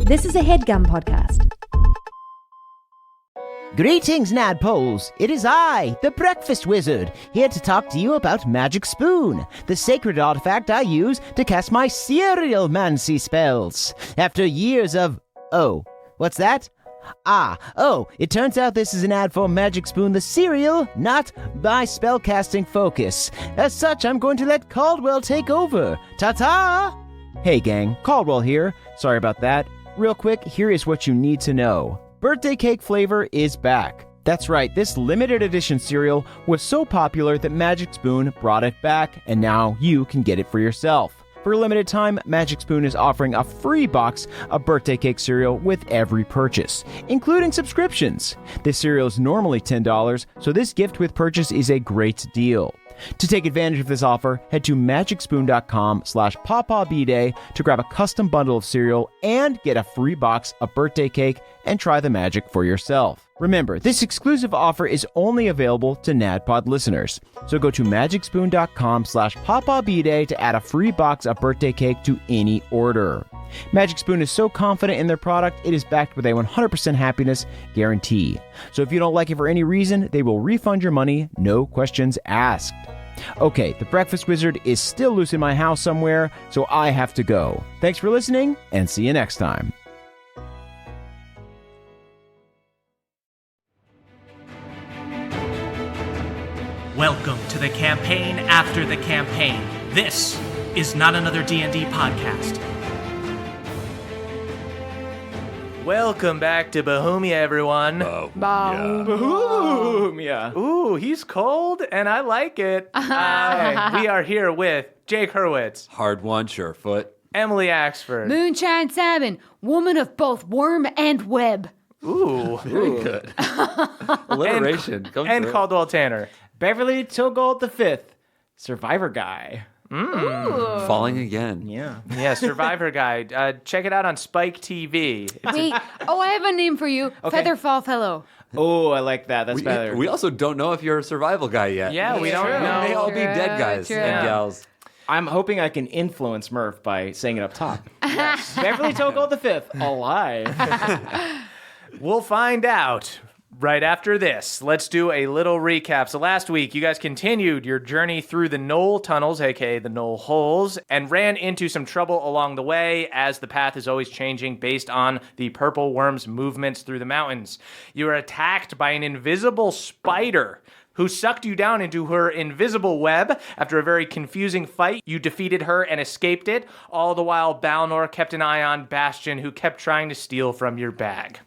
This is a HeadGum podcast. Greetings, Nadpoles. It is I, the Breakfast Wizard, here to talk to you about Magic Spoon, the sacred artifact I use to cast my cereal-mancy spells. After years of... Oh, what's that? It turns out this is an ad for Magic Spoon the cereal, not my spellcasting focus. As such, I'm going to let Caldwell take over. Ta-ta! Hey gang, Caldwell here. Sorry about that. Real quick, here is what you need to know. Birthday cake flavor is back. That's right, this limited edition cereal was so popular that Magic Spoon brought it back, and now you can get it for yourself. For a limited time, Magic Spoon is offering a free box of birthday cake cereal with every purchase, including subscriptions. This cereal is normally $10, so this gift with purchase is a great deal. To take advantage of this offer, head to magicspoon.com/pawpawbday to grab a custom bundle of cereal and get a free box of birthday cake and try the magic for yourself. Remember, this exclusive offer is only available to NADPOD listeners. So go to magicspoon.com/pawpawbday to add a free box of birthday cake to any order. Magic Spoon is so confident in their product, it is backed with a 100% happiness guarantee. So if you don't like it for any reason, they will refund your money, no questions asked. Okay, the Breakfast Wizard is still loose in my house somewhere, so I have to go. Thanks for listening, and see you next time. Welcome to the campaign after the campaign. This is not another D&D podcast. Welcome back to Bohemia, everyone. Bohemia. Ooh, he's cold, and I like it. We are here with Jake Hurwitz, Hard one, Surefoot. Emily Axford, Moonshine Salmon, woman of both worm and web. ooh, Very good. Alliteration. and Caldwell Tanner. Beverly Togold V, Survivor Guy. Falling again. Yeah, Survivor Guy. Check it out on Spike TV. Wait, I have a name for you. Okay. Featherfall Fellow. Oh, I like that. That's better. We also don't know if you're a survival guy yet. Yeah, we don't True. know. We may all be dead guys True. and gals. I'm hoping I can influence Murph by saying it up top. Yes. Beverly Togold V, alive. We'll find out right after this. Let's do a little recap. So last week, you guys continued your journey through the Knoll tunnels, aka the Knoll holes, and ran into some trouble along the way, as the path is always changing based on the purple worm's movements through the mountains. You were attacked by an invisible spider who sucked you down into her invisible web. After a very confusing fight, you defeated her and escaped it. All the while, Balnor kept an eye on Bastion, who kept trying to steal from your bag.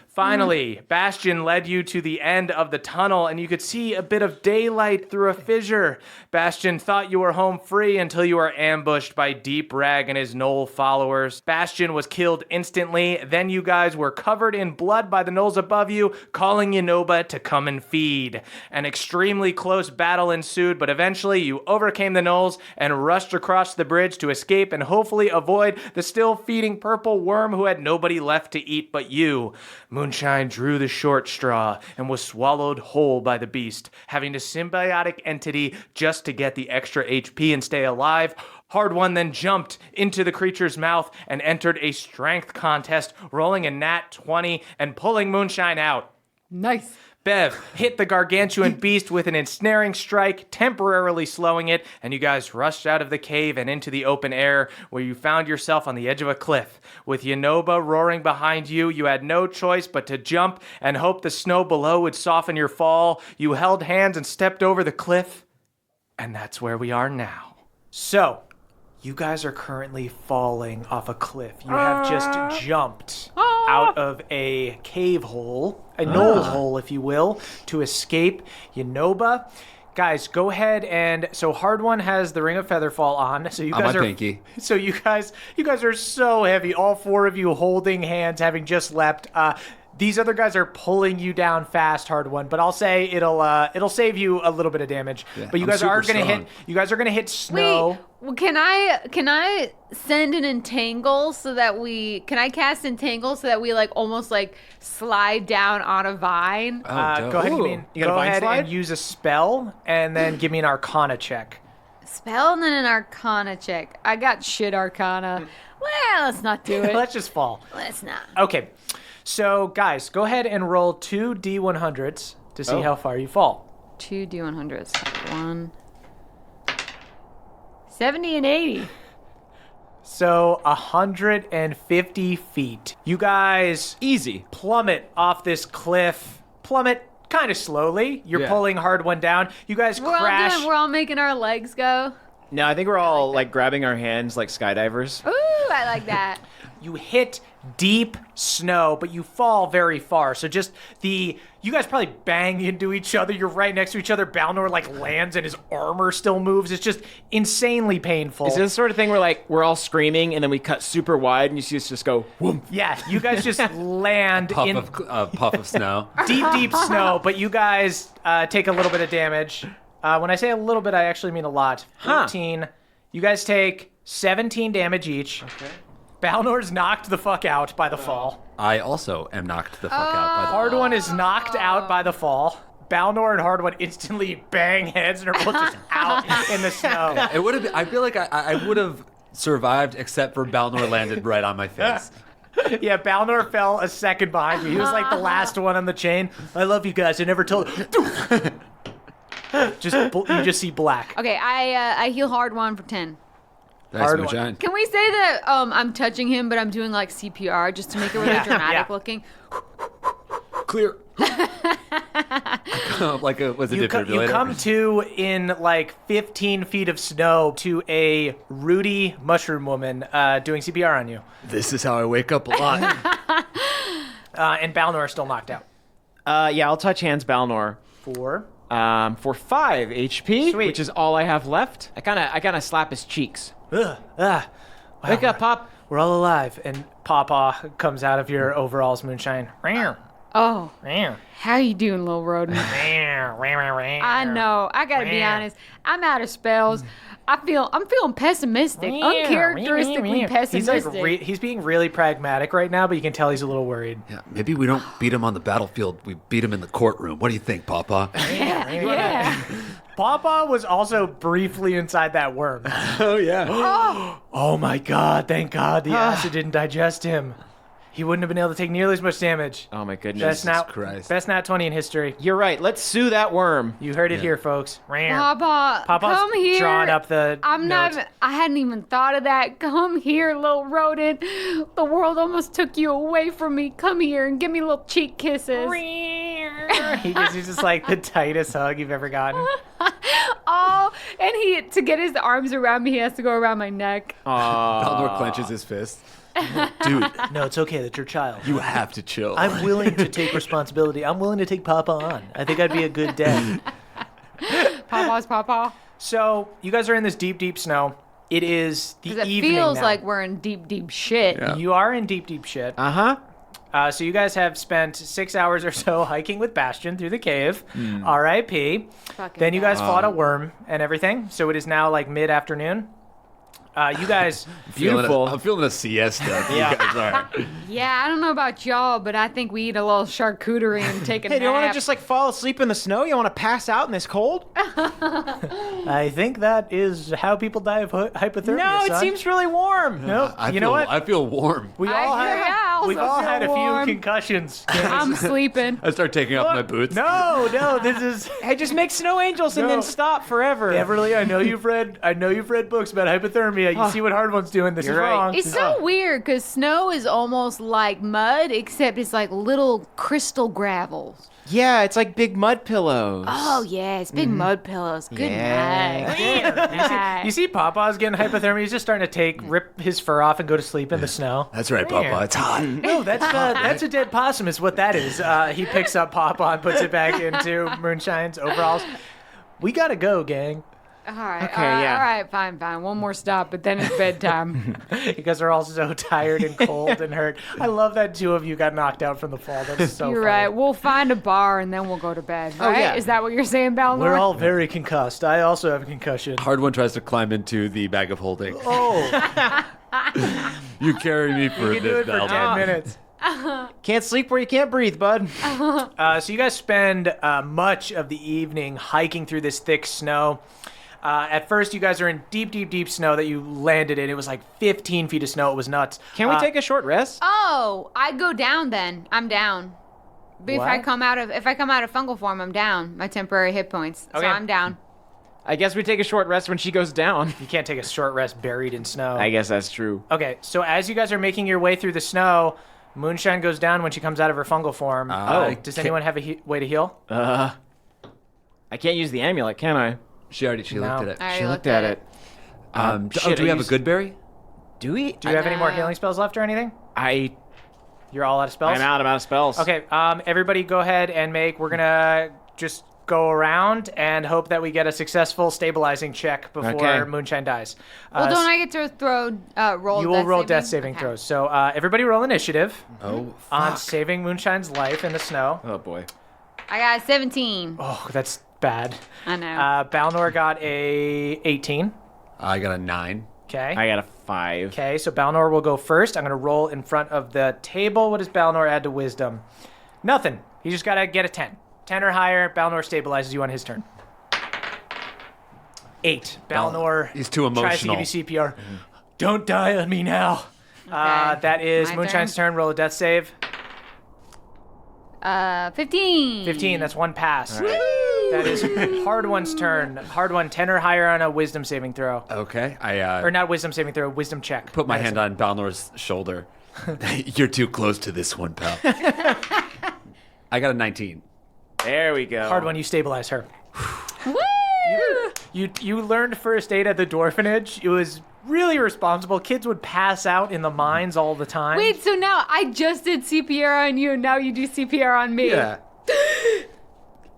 Finally, Bastion led you to the end of the tunnel, and you could see a bit of daylight through a fissure. Bastion thought you were home free until you were ambushed by Deep Rag and his Knoll followers. Bastion was killed instantly. Then you guys were covered in blood by the Knolls above you, calling Yanoba to come and feed. An extremely close battle ensued, but eventually you overcame the Knolls and rushed across the bridge to escape and hopefully avoid the still feeding purple worm who had nobody left to eat but you. Moonshine drew the short straw and was swallowed whole by the beast, having a symbiotic entity just to get the extra HP and stay alive. Hard One then jumped into the creature's mouth and entered a strength contest, rolling a nat 20 and pulling Moonshine out. Nice. Bev hit the gargantuan beast with an ensnaring strike, temporarily slowing it, and you guys rushed out of the cave and into the open air, where you found yourself on the edge of a cliff. With Yanoba roaring behind you, you had no choice but to jump and hope the snow below would soften your fall. You held hands and stepped over the cliff, and that's where we are now. So, you guys are currently falling off a cliff. You have just jumped out of a cave hole, a knoll hole, if you will, to escape Yanoba. Guys, go ahead and so Hard One has the Ring of Featherfall on. So you guys my pinky. So you guys are so heavy. All four of you holding hands, having just leapt. These other guys are pulling you down fast, Hard One, but I'll say it'll save you a little bit of damage. Yeah, but you guys are gonna hit snow. Wait, can I send an entangle so that can I cast entangle so that we almost slide down on a vine? Go ahead, and use a spell and then give me an Arcana check. Spell and then an Arcana check. I got shit Arcana. Well, let's not do it. Let's just fall. Let's not. Okay. So, guys, go ahead and roll 2 D100s to see how far you fall. 2 D100s. 1. 70 and 80. So 150 feet. You guys Easy. plummet off this cliff. Plummet kind of slowly. You're pulling hard one down. You guys crash. We're all making our legs go. No, I think we're all like grabbing our hands like skydivers. Ooh, I like that. You hit deep snow, but you fall very far. So just you guys probably bang into each other. You're right next to each other. Balnor like lands and his armor still moves. It's just insanely painful. Is this the sort of thing where like we're all screaming and then we cut super wide and you see us just go whoom? Yeah, you guys just land in Puff of snow. deep snow, but you guys take a little bit of damage. When I say a little bit, I actually mean a lot. 14. You guys take 17 damage each. Okay. Balnor's knocked the fuck out by the fall. I also am knocked the fuck out by the Hard One is knocked out by the fall. Balnor and Hard One instantly bang heads and are both just out in the snow. It would have been, I feel like I would have survived except for Balnor landed right on my face. Yeah, Balnor fell a second behind you. He was like the last one on the chain. I love you guys. I never told. You just see black. Okay, I heal hard one for 10. Thanks, Hard Moonshine. Can we say that I'm touching him, but I'm doing like CPR just to make it really dramatic looking? Clear. Like a You come to in like 15 feet of snow to a Rudy mushroom woman doing CPR on you. This is how I wake up a lot. And Balnor is still knocked out. Yeah, I'll touch hands Balnor. 4. For 5 HP, Sweet. which is all I have left. I kind of slap his cheeks. Wake up, Pop. We're all alive. And Pawpaw comes out of your overalls, Moonshine. Oh, how you doing, little rodent? I know. I gotta be honest. I'm out of spells. I'm feeling pessimistic, uncharacteristically pessimistic. He's being really pragmatic right now, but you can tell he's a little worried. Yeah, maybe we don't beat him on the battlefield. We beat him in the courtroom. What do you think, Papa? Yeah. Pawpaw was also briefly inside that worm. Oh yeah. Oh my god, thank god the acid didn't digest him. He wouldn't have been able to take nearly as much damage. Oh my goodness. Best nat 20 in history. You're right. Let's sue that worm. You heard it here, folks. Papa, Papa's come here. drawing up the notes. I hadn't even thought of that. Come here, little rodent. The world almost took you away from me. Come here and give me little cheek kisses. He gives you just like the tightest hug you've ever gotten. Oh, and to get his arms around me, he has to go around my neck. Balnor clenches his fist. Dude, No, it's okay. That's your child. you have to chill. I'm willing to take responsibility. I'm willing to take Papa on. I think I'd be a good dad. Papa's Papa. So you guys are in this deep snow. It is the Because it evening feels now. like we're in deep shit. Yeah. You are in deep shit. So you guys have spent 6 hours or so hiking with Bastion through the cave. R.I.P. Fucking Then you guys God. fought a worm and everything. So it is now like mid-afternoon. You guys, Beautiful. I'm feeling a siesta. Yeah. You guys are. Yeah, I don't know about y'all, but I think we eat a little charcuterie and take a Hey, nap. do you want to just like fall asleep in the snow? You want to pass out in this cold? I think that is how people die of hypothermia. No, it son. seems really warm. No, you know what? I feel warm. We've all also had a feel few warm. concussions. I'm sleeping. I start taking off my boots. No, this is Hey, just make snow angels and No. then stop forever. Beverly. I know you've read books about hypothermia. You see what Hard One's doing. This is You're right. wrong. It's so weird because snow is almost like mud, except it's like little crystal gravels. Yeah, it's like big mud pillows. Oh, yeah, it's big mud pillows. Good Yeah. night. Good night. You see Papa's getting hypothermia. He's just starting to rip his fur off and go to sleep in the snow. That's right, Papa. It's hot. No, that's a dead possum is what that is. He picks up Papa and puts it back into Moonshine's overalls. We gotta go, gang. All right, Okay, yeah. all right, fine. One more stop, but then it's bedtime. You guys are all so tired and cold and hurt. I love that 2 of you got knocked out from the fall. That's so You're funny. right. We'll find a bar and then we'll go to bed, right? yeah. Is that what you're saying, Balnor? We're all very concussed. I also have a concussion. Hard One tries to climb into the bag of holding. Oh, You carry me for you a can do it bit, for 10 Balnor. minutes. Can't sleep where you can't breathe, bud. So you guys spend much of the evening hiking through this thick snow. At first, you guys are in deep, deep, deep snow that you landed in. It was like 15 feet of snow. It was nuts. Can we take a short rest? Oh, I go down then. I'm down. But if I What? come out of fungal form, I'm down. My temporary hit points. So Okay. I'm down. I guess we take a short rest when she goes down. You can't take a short rest buried in snow. I guess that's true. Okay, so as you guys are making your way through the snow, Moonshine goes down when she comes out of her fungal form. Does anyone have a way to heal? I can't use the amulet, can I? She looked at it. I already She looked at it. Do we have a good berry? Do we? Do you have any more healing spells left or anything? You're all out of spells? I'm out of spells. Okay, everybody go ahead and we're gonna just go around and hope that we get a successful stabilizing check before Okay. Moonshine dies. Well, don't I get to roll? You will roll death saving saving throws. So everybody roll initiative Oh, on saving Moonshine's life in the snow. Oh boy. I got 17. Oh, that's bad. I know. Balnor got a 18. I got a 9. Okay. I got a 5. Okay, so Balnor will go first. I'm going to roll in front of the table. What does Balnor add to wisdom? Nothing. He just got to get a 10. 10 or higher, Balnor stabilizes you on his turn. 8. Balnor He's too tries to emotional. give you CPR. Don't die on me now. That is My Moonshine's turn. Roll a death save. 15. 15, that's one pass. That is Hard One's turn. Hard One, 10 or higher on a wisdom saving throw. Okay. Or not wisdom saving throw, wisdom check. Put my hand on Balnor's shoulder. You're too close to this one, pal. I got a 19. There we go. Hard One, you stabilize her. Woo! You learned first aid at the Dwarfenage. It was really responsible. Kids would pass out in the mines all the time. Wait, so now I just did CPR on you, and now you do CPR on me. Yeah.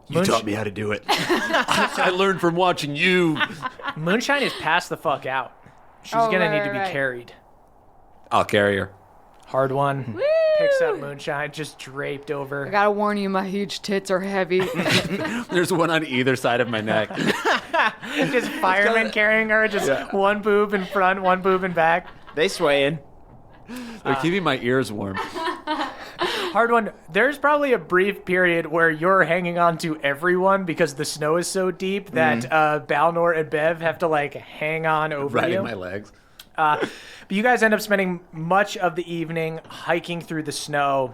You taught me how to do it. I learned from watching you. Moonshine is passed the fuck out. She's Oh, gonna right, need to be right. carried. I'll carry her. Hard One Woo! picks up Moonshine, just draped I over. gotta warn you, my huge tits are heavy. There's one on either side of my neck. Just firemen carrying her, just one boob in front, one boob in back. They swaying. They're keeping my ears warm. Hard One, there's probably a brief period where you're hanging on to everyone because the snow is so deep that Balnor and Bev have to like hang on over Right you. in my legs. But you guys end up spending much of the evening hiking through the snow.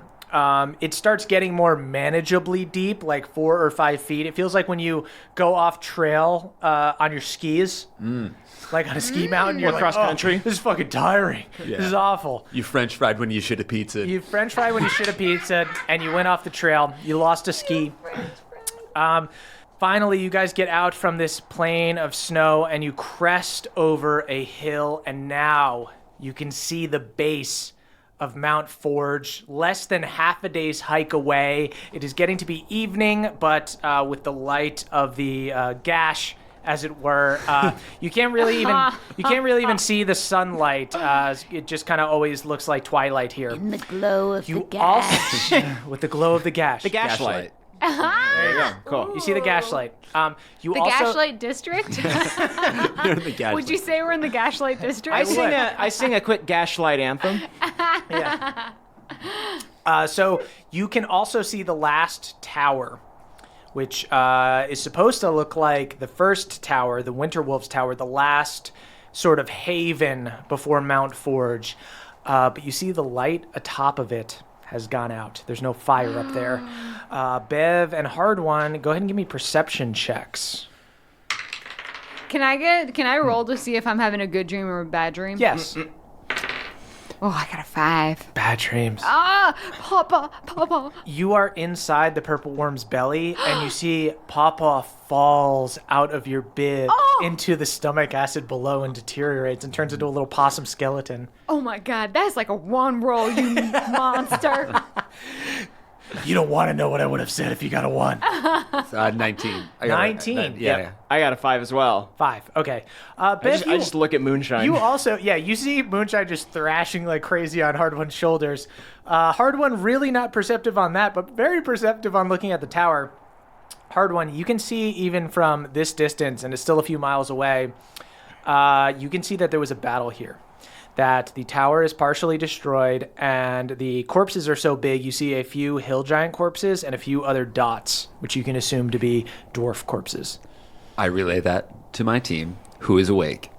It starts getting more manageably deep, like 4 or 5 feet. It feels like when you go off trail on your skis, like on a ski mountain, you're Or like, cross "Oh, country." this is fucking tiring. Yeah. This is awful. You French fried when you should have pizza. You French fried when you should have pizza, and you went off the trail. You lost a ski. Finally, you guys get out from this plain of snow, and you crest over a hill, and now you can see the base of Mount Forge, less than half a day's hike away. It is getting to be evening, but with the light of the gash, as it were, you can't really even see the sunlight. It just kind of always looks like twilight here. In the glow of You also with the glow of the gash. The Gaslight. There you go. Cool. You see the gaslight. You the also Gaslight District? They're the gaslight. Would you say we're in the Gaslight District? I sing a quick Gaslight anthem. yeah. So you can also see the last tower, which is supposed to look like the first tower, the Winterwolves Tower, the last sort of haven before Mount Forge. But you see the light atop of it has gone out. There's no fire up there. Bev and Hard One, go ahead and give me perception checks. Can I roll to see if I'm having a good dream or a bad dream? Yes. Oh, I got a 5. Bad dreams. Ah, Papa. You are inside the purple worm's belly, and you see Papa falls out of your bib into the stomach acid below and deteriorates and turns into a little possum skeleton. Oh my God, that's like a one roll, you monster. You don't want to know what I would have said if you got a 1. 19. 19. Yeah. I got a 5 as well. 5. Okay. I Bev, just look at Moonshine. you also, you see Moonshine just thrashing like crazy on Hard One's shoulders. Hard One really not perceptive on that, but very perceptive on looking at the tower. Hard One, you can see even from this distance, and it's still a few miles away, you can see that there was a battle here. That the tower is partially destroyed, and the corpses are so big, you see a few hill giant corpses and a few other dots, which you can assume to be dwarf corpses. I relay that to my team, who is awake.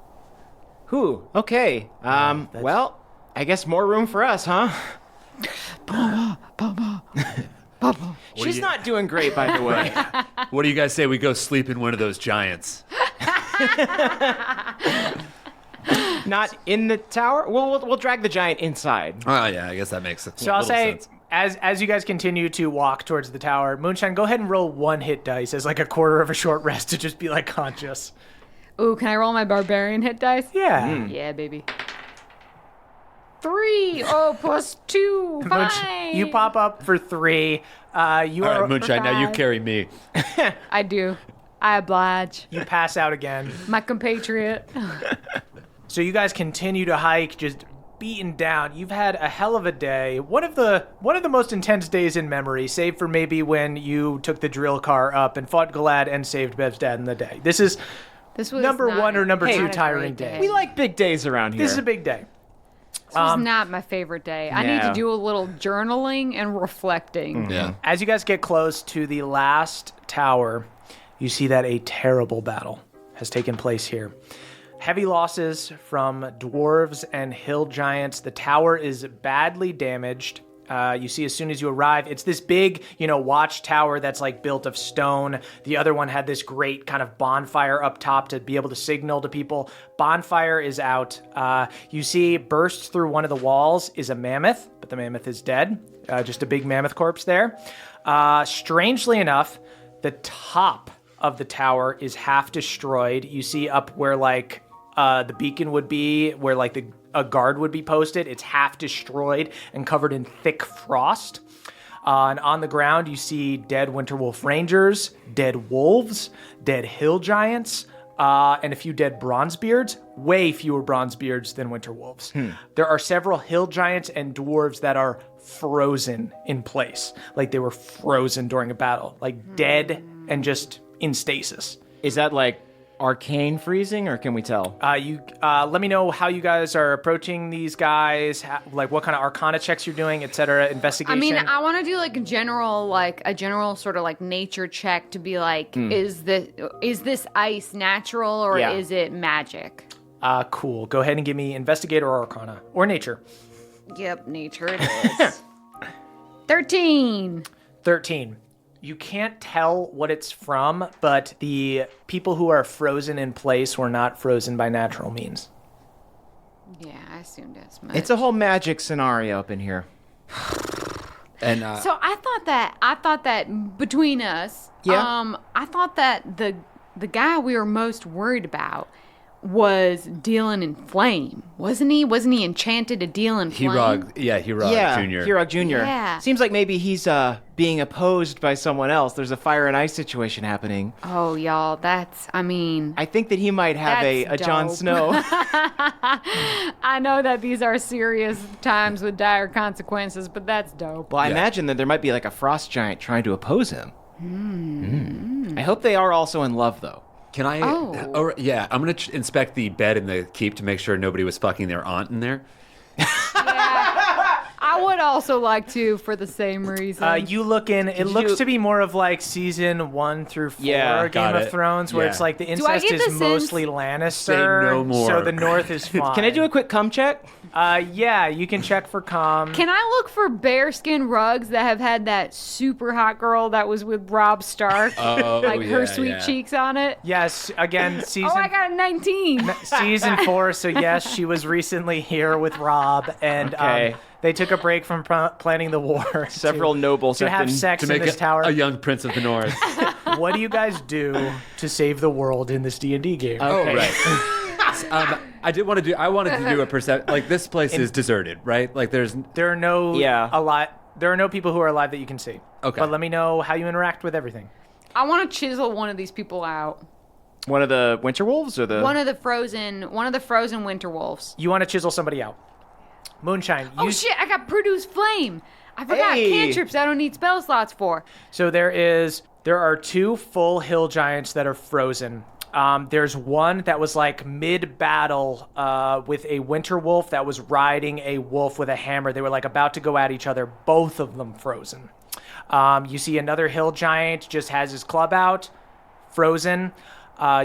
Whew. Okay. Well, I guess more room for us, huh? She's not doing great, by the way. What do you guys say we go sleep in one of those giants? Not in the tower? We'll drag the giant inside. Oh, yeah, I guess that makes sense. So I'll say, as you guys continue to walk towards the tower, Moonshine, go ahead and roll 1 hit dice as like a quarter of a short rest to just be like conscious. Ooh, can I roll my barbarian hit dice? Yeah. Yeah, baby. 3. Oh, plus 2. Fine. You pop up for 3. You All are right, Moonshine, now you five. carry me. I do. I oblige. You pass out again. My compatriot. So you guys continue to hike, just beaten down. You've had a hell of a day. One of the most intense days in memory, save for maybe when you took the drill car up and fought Galad and saved Bev's dad in the day. This was number not- 1 or number not 2 a tiring great day. We like big days around here. This is a big day. This was not my favorite day. I need no. to do a little journaling and reflecting. Yeah. As you guys get close to the last tower, you see that a terrible battle has taken place here. Heavy losses from dwarves and hill giants. The tower is badly damaged. You see as soon as you arrive, it's this big, watchtower that's like built of stone. The other one had this great kind of bonfire up top to be able to signal to people. Bonfire is out. You see burst through one of the walls is a mammoth, but the mammoth is dead. Just a big mammoth corpse there. Strangely enough, the top of the tower is half destroyed. You see up where like the beacon would be, where like a guard would be posted. It's half destroyed and covered in thick frost. And on the ground, you see dead Winterwolf Rangers, dead wolves, dead hill giants, and a few dead Bronzebeards. Way fewer Bronzebeards than Winterwolves. There are several hill giants and dwarves that are frozen in place. Like they were frozen during a battle. Like dead and just in stasis. Is that like arcane freezing, or can we tell? Let me know how you guys are approaching these guys, like what kind of arcana checks you're doing, etc. Investigation. I mean, I want to do like a general sort of like nature check to be like, is this ice natural or Yeah. is it magic? Cool. Go ahead and give me investigator or arcana or nature. Yep, nature it is. 13. 13. You can't tell what it's from, but the people who are frozen in place were not frozen by natural means. Yeah, I assumed as much. It's a whole magic scenario up in here. And So I thought that between us, Yeah. I thought that the guy we were most worried about was dealing in flame, wasn't he? Wasn't he enchanted to deal in flame? Herog Jr. Hirog Jr. Yeah. Seems like maybe he's being opposed by someone else. There's a fire and ice situation happening. Oh, y'all, I think that he might have a That's Jon dope. Snow. I know that these are serious times with dire consequences, but that's dope. Well, I Yeah. imagine that there might be like a frost giant trying to oppose him. I hope they are also in love, though. Can I? Oh. Yeah, I'm going to inspect the bed in the keep to make sure nobody was fucking their aunt in there. I would also like to, for the same reason. You look in, it looks to be more of like season 1 through 4 Yeah, Game got of it. Thrones, where Yeah. it's like the I incest get is the sense- mostly Lannister. Say no more. So the North is fine. Can I do a quick cum check? Yeah, you can check for comm. Can I look for bearskin rugs that have had that super hot girl that was with Rob Stark? Oh, like her yeah, sweet yeah. cheeks on it? Yes, again, season Oh, I got a 19. season 4. So yes, she was recently here with Rob, and Okay. they took a break from planning the war. Several nobles to have have been- sex To in make this tower. a young prince of the north. What do you guys do to save the world in this D&D game? Okay. Right. I wanted to do a percent. Like this place is deserted, right? Like there's. There are no Yeah. There are no people who are alive that you can see. Okay. But let me know how you interact with everything. I want to chisel one of these people out. One of the winter wolves or the One of the frozen winter wolves. You want to chisel somebody out. Moonshine. Oh shit, I got produce flame. I forgot Hey. cantrips I don't need spell slots for. So there are 2 full hill giants that are frozen. There's one that was like mid-battle with a winter wolf that was riding a wolf with a hammer. They were like about to go at each other, both of them frozen. You see another hill giant just has his club out, frozen.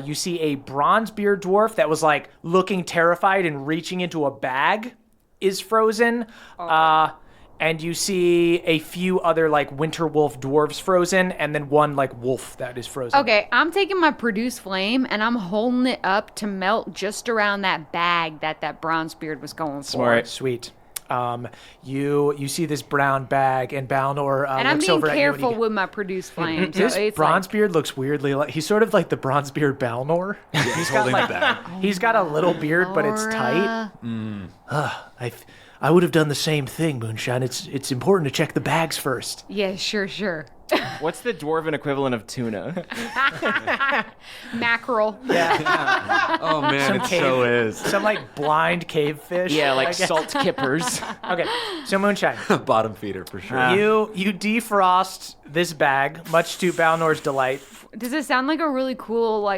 You see a Bronzebeard dwarf that was like looking terrified and reaching into a bag is frozen. And you see a few other like winter wolf dwarves frozen, and then one like wolf that is frozen. Okay, I'm taking my produce flame and I'm holding it up to melt just around that bag that Bronzebeard was going for. Smart. Sweet. You see this brown bag, and Balnor and I'm looks being over at you. careful with my produce flame. So This it's Bronzebeard looks weirdly like he's sort of like the Bronzebeard Balnor. He's got holding like the bag. he's got a little beard, but it's tight. I would have done the same thing, Moonshine. It's important to check the bags first. Yeah, sure. What's the dwarven equivalent of tuna? Mackerel. Oh man, so is. Some like blind cave fish. Yeah, I like guess. salt kippers. Okay, so Moonshine, Bottom feeder for sure. you defrost this bag, much to Balnor's delight. Does it sound like a really cool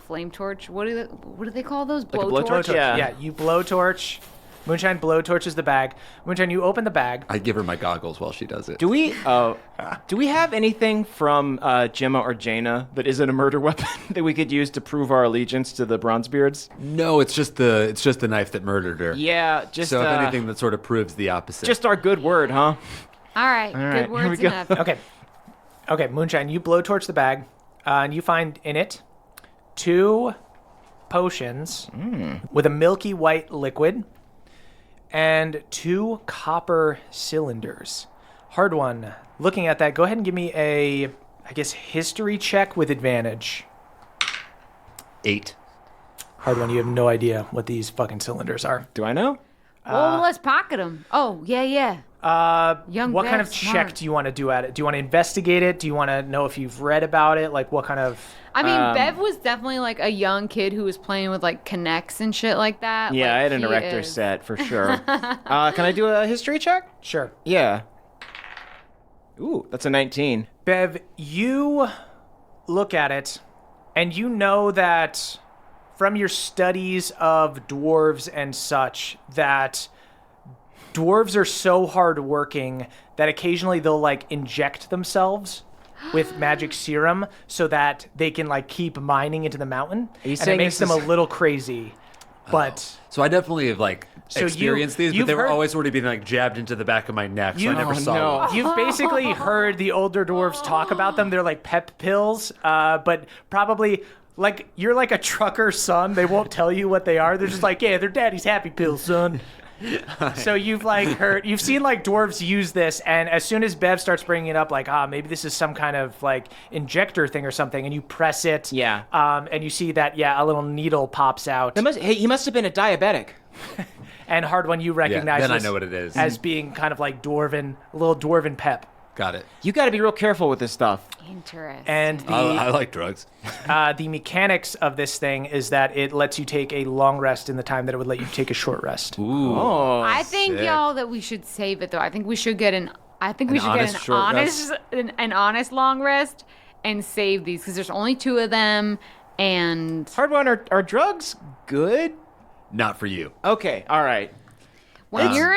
flame torch? What do they call those? a Blowtorch? blowtorch? Yeah. You blowtorch. Moonshine blowtorches the bag. Moonshine, you open the bag. I'd give her my goggles while she does it. Do we have anything from Gemma or Jaina that isn't a murder weapon that we could use to prove our allegiance to the Bronzebeards? No, it's just the knife that murdered her. Yeah, just So if anything, that sort of proves the opposite. just our good word, huh? All right, right, good here we words go. enough. Okay, Moonshine, you blowtorch the bag, and you find in it 2 potions with a milky white liquid and 2 copper cylinders. Hard one. Looking at that, go ahead and give me a, history check with advantage. 8. Hard one, you have no idea what these fucking cylinders are. Do I know? Well, let's pocket them. Oh, yeah. Young What kind of Bev's check smart. do you want to do at it? Do you want to investigate it? Do you want to know if you've read about it? Like, what kind of... I mean, Bev was definitely like a young kid who was playing with like connects and shit like that. Yeah, like, I had an he erector is. set for sure. Can I do a history check? Sure. Yeah. Ooh, that's a 19. Bev, you look at it, and you know that from your studies of dwarves and such, that dwarves are so hardworking that occasionally they'll like inject themselves with magic serum so that they can like keep mining into the mountain. Are you and it saying makes this them is- a little crazy. But So I definitely have So experienced these, but you've they were heard- always sort of being like jabbed into the back of my neck, so I never Oh, saw no. one. you've basically heard the older dwarves talk about them. They're like pep pills, but probably like you're like a trucker's son. They won't tell you what they are. They're just like, yeah, they're daddy's happy pills, son. So you've seen like dwarves use this, and as soon as Bev starts bringing it up, like, maybe this is some kind of like injector thing or something, and you press it, and you see that, a little needle pops out, He must have been a diabetic. and Hard One, you recognize then I this know what it is. as being kind of like a little dwarven pep. Got it. You got to be real careful with this stuff. Interesting. And I like drugs. the mechanics of this thing is that it lets you take a long rest in the time that it would let you take a short rest. Ooh. Oh. I think sick. y'all that we should save it though. I think we should get an honest short an honest long rest and save these because there's only 2 of them and Hard one, are drugs good? Not for you. Okay, all right. when you're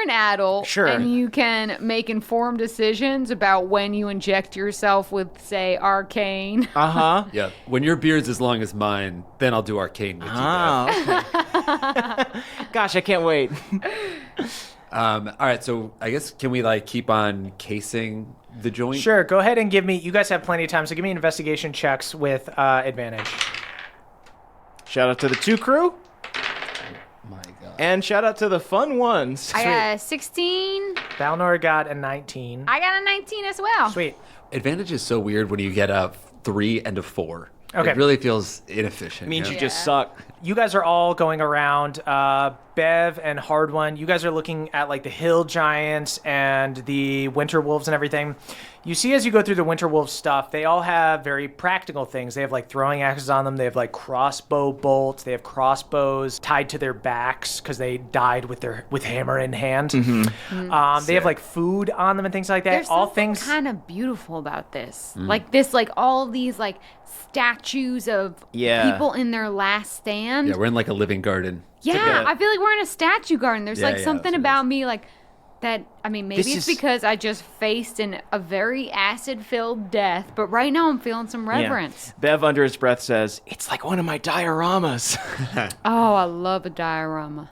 an adult Sure. and you can make informed decisions about when you inject yourself with say arcane. Uh-huh. Yeah. When your beard's as long as mine, then I'll do arcane with you. Beth. Oh, okay. Gosh, I can't wait. All right, so I guess can we keep on casing the joint? Sure, go ahead and give me. You guys have plenty of time, so give me investigation checks with advantage. Shout out to the 2 crew. My God. And shout out to the fun ones. I got a 16. Balnor got a 19. I got a 19 as well. Sweet. Advantage is so weird when you get a 3 and a 4. Okay. It really feels inefficient. It means yeah? you just suck. You guys are all going around. Bev and Hard One, you guys are looking at like the hill giants and the winter wolves and everything. You see as you go through the winter wolf stuff, they all have very practical things. They have like throwing axes on them. They have like crossbow bolts. They have crossbows tied to their backs because they died with hammer in hand. They have like food on them and things like that. There's all something things. kind of beautiful about this. Like this, like all these like statues of Yeah. people in their last stand. Yeah, we're in like a living garden. Yeah, I feel like we're in a statue garden. There's Yeah, like yeah, something that's what it about is. me like Maybe it's because I just faced a very acid-filled death, but right now I'm feeling some reverence. Yeah. Bev, under his breath, says, "It's like one of my dioramas." Oh, I love a diorama.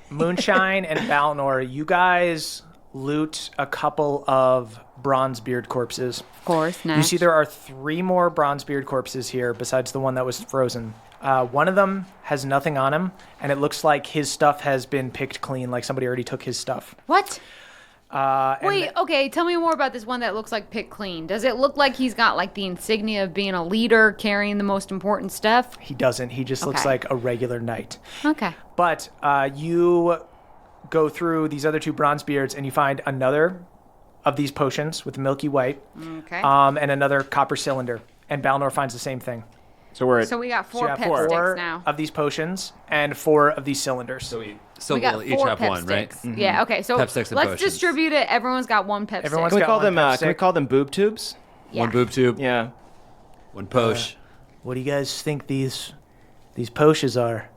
Moonshine and Balnor, you guys loot a couple of Bronzebeard corpses. Of course, next. You see there are 3 more Bronzebeard corpses here besides the one that was frozen. One of them has nothing on him, and it looks like his stuff has been picked clean, like somebody already took his stuff. What? Wait, okay, tell me more about this one that looks like picked clean. Does it look like he's got like the insignia of being a leader, carrying the most important stuff? He doesn't. He just looks like a regular knight. Okay. But you go through these other 2 Bronzebeards, and you find another of these potions with milky white, okay, and another copper cylinder. And Balnor finds the same thing. So we got 4 pep four sticks now. of these potions and 4 of these cylinders. So we we'll got each 4 have pep one, sticks. right? Yeah, okay, so Pep sticks and let's potions. distribute it. Everyone's got 1 pep stick. Everyone's Can we got call one them? pep Can we stick. call them boob tubes? Yeah. One boob tube, Yeah. one posh. What do you guys think these potions are?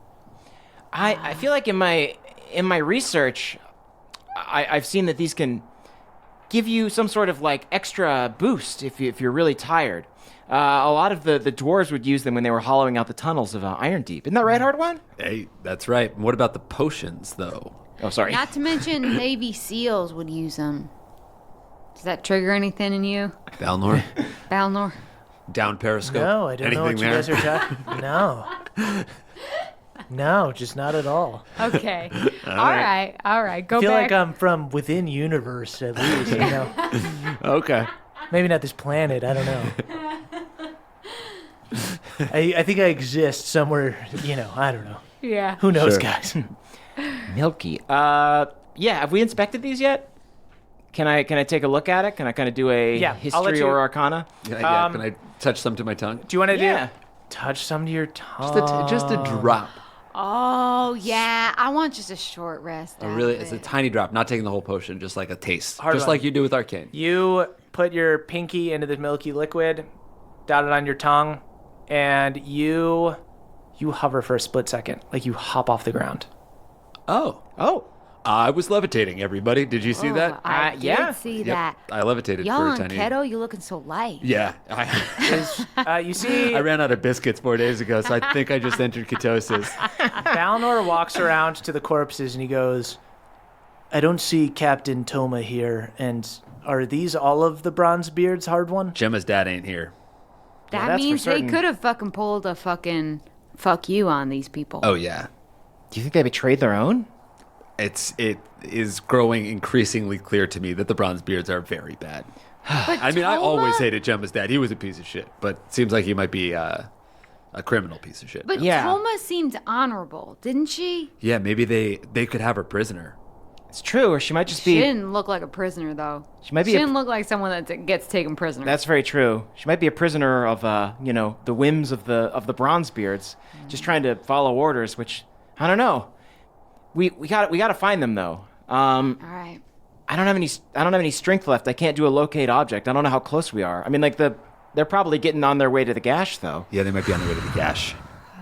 I feel like in my research, I've seen that these can give you some sort of like extra boost if you're really tired. A lot of the dwarves would use them when they were hollowing out the tunnels of Iron Deep. Isn't that right, Hard One? Hey, that's right. And what about the potions, though? Oh, sorry. Not to mention Navy SEALs would use them. Does that trigger anything in you, Balnor? Balnor? Down Periscope? No, I don't know what Anything you there? guys are talking. No, just not at all. Okay. All right. Go I feel back. like I'm from within universe, at least. You know, Okay. maybe not this planet. I don't know. I think I exist somewhere. I don't know. Yeah. Who knows, Sure. guys? Milky. Yeah. Have we inspected these yet? Can I take a look at it? Can I kind of do a Yeah, I'll let history you- or arcana? Yeah, can I touch some to my tongue? Do you want to Yeah. do touch some to your tongue? Just a drop. Oh, yeah. I want just a short rest. It's a tiny drop. Not taking the whole potion, just like a taste. Hard just one. like you do with Arcane. You put your pinky into the milky liquid, dot it on your tongue, and you hover for a split second, like you hop off the ground. Oh. I was levitating, everybody. Did you see that? I did yeah. see Yep, that. I levitated Y'all for a on tiny... keto? You looking so light. Yeah. You see, I ran out of biscuits 4 days ago, so I think I just entered ketosis. Balnor walks around to the corpses and he goes, I don't see Captain Toma here, and are these all of the Bronzebeards, Hard One? Gemma's dad ain't here. That that's for means they certain. could have fucking pulled a fucking fuck you on these people. Oh, yeah. Do you think they betrayed their own? It is growing increasingly clear to me that the Bronzebeards are very bad. But I mean, I Toma- always hated Gemma's dad. He was a piece of shit, but it seems like he might be a criminal piece of shit. But Yeah. Toma seemed honorable, didn't she? Yeah, maybe they could have her prisoner. It's true, or she might just She be. didn't look like a prisoner, though. She might be She a- didn't look like someone that gets taken prisoner. That's very true. She might be a prisoner of, the whims of the Bronzebeards, just trying to follow orders. Which I don't know. We got to find them though. All right. I don't have any strength left. I can't do a locate object. I don't know how close we are. I mean, like they're probably getting on their way to the gash though. Yeah, they might be on their way to the gash.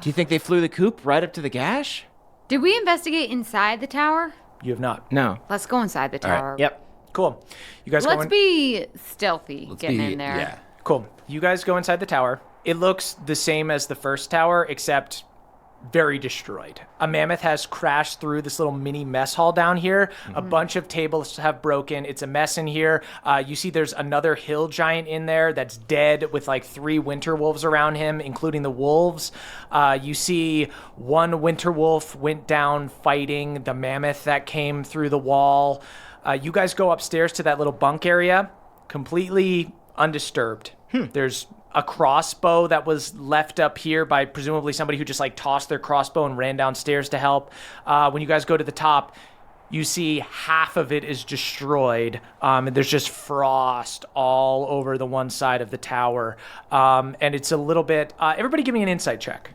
Do you think they flew the coop right up to the gash? Did we investigate inside the tower? You have not. No. Let's go inside the right. tower. Yep. Cool. You guys Let's go in? be stealthy getting in there. Yeah. Cool. You guys go inside the tower. It looks the same as the first tower, except very destroyed. A mammoth has crashed through this little mini mess hall down here. A bunch of tables have broken. It's a mess in here. You see there's another hill giant in there that's dead with like 3 winter wolves around him, including the wolves. You see one winter wolf went down fighting the mammoth that came through the wall. You guys go upstairs to that little bunk area, completely undisturbed. There's a crossbow that was left up here by presumably somebody who just like tossed their crossbow and ran downstairs to help. When you guys go to the top, you see half of it is destroyed. And there's just frost all over the one side of the tower. And it's a little bit... everybody give me an insight check.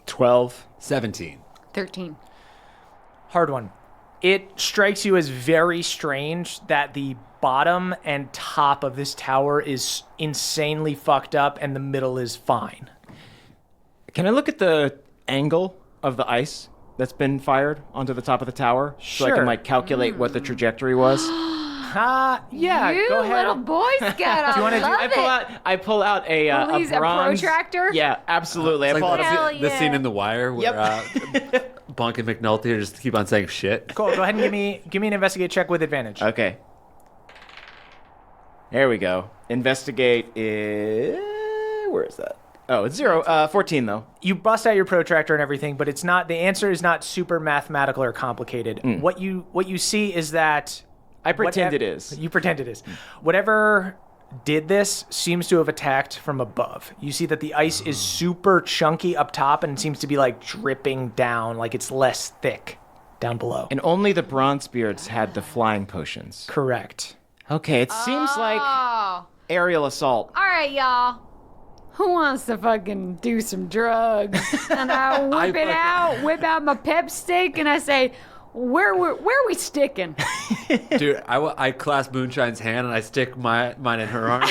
12. 17. 13. Hard one. It strikes you as very strange that the bottom and top of this tower is insanely fucked up and the middle is fine. Can I look at the angle of the ice? that's been fired onto the top of the tower? So I Sure. can like calculate what the trajectory was. Yeah, You go ahead. little Boy Scout. you wanna do- I pull out a Police, a bronze protractor? Yeah, absolutely. It's I pull like out Hell the scene yeah. in The Wire where Bunk and McNulty just keep on saying shit. Cool. Go ahead and give me an investigate check with advantage. Okay. There we go. Investigate is... Where is that? Oh, it's 0. 14, though. You bust out your protractor and everything, but it's not. The answer is not super mathematical or complicated. What you see is that I pretend it is. You pretend it is. Whatever did this seems to have attacked from above. You see that the ice is super chunky up top and seems to be like dripping down, like it's less thick down below. And only the Bronzebeards had the flying potions. Correct. Okay, it seems like Oh. aerial assault. All right, y'all. Who wants to fucking do some drugs? And I whip out my pep stick, and I say, where are we sticking? Dude, I clasp Moonshine's hand and I stick mine in her arm.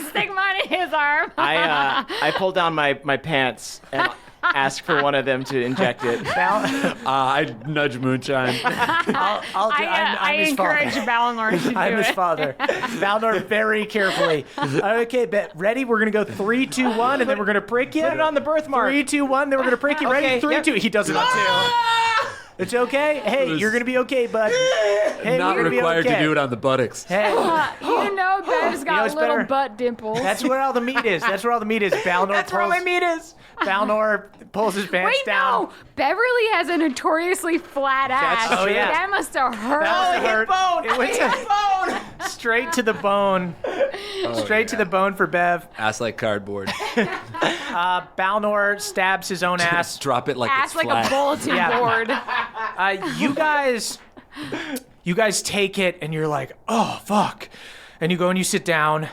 Stick mine in his arm. I pull down my pants and ask for one of them to inject it. I nudge Moonshine. I'll do, I I'm his encourage father. Balnor to do I'm his it. father. Balnor very carefully. Okay, ready? We're going to go 3, 2, 1, and then we're going to prick you. Put it on the birthmark. 3, 2, 1, then we're going to prick you. Ready? Okay, 3, yep. 2. He does it on 2. It's okay. Hey, you're going to be okay, bud. Hey, Not you're gonna required be okay. to do it on the buttocks. Hey, You know Bev's got what's little better? butt dimples. that's where all the meat is. That's where all the meat is. Balnor That's where pulls, my meat is. Balnor pulls his pants Wait, down. no. Beverly has a notoriously flat ass. true. Oh, yeah. That must have hurt. That must have hurt. Bone! It went to- bone! straight to the bone. Straight to the bone for Bev. Ass like cardboard. Balnor stabs his own ass. Drop it like Ass it's like flat. a bulletin Yeah. board. You guys take it and you're like, oh, fuck. And you go and you sit down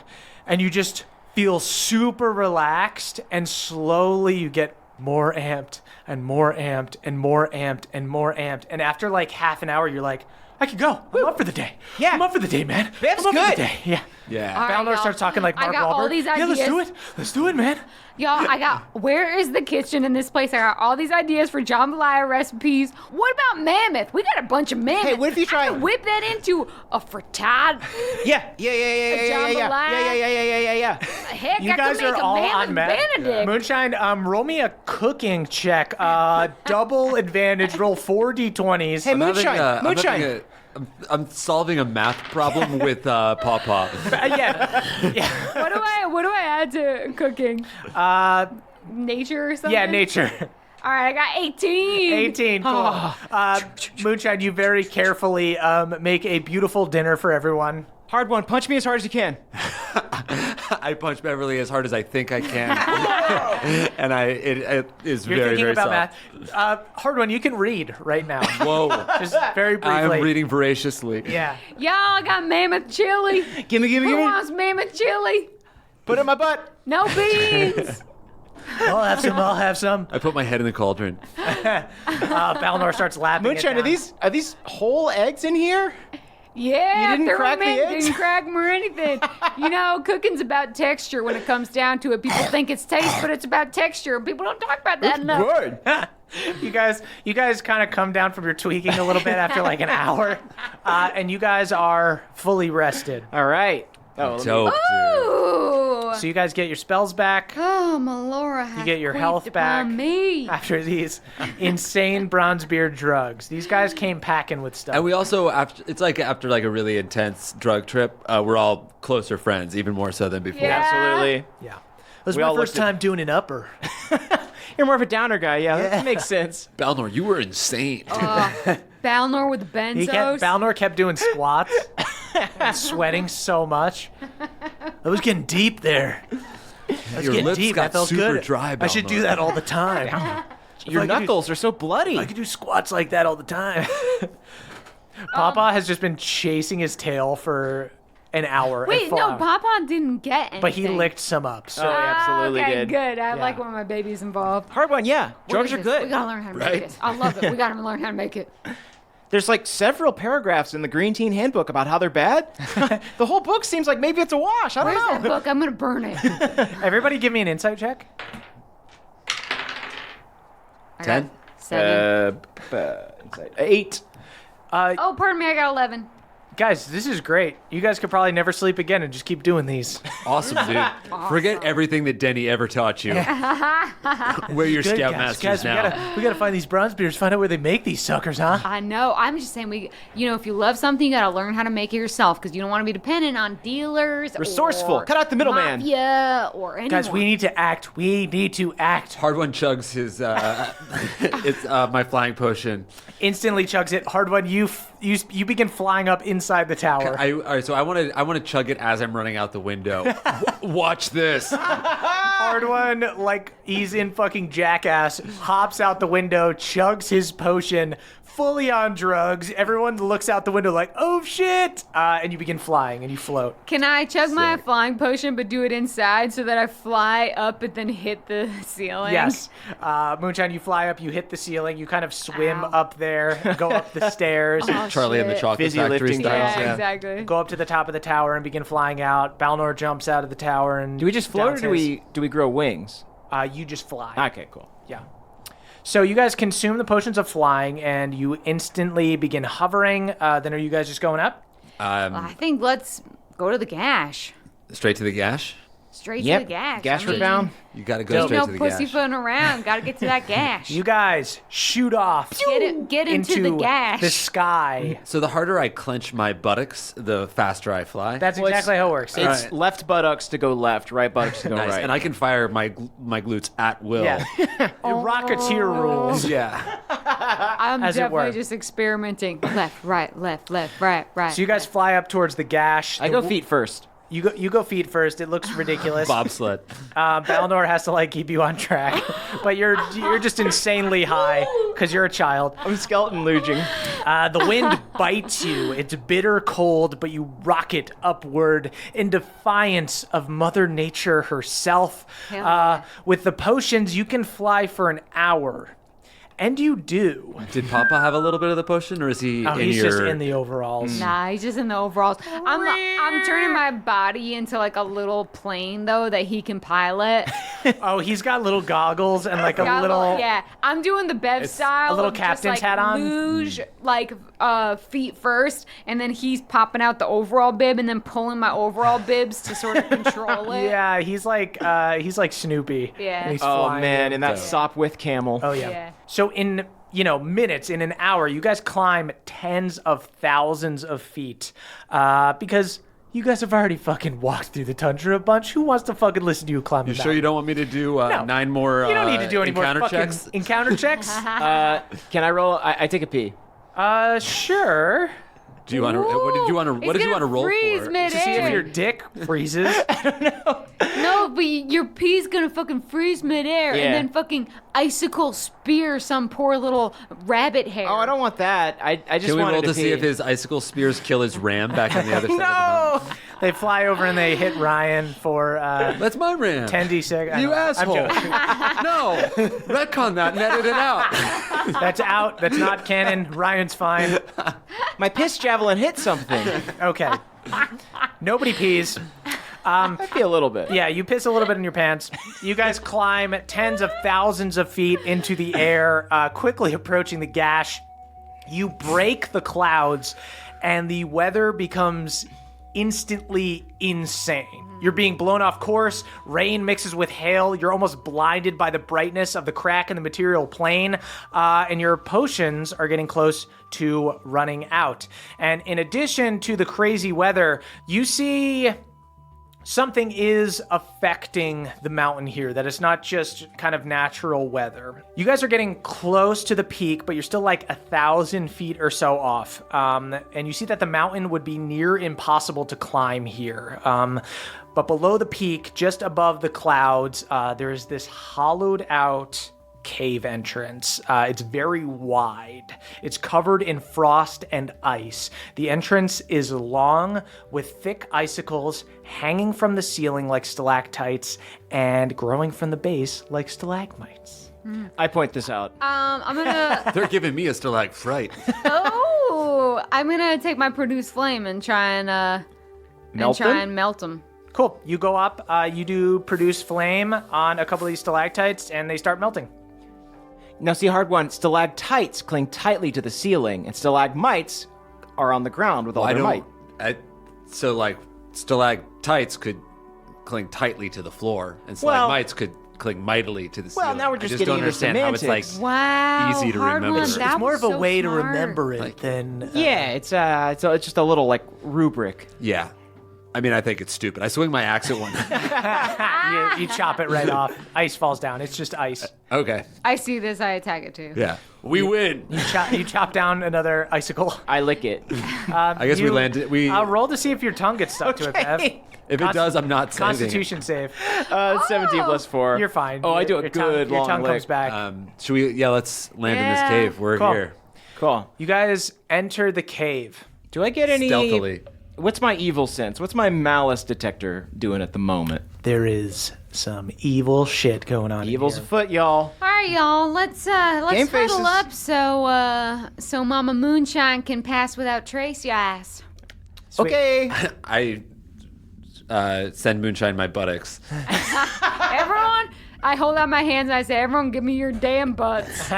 and you just feel super relaxed, and slowly you get more amped and more amped and more amped and more amped. And after like half an hour, you're like, I can go. I'm up for the day. Yeah. I'm up for the day, man. Bev's I'm up for good. the day. Yeah. Yeah. All right, Balnor y'all. starts talking like I Mark got Wahlberg. all these Yeah, let's do ideas. it. Let's do it, man. Y'all, where is the kitchen in this place? I got all these ideas for jambalaya recipes. What about mammoth? We got a bunch of mammoth. Hey, what if you try- I could whip that into a frittata. Yeah. Heck, You I guys could make are a all mammoth on meth. Benedict. Moonshine, roll me a cooking check. Double advantage. Roll 4 d20s. Hey, Moonshine. I'm solving a math problem with Pawpaw. Yeah. What do I add to cooking? Nature or something? Yeah, nature. All right, I got 18. 18, cool. Moonshine, you very carefully make a beautiful dinner for everyone. Hard one. Punch me as hard as you can. I punch Beverly as hard as I think I can, and it is You're very, thinking very about soft. math. Hard one, you can read right now. Whoa! Just very briefly. I'm reading voraciously. Yeah. Y'all, I got mammoth chili. Gimme. Who wants mammoth chili? Put it in my butt. No beans. I'll have some. I put my head in the cauldron. Balnor starts laughing. Moonshine, are these whole eggs in here? Yeah, You didn't they're crack the mint, eggs? didn't crack them or anything. You know, cooking's about texture when it comes down to it. People think it's taste, but it's about texture. People don't talk about that enough. Good. You guys kind of come down from your tweaking a little bit after like an hour, and you guys are fully rested. All right. Oh, Dope, dude. Ooh. So you guys get your spells back Oh, Melora has get your queefed health back. upon me. after these insane Bronzebeard drugs. These guys came packing with stuff. And we also after a really intense drug trip, we're all closer friends, even more so than before. Yeah. absolutely. Yeah. This was We my all first looked at- time doing an upper. You're more of a downer guy. Yeah, that makes sense. Balnor, you were insane. Balnor with the benzos. Balnor kept doing squats and sweating so much. I was getting deep there. I was Your getting lips deep. got That felt super good. dry, I should Balnor. do that all the time. Your I could do- knuckles are so bloody. I could do squats like that all the time. Papa has just been chasing his tail for an hour. Wait, at full no, hour. Papa didn't get anything. But he licked some up. So Oh, yeah. absolutely okay, did. good. I like Yeah. when my baby's involved. Hard one. Yeah, What drugs is are this? good. We gotta learn how to make Right? this. I love it. We gotta learn how to make it. There's like several paragraphs in the Green Teen Handbook about how they're bad. The whole book seems like maybe it's a wash. I don't Where's know. that book? I'm gonna burn it. everybody give me an insight check. I 10? got 7. 8. Oh, pardon me, I got 11. Guys, this is great. You guys could probably never sleep again and just keep doing these. Awesome, dude. Forget everything that Denny ever taught you. We're your Good, scoutmasters guys, now. we gotta find these bronze beers, find out where they make these suckers, huh? I know. I'm just saying, if you love something, you gotta learn how to make it yourself because you don't want to be dependent on dealers. Resourceful. Or Cut out the middleman. Mafia or anyone. Guys, we need to act. We need to act. Hard One chugs his, it's my flying potion. Instantly chugs it. Hard One, you begin flying up inside the tower. All right, so I want to chug it as I'm running out the window. Watch this. Hard One, like he's in fucking Jackass, hops out the window, chugs his potion, fully on drugs. Everyone looks out the window like, oh shit! And you begin flying and you float. Can I chug my flying potion but do it inside so that I fly up and then hit the ceiling? Yes. Moonshine, you fly up, you hit the ceiling, you kind of swim Ow. up there, go up the stairs. Oh, Charlie and the shit. Chocolate Busy Factory lifting style. Yeah, Yeah. exactly. Go up to the top of the tower and begin flying out. Balnor jumps out of the tower and Do we just float or downstairs. do we grow wings? You just fly. Okay, cool. Yeah. So you guys consume the potions of flying and you instantly begin hovering. Then are you guys just going up? I think let's go to the gash. Straight to the gash. Straight Yep. to the gash. Gash I mean, rebound. You got to go Ain't straight no to the gash. pussyfooting around. Gotta get to that gash. You guys shoot off Get into the gash. the sky. So the harder I clench my buttocks, the faster I fly. That's exactly how it works. It's Alright. left buttocks to go left, right buttocks to go nice, right. and I can fire my glutes at will. Yeah. Rocketeer rules. Yeah. I'm as it were. definitely just experimenting. Left, right, right. So you guys fly up towards the gash. I go feet first. You go feet first. It looks ridiculous. Bobsled. Balnor has to like keep you on track, but you're just insanely high because you're a child. I'm skeleton luging. The wind bites you. It's bitter cold, but you rocket upward in defiance of Mother Nature herself. Hell yeah. With the potions, you can fly for an hour. And you do. Did Papa have a little bit of the potion, or is he Oh, in he's your... just in the overalls. Nah, he's just in the overalls. I'm turning my body into like a little plane though that he can pilot. Oh, he's got little goggles and like a Got little... yeah. I'm doing the Bev style. a little of captain's just, like, hat on? Luge, like feet first, and then he's popping out the overall bib and then pulling my overall bibs to sort of control it. Yeah, he's like Snoopy. Yeah. And he's Oh flying man, in. and that sop with camel. Oh yeah. Yeah. So in minutes, in an hour, you guys climb tens of thousands of feet because you guys have already fucking walked through the tundra a bunch. Who wants to fucking listen to you climb? You sure you don't want me to do 9 more You don't need to do any more encounter fucking checks? encounter checks. Can I roll? I take a pee. Sure. Do you want to? What did you want to? What did you want to roll freeze for? midair. To see if your dick freezes. No, but your pee's gonna fucking freeze midair Yeah. and then fucking icicle spear some poor little rabbit hair. Oh, I don't want that. I just Can we wanted roll to to pee. see if his icicle spears kill his ram back on the other side of the mountain? No. They fly over and they hit Ryan for That's my ram. 10d6. You asshole. No. Retcon that and edit it out. That's out. That's not canon. Ryan's fine. My piss javelin hit something. Okay. Nobody pees. I pee a little bit. Yeah, you piss a little bit in your pants. You guys climb tens of thousands of feet into the air, quickly approaching the gash. You break the clouds, and the weather becomes instantly insane. You're being blown off course. Rain mixes with hail. You're almost blinded by the brightness of the crack in the material plane. And your potions are getting close to running out. And in addition to the crazy weather, you see something is affecting the mountain here, that it's not just kind of natural weather. You guys are getting close to the peak, but you're still like 1,000 feet or so off. And you see that the mountain would be near impossible to climb here. But below the peak, just above the clouds, there is this hollowed out cave entrance. It's very wide. It's covered in frost and ice. The entrance is long with thick icicles hanging from the ceiling like stalactites and growing from the base like stalagmites. I point this out. I'm gonna. They're giving me a stalagmite. I'm gonna take my produce flame and try and Melt them? melt them. Cool. You go up, you do produce flame on a couple of these stalactites, and they start melting. Now, see, hard one, stalactites cling tightly to the ceiling, and stalagmites are on the ground with all their might. So, like, stalactites could cling tightly to the floor, and stalagmites could cling mightily to the ceiling. Well, now we're just I just getting don't into understand how it's like semantics. Wow. easy to hard remember. One. It's That It's more was of a so way to smart. remember it than. Yeah, it's just a little like rubric. Yeah. I mean, I think it's stupid. I swing my axe at one. You chop it right off. Ice falls down. It's just ice. Okay. I see this. I attack it too. Yeah. We win. You chop down another icicle. I lick it. I guess we landed. I'll roll to see if your tongue gets stuck to it, Bev. If it does, I'm not saving Constitution save. 17 plus 4. You're fine. Oh, I do a Your good Your long tongue lick. comes back. Should we? Yeah, let's land in this Yeah. cave. We're Cool. here. Cool. You guys enter the cave. Do I get any... Stealthily. What's my evil sense? What's my malice detector doing at the moment? There is some evil shit going on. Evil's in here. afoot, y'all. All right, y'all. Let's Game faces. huddle up so Mama Moonshine can pass without trace, your ass. Sweet. Okay. I send Moonshine my buttocks. Everyone, I hold out my hands and I say, "Everyone, give me your damn butts."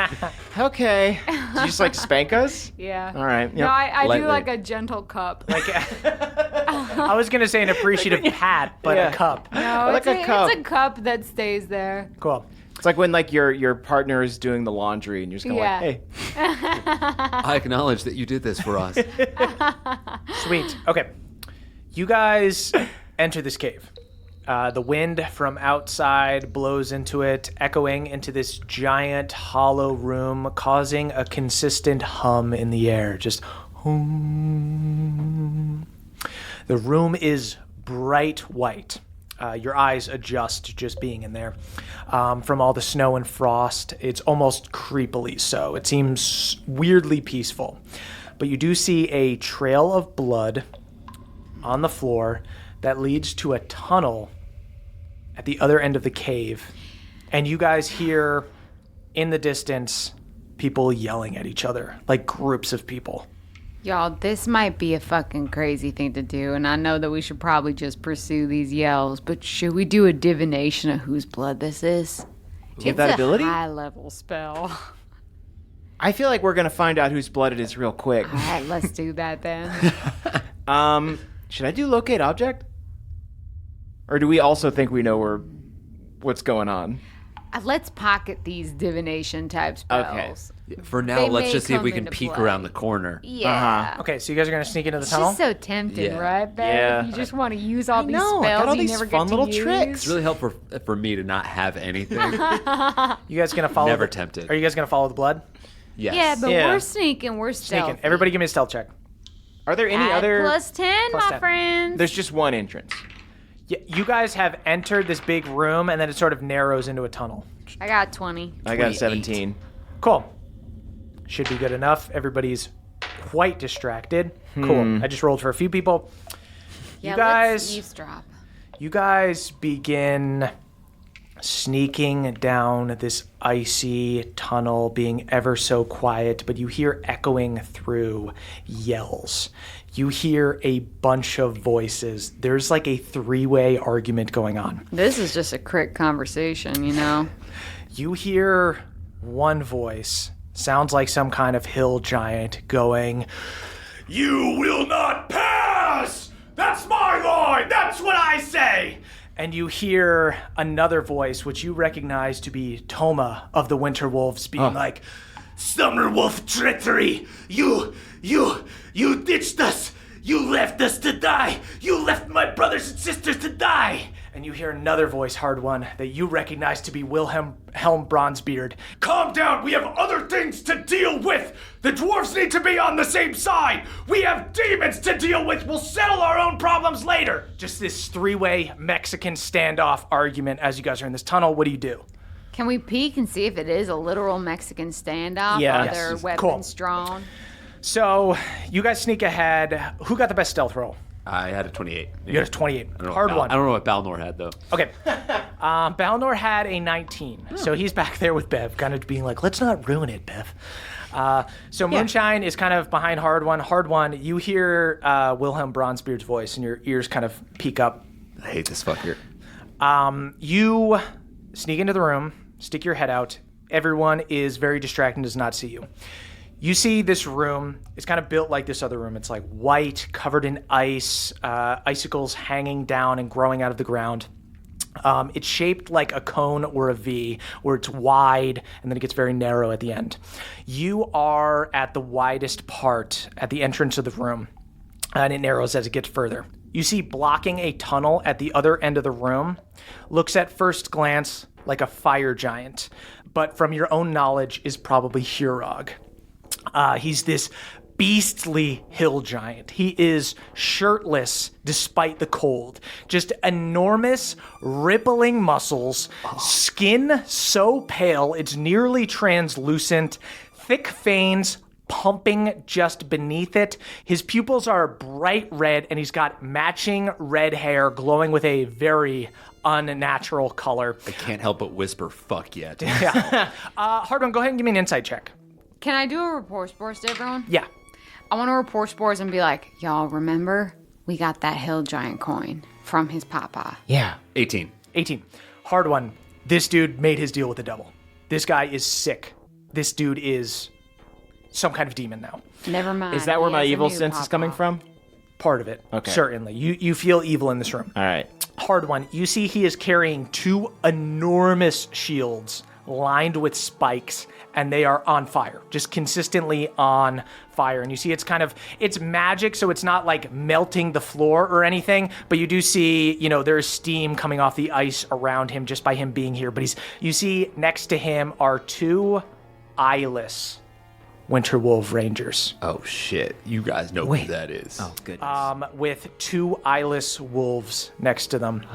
Okay. Did you just like spank us? Yeah. All right. No, Yep. I do Lightly. like a gentle cup. I was gonna say an appreciative pat, but Yeah. a cup. No, like it's a cup. It's a cup that stays there. Cool. It's like when like your partner is doing the laundry and you're just kind of Yeah. like, hey. I acknowledge that you did this for us. Sweet. Okay. You guys enter this cave. The wind from outside blows into it, echoing into this giant hollow room, causing a consistent hum in the air. Just hum. The room is bright white. Your eyes adjust to just being in there. From all the snow and frost, it's almost creepily so. It seems weirdly peaceful. But you do see a trail of blood on the floor that leads to a tunnel at the other end of the cave. And you guys hear in the distance people yelling at each other, like groups of people. Y'all, this might be a fucking crazy thing to do, and I know that we should probably just pursue these yells, but should we do a divination of whose blood this is? You have that ability? It's a high-level spell. I feel like we're gonna find out whose blood it is real quick. All right, let's do that then. Should I do locate object? Or do we also think we know what's going on? Let's pocket these divination type spells. For now, They let's may just see if we come can into peek play. around the corner. Yeah. Okay, so you guys are going to sneak into the It's tunnel? just so tempting, Yeah. right, Bev? Yeah. You just want to use all these know, I spells got all you these never fun get to little use. tricks. It's really helpful for me to not have anything. You guys going to follow? Never tempted. Are you guys going to follow the blood? Yes. Yeah, but Yeah. we're sneaking. We're stealthy. Sneaking. Everybody give me a stealth check. Are there any Add other... plus 10, Plus my 10. friends. There's just one entrance. Yeah, you guys have entered this big room, and then it sort of narrows into a tunnel. I got 20. I got 17. Cool. Should be good enough. Everybody's quite distracted. Cool. I just rolled for a few people. Yeah, you guys, let's eavesdrop. you guys begin sneaking down this icy tunnel, being ever so quiet, but you hear echoing through yells. You hear a bunch of voices. There's like a three-way argument going on. This is just a quick conversation, you know? You hear one voice, sounds like some kind of hill giant, going, "You will not pass! That's my line! That's what I say!" And you hear another voice, which you recognize to be Toma of the Winter Wolves, being like, "Summer Wolf treachery! You ditched us! You left us to die! You left my brothers and sisters to die!" And you hear another voice, hard one, that you recognize to be Wilhelm Bronzebeard. "Calm down, we have other things to deal with! The dwarves need to be on the same side! We have demons to deal with! We'll settle our own problems later!" Just this three-way Mexican standoff argument as you guys are in this tunnel. What do you do? Can we peek and see if it is a literal Mexican standoff? Yeah. Are Yes. there Cool. weapons drawn? So, you guys sneak ahead. Who got the best stealth roll? I had a 28. You got a 28. I don't know Hard what one. I don't know what Balnor had, though. Okay. Balnor had a 19. So he's back there with Bev, kind of being like, let's not ruin it, Bev. So Moonshine is kind of behind Hard One. Hard One, you hear Wilhelm Bronzebeard's voice, and your ears kind of peek up. I hate this fucker. You sneak into the room, stick your head out, everyone is very distracted and does not see you. You see this room. It's kind of built like this other room. It's like white, covered in ice, icicles hanging down and growing out of the ground. It's shaped like a cone or a V, where it's wide and then it gets very narrow at the end. You are at the widest part at the entrance of the room, and it narrows as it gets further. You see blocking a tunnel at the other end of the room. Looks at first glance like a fire giant, but from your own knowledge is probably Hurog. He's this beastly hill giant. He is shirtless despite the cold. Just enormous, rippling muscles, skin so pale it's nearly translucent, thick veins pumping just beneath it. His pupils are bright red, and he's got matching red hair glowing with a very unnatural color. I can't help but whisper, fuck yet. Yeah. Hardon, go ahead and give me an insight check. Can I do a report spores to everyone? Yeah. I want to report spores and be like, y'all remember? We got that hill giant coin from his papa. Yeah. 18. Hard one. This dude made his deal with the devil. This guy is sick. This dude is some kind of demon now. Never mind. Is that where He my has a evil new sense is papa. coming from? Part of it. Okay. Certainly. You feel evil in this room. All right. Hard one. You see he is carrying 2 enormous shields lined with spikes, and they are on fire, just consistently on fire. And you see it's magic, so it's not like melting the floor or anything, but you do see, there's steam coming off the ice around him just by him being here. But you see next to him are 2 eyeless Winterwolf Rangers. Oh, shit. You guys know who that is. Oh, goodness. With 2 eyeless wolves next to them.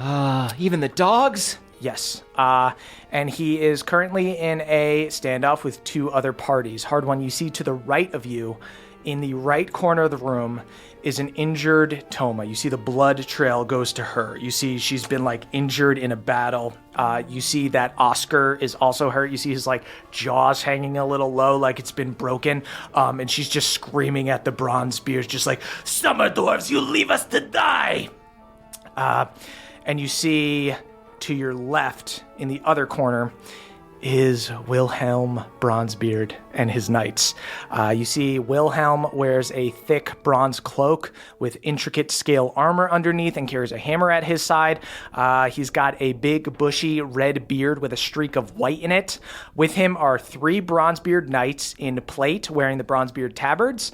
Even the dogs? Yes. And he is currently in a standoff with 2 other parties. Hard one, you see to the right of you, in the right corner of the room, is an injured Toma. You see the blood trail goes to her. You see she's been injured in a battle. You see that Oscar is also hurt. You see his jaws hanging a little low, like it's been broken. And she's just screaming at the bronze spears, just like, "Summer dwarves, you leave us to die!" And you see to your left, in the other corner, is Wilhelm Bronzebeard and his knights. You see Wilhelm wears a thick bronze cloak with intricate scale armor underneath and carries a hammer at his side. He's got a big bushy red beard with a streak of white in it. With him are 3 Bronzebeard knights in plate wearing the Bronzebeard tabards.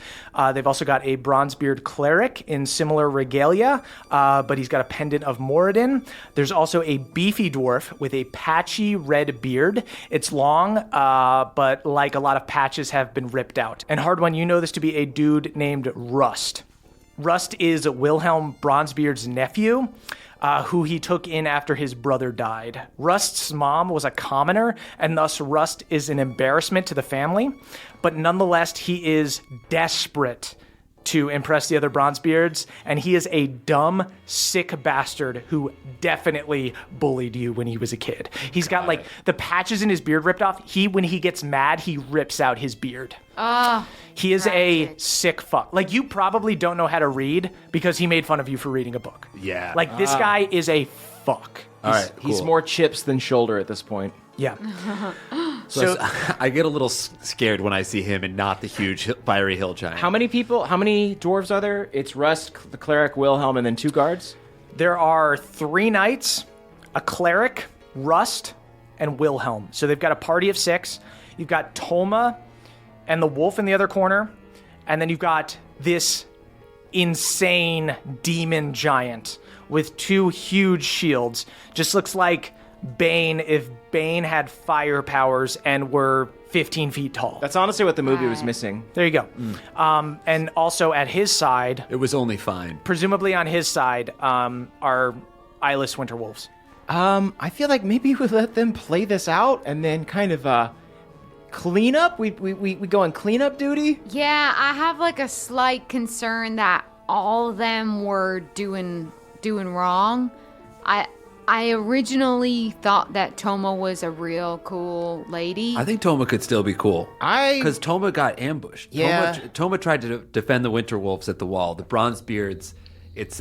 They've also got a Bronzebeard cleric in similar regalia, but he's got a pendant of Moradin. There's also a beefy dwarf with a patchy red beard. It's long, but like a lot of patches have been ripped out. And hard one, you know this to be a dude named Rust. Rust is Wilhelm Bronzebeard's nephew, who he took in after his brother died. Rust's mom was a commoner, and thus Rust is an embarrassment to the family. But nonetheless, he is desperate to impress the other Bronzebeards, and he is a dumb, sick bastard who definitely bullied you when he was a kid. He's got the patches in his beard ripped off. When he gets mad, he rips out his beard. He is a sick fuck. You probably don't know how to read because he made fun of you for reading a book. Yeah. This guy is a fuck. All right, cool. He's more chips than shoulder at this point. Yeah. So I get a little scared when I see him and not the huge fiery hill giant. How many dwarves are there? It's Rust, the cleric, Wilhelm, and then 2 guards? There are 3 knights, a cleric, Rust, and Wilhelm. So they've got a party of 6. You've got Toma and the wolf in the other corner. And then you've got this insane demon giant with 2 huge shields. Just looks like Bane if Bane had fire powers and were 15 feet tall. That's honestly what the movie was missing. There you go. And also at his side, It was only fine. presumably on his side, are eyeless Winterwolves. I feel like maybe we let them play this out and then kind of clean up. We go on cleanup duty. Yeah, I have a slight concern that all of them were doing wrong. I originally thought that Toma was a real cool lady. I think Toma could still be cool. I Because Toma got ambushed. Yeah. Toma tried to defend the Winterwolves at the wall. The Bronzebeards,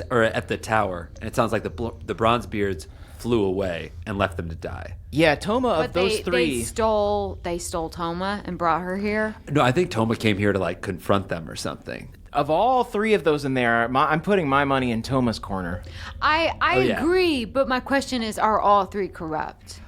or at the tower. And it sounds like the Bronzebeards flew away and left them to die. Yeah, Toma, of But those three. they stole Toma and brought her here. No, I think Toma came here to like confront them or something. Of all three of those in there, I'm putting my money in Toma's corner. I yeah. agree, but my question is, are all three corrupt?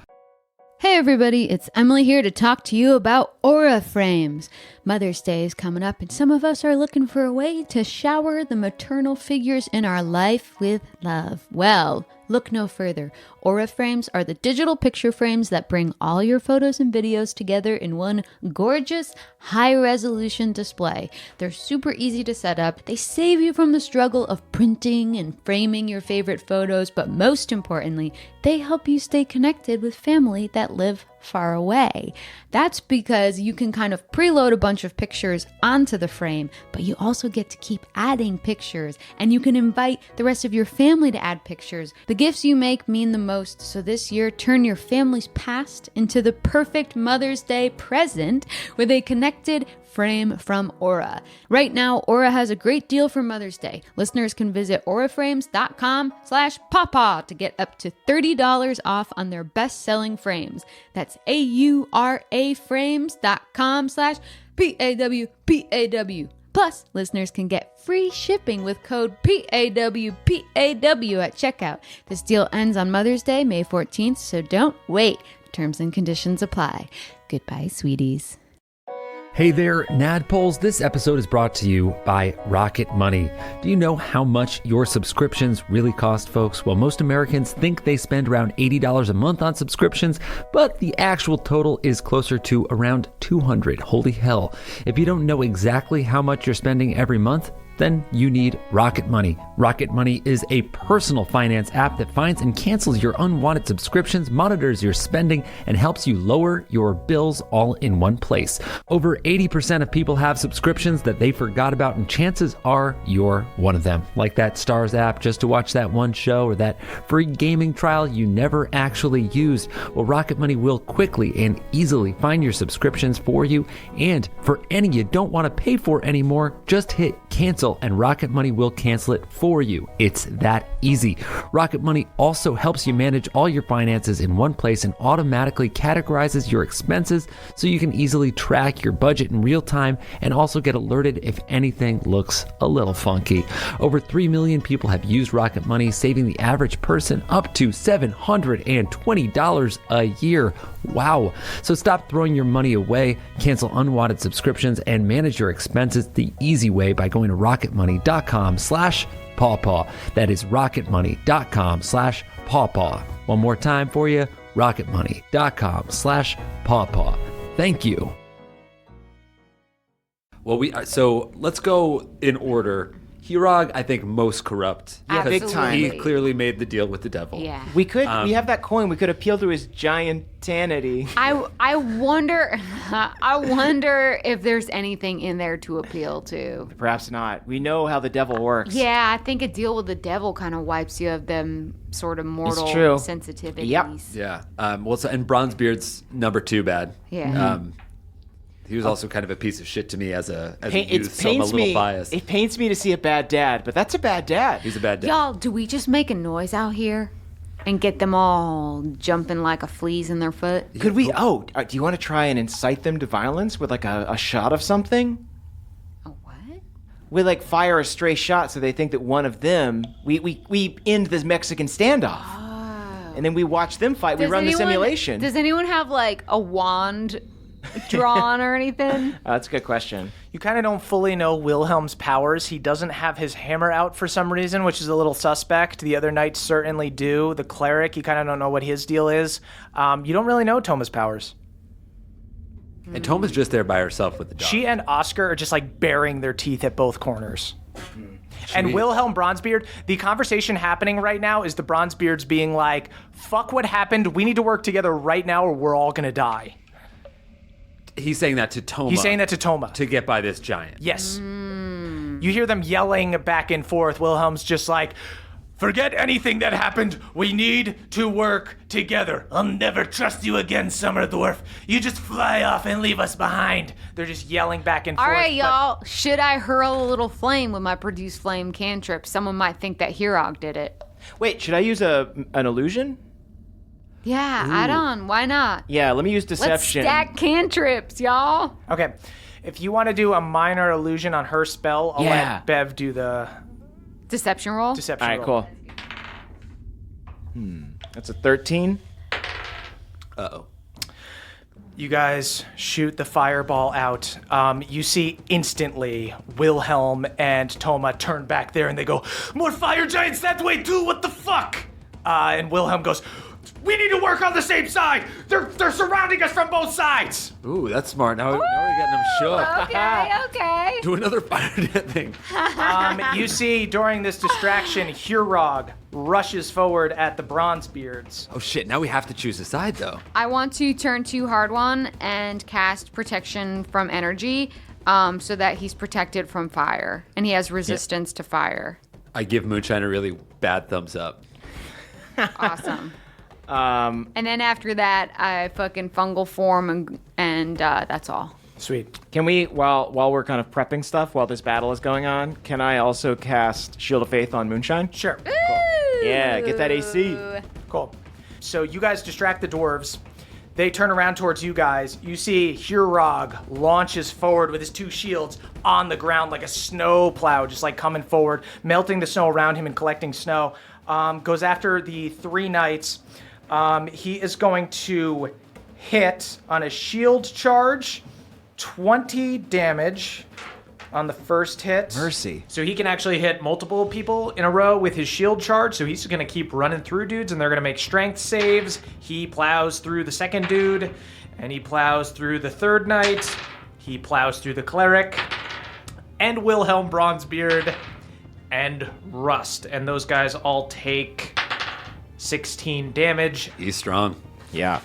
Hey everybody, it's Emily here to talk to you about Aura Frames. Mother's Day is coming up and some of us are looking for a way to shower the maternal figures in our life with love. Well, look no further. Aura Frames are the digital picture frames that bring all your photos and videos together in one gorgeous, high-resolution display. They're super easy to set up. They save you from the struggle of printing and framing your favorite photos, but most importantly, they help you stay connected with family that live far away. That's because you can kind of preload a bunch of pictures onto the frame, but you also get to keep adding pictures, and you can invite the rest of your family to add pictures. The gifts you make mean the most, so this year, turn your family's past into the perfect Mother's Day present with a connected frame from Aura. Right now, Aura has a great deal for Mother's Day. Listeners can visit auraframes.com/pawpaw to get up to $30 off on their best-selling frames. That's AURA frames.com/PAWPAW. Plus, listeners can get free shipping with code PAWPAW at checkout. This deal ends on Mother's Day, May 14th, so don't wait. Terms and conditions apply. Goodbye, sweeties. Hey there, Nadpoles. This episode is brought to you by Rocket Money. Do you know how much your subscriptions really cost, folks? Well, most Americans think they spend around $80 a month on subscriptions, but the actual total is closer to around $200. Holy hell. If you don't know exactly how much you're spending every month, then you need Rocket Money. Rocket Money is a personal finance app that finds and cancels your unwanted subscriptions, monitors your spending, and helps you lower your bills all in one place. Over 80% of people have subscriptions that they forgot about, and chances are you're one of them. Like that Stars app just to watch that one show, or that free gaming trial you never actually used. Well, Rocket Money will quickly and easily find your subscriptions for you, and for any you don't want to pay for anymore, just hit cancel and Rocket Money will cancel it for you. It's that easy. Rocket Money also helps you manage all your finances in one place and automatically categorizes your expenses so you can easily track your budget in real time and also get alerted if anything looks a little funky. Over 3 million people have used Rocket Money, saving the average person up to $720 a year. Wow. So stop throwing your money away, cancel unwanted subscriptions, and manage your expenses the easy way by going to rocketmoney.com/pawpaw. That is rocketmoney.com/pawpaw. One more time for you, rocketmoney.com/pawpaw. Thank you. Well, so let's go in order. Hirag, I think, most corrupt. Yeah, big time. He clearly made the deal with the devil. Yeah. We have that coin. We could appeal to his giantanity. I wonder if there's anything in there to appeal to. Perhaps not. We know how the devil works. Yeah, I think a deal with the devil kind of wipes you of them sort of mortal It's true. sensitivities. Yep. Yeah. And Bronzebeard's number 2 bad. Yeah. He was also kind of a piece of shit to me as a youth, It so I'm a little biased. It pains me to see a bad dad, but that's a bad dad. He's a bad dad. Y'all, do we just make a noise out here and get them all jumping like a fleas in their foot? Could we? Do you want to try and incite them to violence with like a shot of something? A what? We like fire a stray shot so they think that one of them. We end this Mexican standoff, and then we watch them fight. We run the simulation. Does anyone have like a wand drawn or anything? That's a good question. You kind of don't fully know Wilhelm's powers. He doesn't have his hammer out for some reason, which is a little suspect. The other knights certainly do. The cleric, you kind of don't know what his deal is. You don't really know Toma's powers. And Toma's just there by herself with the dog. She and Oscar are just like baring their teeth at both corners. And Wilhelm Bronzebeard, the conversation happening right now is the Bronzebeards being like, fuck what happened. We need to work together right now or we're all going to die. He's saying that to Toma. He's saying that to Toma. To get by this giant. Yes. You hear them yelling back and forth. Wilhelm's just like, forget anything that happened. We need to work together. I'll never trust you again, Summer Dwarf. You just fly off and leave us behind. They're just yelling back and forth. All right, y'all. Should I hurl a little flame with my produce flame cantrip? Someone might think that Hirag did it. Wait, should I use an illusion? Yeah, add on. Why not? Yeah, let me use deception. Let's stack cantrips, y'all. Okay. If you want to do a minor illusion on her spell, I'll let Bev do the Deception roll? deception All right, roll. cool. That's a 13. Uh-oh. You guys shoot the fireball out. You see instantly Wilhelm and Toma turn back there and they go, "More fire giants that way too, what the fuck?" And Wilhelm goes, "We need to work on the same side. They're surrounding us from both sides." Ooh, that's smart. Now we're getting them shook. Okay. Do another fire thing. You see during this distraction, Hurog rushes forward at the Bronzebeards. Oh shit, now we have to choose a side though. I want to turn to Hard One and cast protection from energy so that he's protected from fire and he has resistance to fire. I give Moonshine a really bad thumbs up. Awesome. And then after that, I fucking fungal form and that's all. Sweet. Can we, while we're kind of prepping stuff while this battle is going on, can I also cast Shield of Faith on Moonshine? Sure. Yeah, get that AC. Cool. So you guys distract the dwarves. They turn around towards you guys. You see Hurog launches forward with his two shields on the ground like a snow plow, just like coming forward, melting the snow around him and collecting snow. Goes after the three knights. He is going to hit on a shield charge, 20 damage on the first hit. Mercy. So he can actually hit multiple people in a row with his shield charge, so he's going to keep running through dudes, and they're going to make strength saves. He plows through the second dude, and he plows through the third knight. He plows through the cleric, and Wilhelm Bronzebeard, and Rust. And those guys all take 16 damage. He's strong. Yeah.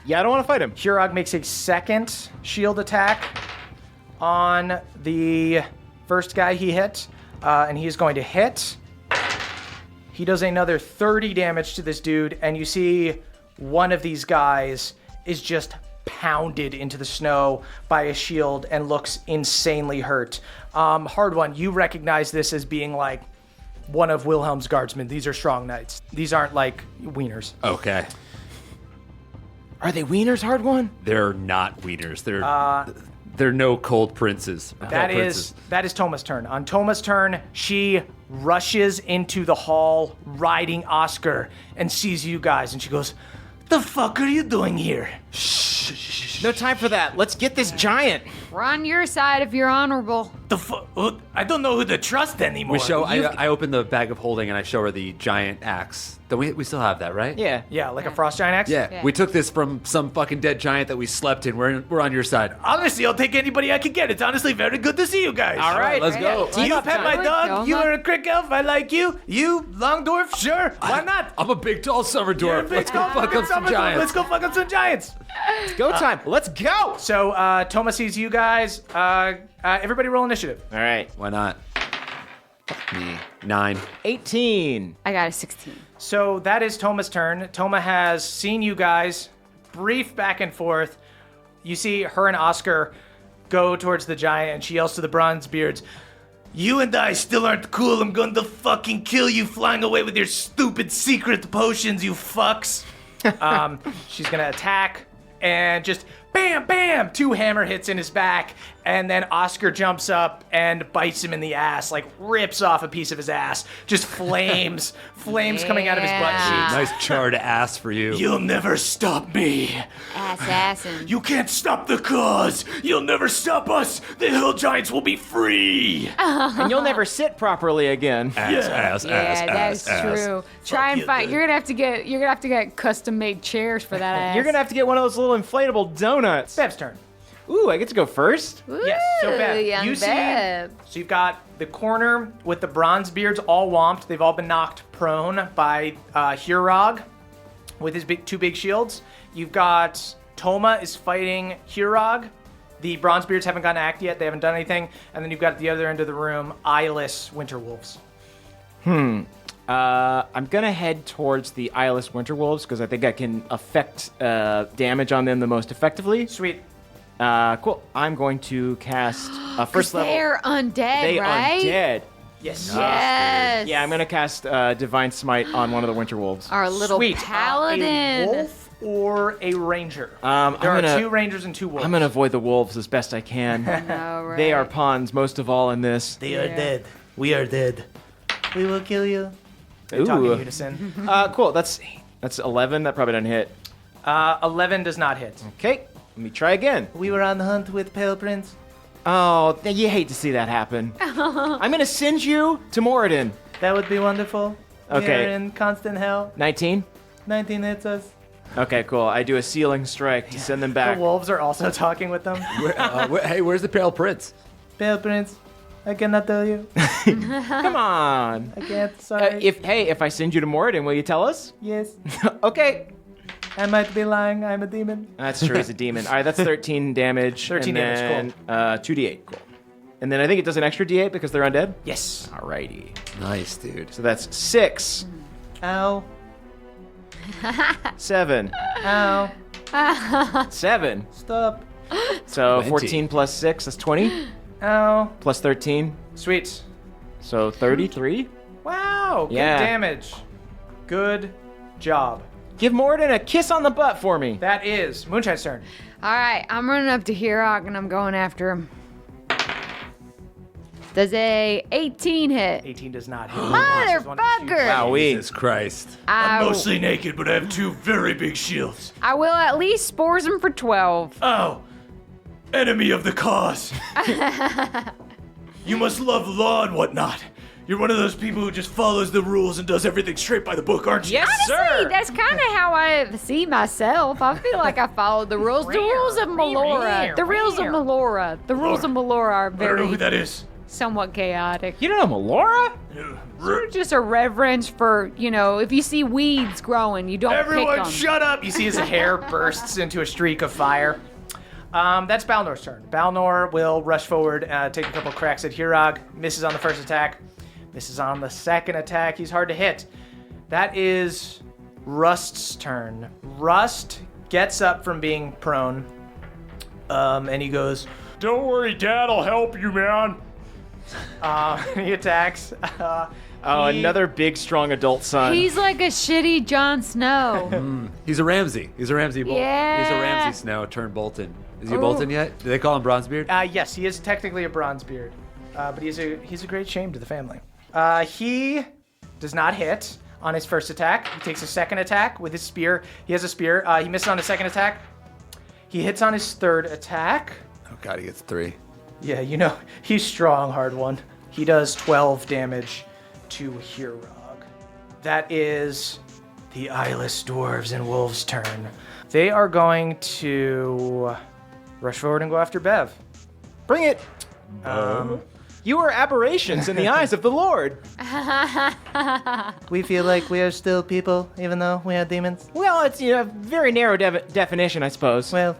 Yeah, I don't want to fight him. Hurog makes a second shield attack on the first guy he hit, and he is going to hit. He does another 30 damage to this dude, and you see one of these guys is just pounded into the snow by a shield and looks insanely hurt. Hard One, you recognize this as being like one of Wilhelm's guardsmen. These are strong knights. These aren't like wieners. Okay. Are they wieners, Hard One? They're not wieners. They're no cold princes. That is Toma's turn. On Toma's turn, she rushes into the hall riding Oscar and sees you guys, and she goes, "The fuck are you doing here?" No time for that. Let's get this giant. We're on your side if you're honorable. The fuck? I don't know who to trust anymore. We show. I open the bag of holding and I show her the giant axe. Don't we still have that, right? Yeah. Yeah, like a frost giant axe? Yeah. We took this from some fucking dead giant that we slept in. We're on your side. Honestly, I'll take anybody I can get. It's honestly very good to see you guys. All right. Let's go. You pet my dog. You are a crick elf. I like you. You, long dwarf. Sure. Why not? I'm a big, tall summer You're a dwarf. big Let's go tall fuck up some summer dwarf. giants. Let's go fuck up some giants. Go time. Let's go. So, Toma sees you guys. Everybody roll initiative. All right. Why not? Fuck me. 9. 18. I got a 16. So that is Toma's turn. Toma has seen you guys, brief back and forth. You see her and Oscar go towards the giant, and she yells to the Bronzebeards, "You and I still aren't cool. I'm going to fucking kill you flying away with your stupid secret potions, you fucks." She's going to attack, and just bam, bam, 2 hammer hits in his back, and then Oscar jumps up and bites him in the ass, like rips off a piece of his ass. Just flames coming out of his butt cheeks. Nice charred ass for you. You'll never stop me. Assassin. You can't stop the cause. You'll never stop us. The hill giants will be free. And you'll never sit properly again. Ass. Yeah, that's true. Try and you, find. dude. You're gonna have to get custom made chairs for that ass. You're going to have to get one of those little inflatable donuts. Bev's turn. Ooh, I get to go first? Yes. So Bev, young you see. Bev. So you've got the corner with the Bronzebeards all whomped. They've all been knocked prone by Hurog with his two big shields. You've got Toma is fighting Hurog. The Bronzebeards haven't gotten act yet. They haven't done anything. And then you've got at the other end of the room, eyeless Winterwolves. I'm going to head towards the eyeless winterwolves because I think I can affect damage on them the most effectively. Sweet. Cool. I'm going to cast first level. They're undead, They right? undead. Yes. Yes. Yeah, I'm gonna cast Divine Smite on one of the Winter Wolves. Our little Sweet. paladin. A wolf or a ranger? There I'm are gonna- 2 rangers and 2 wolves. I'm gonna avoid the wolves as best I can. All right. They are pawns most of all in this. They are dead. We are dead. We will kill you. They talk in Ooh. unison. Cool. That's 11. That probably doesn't hit. 11 does not hit. Okay. Let me try again. We were on the hunt with Pale Prince. Oh, you hate to see that happen. I'm gonna send you to Moradin. That would be wonderful. Okay. We are in constant hell. 19. 19 hits us. Okay, cool. I do a sealing strike to send them The back. wolves are also talking with them. Hey, where's the Pale Prince? Pale Prince, I cannot tell you. Come on. I can't. Sorry. If I send you to Moradin, will you tell us? Yes. Okay. I might be lying. I'm a demon. That's true. He's a demon. All right, that's 13 damage. 13 and damage, then, 2d8. Cool. And then I think it does an extra d8 because they're undead. Yes. Alrighty. Nice, dude. So that's 6, Ow. 7, Ow. 7. Stop. So 20. 14 plus 6, that's 20. Ow. Plus 13, Sweet. so 33. Wow. Yeah. Good damage. Good job. Give Moradin a kiss on the butt for me. That is Moonshine's turn. All right, I'm running up to Hirok and I'm going after him. Does a 18 hit? 18 does not hit. Motherfucker! Wowee. Jesus Christ. I, naked, but I have 2 very big shields. I will at least spores him for 12. Oh, enemy of the cause. You must love law and whatnot. You're one of those people who just follows the rules and does everything straight by the book, aren't you? Yes, Honestly, that's kind of how I see myself. I feel like I followed the rules. The rules of Melora. The rules of Melora. The rules of Melora are I don't know who very that is. somewhat chaotic. You don't know Melora? Just a reverence for, if you see weeds growing, you don't Everyone pick them. shut up! You see his hair bursts into a streak of fire. That's Balnor's turn. Balnor will rush forward, take a couple cracks at Hirog. Misses on the first attack. Misses on the second attack. He's hard to hit. That is Rust's turn. Rust gets up from being prone, and he goes, "Don't worry, Dad, I'll help you, man." He attacks. Another big, strong adult son. He's like a shitty Jon Snow. He's a Ramsey. He's a Ramsey Bolton. Yeah. He's a Ramsey Snow turned Bolton. Is he a Bolton yet? Do they call him Bronzebeard? Yes, he is technically a Bronzebeard, but he's a great shame to the family. He does not hit on his first attack. He takes a second attack with his spear. He has a spear. He misses on his second attack. He hits on his third attack. Oh god, he gets 3. Yeah, he's strong, hard one. He does 12 damage to Hirog. That is the eyeless dwarves and wolves' turn. They are going to rush forward and go after Bev. Bring it. You are aberrations in the eyes of the Lord. We feel like we are still people, even though we are demons. Well, it's a very narrow definition, I suppose. Well,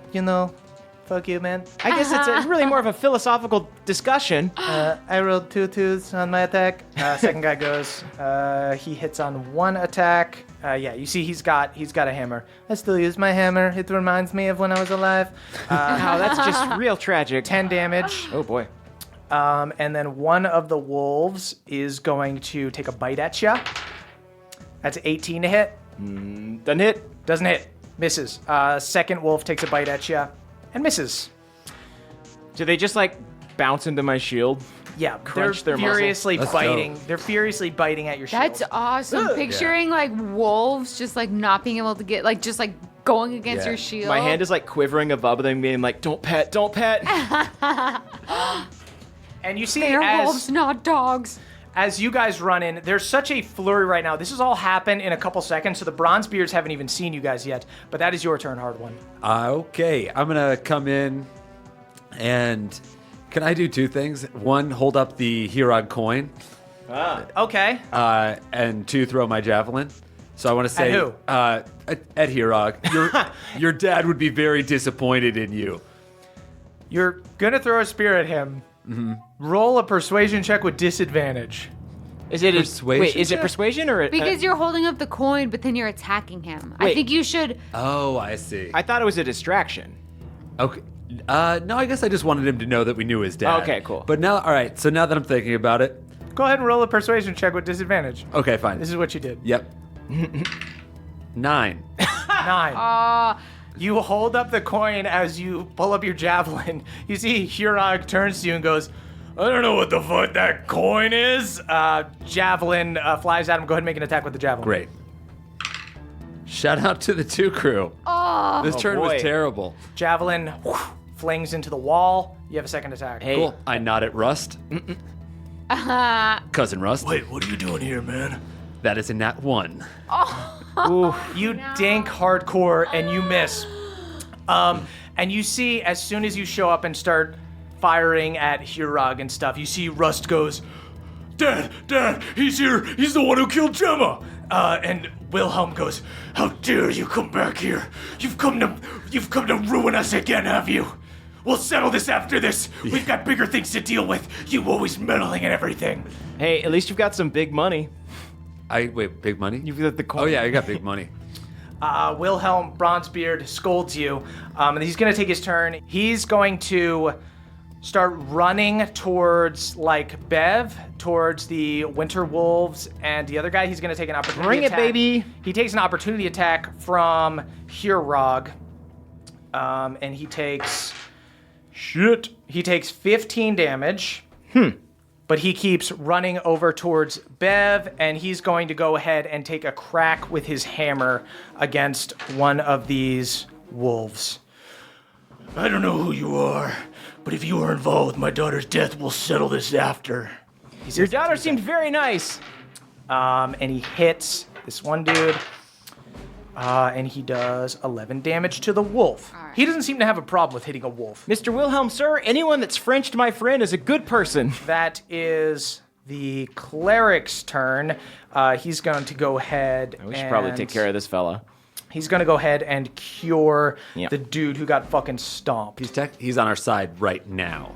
fuck you, man. I guess it's really more of a philosophical discussion. I rolled 2 2s on my attack. Second guy goes. He hits on one attack. You see he's got a hammer. I still use my hammer. It reminds me of when I was alive. Wow, that's just real tragic. 10 damage. Oh boy. And then one of the wolves is going to take a bite at you. That's 18 to hit. Doesn't hit. Doesn't hit. Misses. Second wolf takes a bite at you and misses. Do they just bounce into my shield? Yeah, Crunch they're their muzzle. furiously Let's biting. go. They're furiously biting at your shield. That's awesome. Picturing wolves just not being able to get going against Yeah. your shield. My hand is quivering above them, being like, "Don't pet, don't pet." And you see They're as wolves, not dogs. as you guys run in, there's such a flurry right now. This has all happened in a couple seconds, so the Bronzebeards haven't even seen you guys yet. But that is your turn, hard one. Okay, I'm gonna come in, and can I do 2 things? 1, hold up the Hirog coin, Okay. and 2, throw my javelin. So I want to say, who? At Hirog, your dad would be very disappointed in you. You're gonna throw a spear at him. Mm-hmm. Roll a persuasion check with disadvantage. Is it Persuasion Wait, is it check? persuasion or? Because you're holding up the coin, but then you're attacking him. I Wait. think you should. Oh, I see. I thought it was a distraction. Okay. No, I guess I just wanted him to know that we knew his dad. Okay, cool. But now, all right. So now that I'm thinking about it, Go ahead and roll a persuasion check with disadvantage. Okay, fine. This is what you did. Yep. 9. 9. You hold up the coin as you pull up your javelin. You see Hurog turns to you and goes, I don't know what the fuck that coin is. Javelin flies at him. Go ahead and make an attack with the javelin. Great. Shout out to the 2 crew. This turn boy. was terrible. Javelin flings into the wall. You have a second attack. Hey. Cool. I nod at Rust. Cousin Rust. Wait, what are you doing here, man? That is a nat 1. You dink hardcore and you miss. And you see, as soon as you show up and start firing at Hurog and stuff, you see Rust goes, Dad, he's here. He's the one who killed Gemma. And Wilhelm goes, how dare you come back here? You've come to ruin us again, have you? We'll settle this after this. We've got bigger things to deal with. You always meddling in everything. Hey, at least you've got some big money. Wait, big money? You've got the coin. Oh yeah, I got big money. Wilhelm Bronzebeard scolds you, and he's going to take his turn. He's going to start running towards, like, Bev, towards the Winter Wolves, and the other guy, he's going to take an opportunity Bring it, attack. baby. He takes an opportunity attack from Hurog, and he takes... He takes 15 damage. But he keeps running over towards Bev, and he's going to go ahead and take a crack with his hammer against one of these wolves. I don't know who you are, but if you are involved with my daughter's death, we'll settle this after. Your daughter seemed very nice. And he hits this one dude, and he does 11 damage to the wolf. All right. He doesn't seem to have a problem with hitting a wolf. Mr. Wilhelm, sir, anyone that's Frenched my friend is a good person. That is the cleric's turn. He's going to go ahead We should probably take care of this fella. He's going to go ahead and cure Yep. the dude who got fucking stomped. He's on our side right now.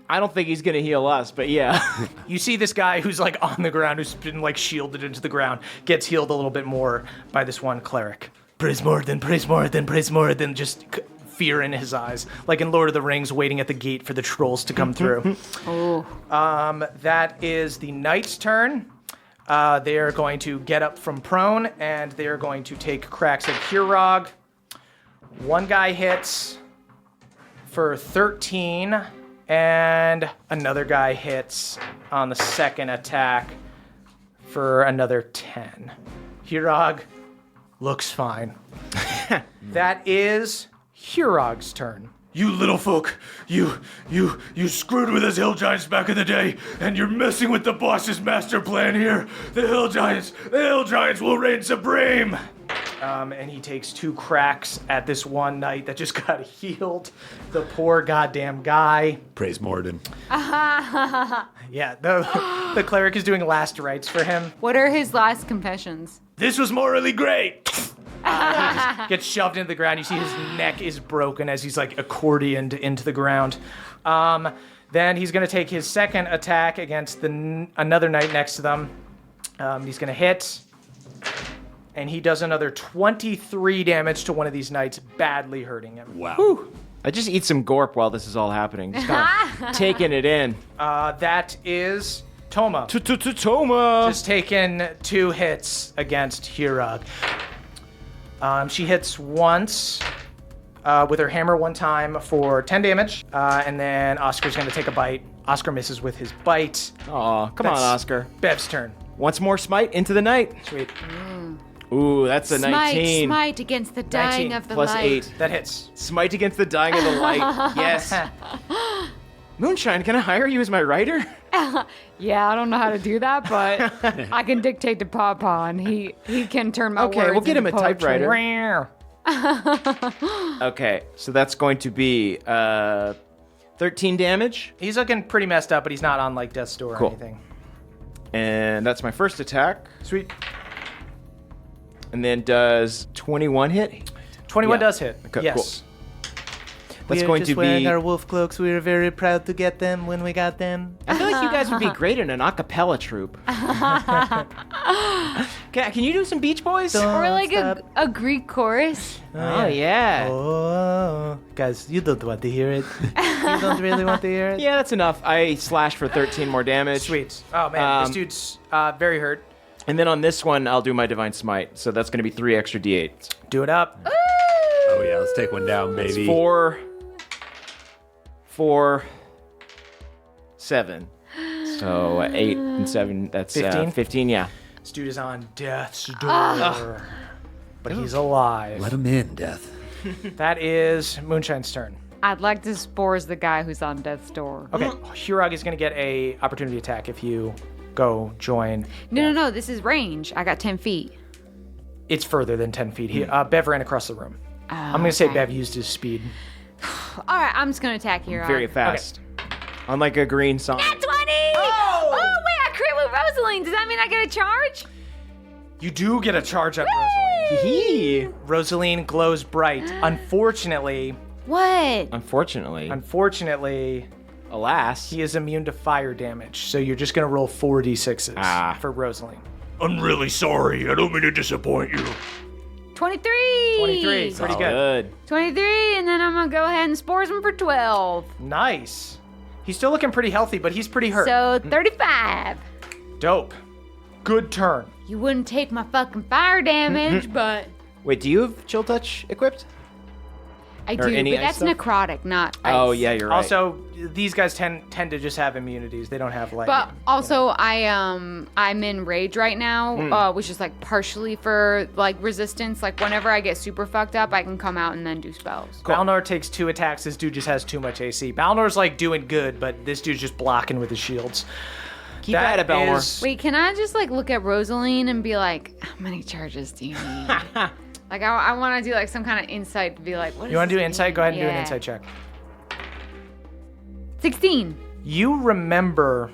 I don't think he's gonna heal us, but yeah. You see this guy who's like on the ground, who's been like shielded into the ground, gets healed a little bit more by this one cleric. Praise more, then praise more, then praise more, then just fear in his eyes. Like in Lord of the Rings, waiting at the gate for the trolls to come through. That is the knight's turn. They are going to get up from prone, and they are going to take cracks at Hurog. One guy hits for 13, and another guy hits on the second attack for another 10. Hurog looks fine. That is Hurog's turn. You little folk, you screwed with us hill giants back in the day, and you're messing with the boss's master plan here. The hill giants will reign supreme. And he takes 2 cracks at this one knight that just got healed. The poor goddamn guy. Praise Morden. Yeah, the cleric is doing last rites for him. What are his last confessions? This was morally great. He just gets shoved into the ground. You see his neck is broken as he's like accordioned into the ground. Then he's going to take his second attack against another knight next to them. He's going to hit. And he does another 23 damage to one of these knights, badly hurting him. Wow. Whew. I just eat some gorp while this is all happening. Just kind of taking it in. That is Toma. Toma. Just taking 2 hits against Hurog. She hits once with her hammer one time for 10 damage. And then Oscar's going to take a bite. Oscar misses with his bite. Aw, come on, Oscar. Bev's turn. Once more smite into the night. Sweet. Ooh, that's a 19. Smite against the dying 19 of the plus light. 8. That hits. Smite against the dying of the light. Yes. Moonshine, can I hire you as my writer? Yeah, I don't know how to do that, but I can dictate to Pawpaw, and he can turn my words Okay, we'll get him into a poetry. typewriter. Okay, so that's going to be 13 damage. He's looking pretty messed up, but he's not on like death's door Cool. or anything. And that's my first attack. Sweet. And then does 21 hit? 21 Yeah. does hit. Okay, Yes. That's going to be... wolf cloaks. We were very proud to get them when we got them. I feel like you guys would be great in an a cappella troupe. Can you do some Beach Boys? Or like a Greek chorus. Oh, yeah. Oh, guys, you don't want to hear it. You don't really want to hear it? Yeah, that's enough. I slash for 13 more damage. Sweet. Oh, man, this dude's very hurt. And then on this one, I'll do my Divine Smite. So that's going to be 3 extra D8s. Do it up. Oh yeah, let's take one down, baby. 4, 7. So 8 and 7, that's 15? 15, yeah. This dude is on death's door. But he's alive. Let him in, Death. That is Moonshine's turn. I'd like to spores the guy who's on death's door. Okay, Hurog is going to get a opportunity attack if you go join. No. This is range. I got 10 feet. It's further than 10 feet. Bev ran across the room. I'm going to say okay. Bev used his speed. All right, I'm just going to attack here. Very fast. Unlike a green song. Nat 20! Oh, wait, I crit with Rosaline. Does that mean I get a charge? You do get a charge up, Rosaline. Rosaline glows bright. Unfortunately, What? Unfortunately, alas, he is immune to fire damage. So you're just going to roll 4d6s for Rosaline. I'm really sorry. I don't mean to disappoint you. 23. 23. Pretty good. 23, and then I'm going to go ahead and spores him for 12. Nice. He's still looking pretty healthy, but he's pretty hurt. So 35. Dope. Good turn. You wouldn't take my fucking fire damage, but Wait, do you have Chill Touch equipped? I Or do. any But ice that's stuff? necrotic, not ice. Oh, yeah, you're right. Also, these guys tend to just have immunities. They don't have like. But also, I'm in rage right now, which is like partially for like resistance. Like whenever I get super fucked up, I can come out and then do spells. Balnor takes 2 attacks. This dude just has too much AC. Balnor's like doing good, but this dude's just blocking with his shields. Keep at it, Belmore. Wait, can I just like look at Rosaline and be like, how many charges do you need? Like I want to do like some kind of insight to be like, what? You want to do insight? Go ahead and do an Yeah. insight check. 16. You remember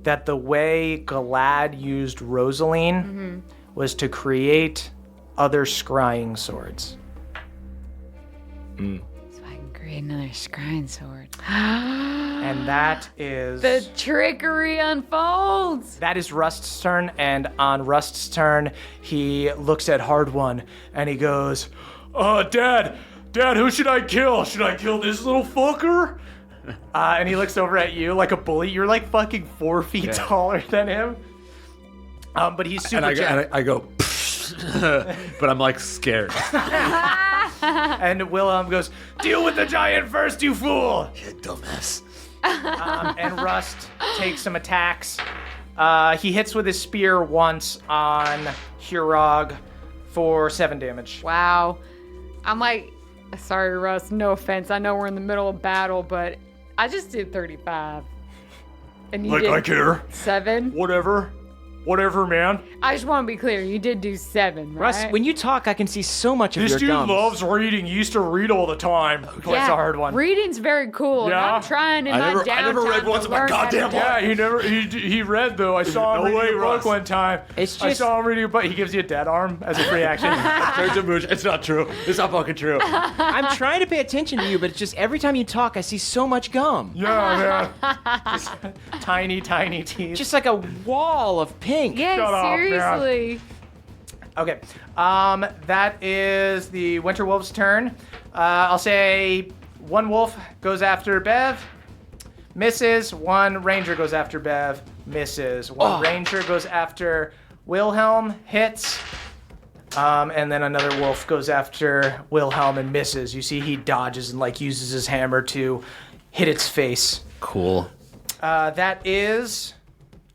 that the way Galad used Rosaline was to create other scrying swords. So I can create another scrying sword. And that is The trickery unfolds. that is Rust's turn, and on Rust's turn, he looks at Hard One and he goes, Dad, who should I kill? Should I kill this little fucker? and he looks over at you like a bully. You're like fucking 4 feet taller than him. But he's super jacked. I go, but I'm like scared. And Willem goes, deal with the giant first, you fool! You dumbass. And Rust takes some attacks. He hits with his spear once on Hurog for 7 damage. Wow. I'm like, sorry, Russ, no offense. I know we're in the middle of battle, but I just did 35. And you Like did I care. 7? Whatever, man. I just want to be clear. You did do 7, right? Russ, when you talk, I can see so much of This your dude gums. loves reading. He used to read all the time. That's a hard one. Reading's very cool. Yeah. And I'm trying in I my never downtime read once to in my learn how to goddamn do life. it. He read though. I saw him No way, reading a book Russ. one time. It's I just- saw him reading a book. He gives you a dead arm as a free action. It's not true. It's not fucking true. I'm trying to pay attention to you, but it's just every time you talk, I see so much gum. Yeah, man. Tiny teeth. Just like a wall of pink. Yeah, Shut up, man. seriously. Okay. That is the Winter Wolf's turn. I'll say one wolf goes after Bev, misses. One ranger goes after Bev, misses. One ranger goes after Wilhelm, hits. And then another wolf goes after Wilhelm and misses. You see he dodges and like uses his hammer to hit its face. Cool. That is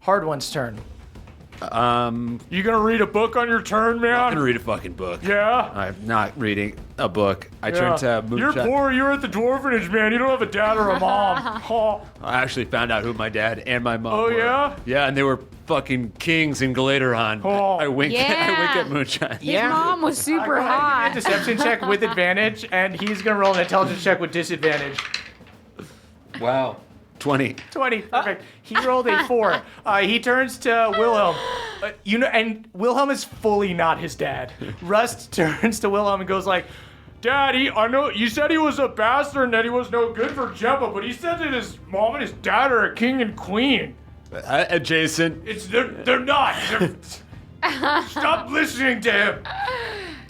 Hard One's turn. You gonna read a book on your turn, I'm man? gonna read a fucking book. Yeah? I'm not reading a book. I turned to You're Moonshine. poor. You're at the dwarvenage, man. You don't have a dad or a mom. Oh, I actually found out who my dad and my mom Oh, were. yeah? Yeah, and they were fucking kings in Galateron. Oh. I wink Yeah. at Moonshine. His mom was super A hot. deception check with advantage, and he's gonna roll an intelligence check with disadvantage. Wow. 20. 20. Perfect. He rolled a 4. He turns to Wilhelm. And Wilhelm is fully not his dad. Rust turns to Wilhelm and goes like, Daddy, I know you said he was a bastard and that he was no good for Gemma, but he said that his mom and his dad are a king and queen. Jason. They're not. Stop listening to him.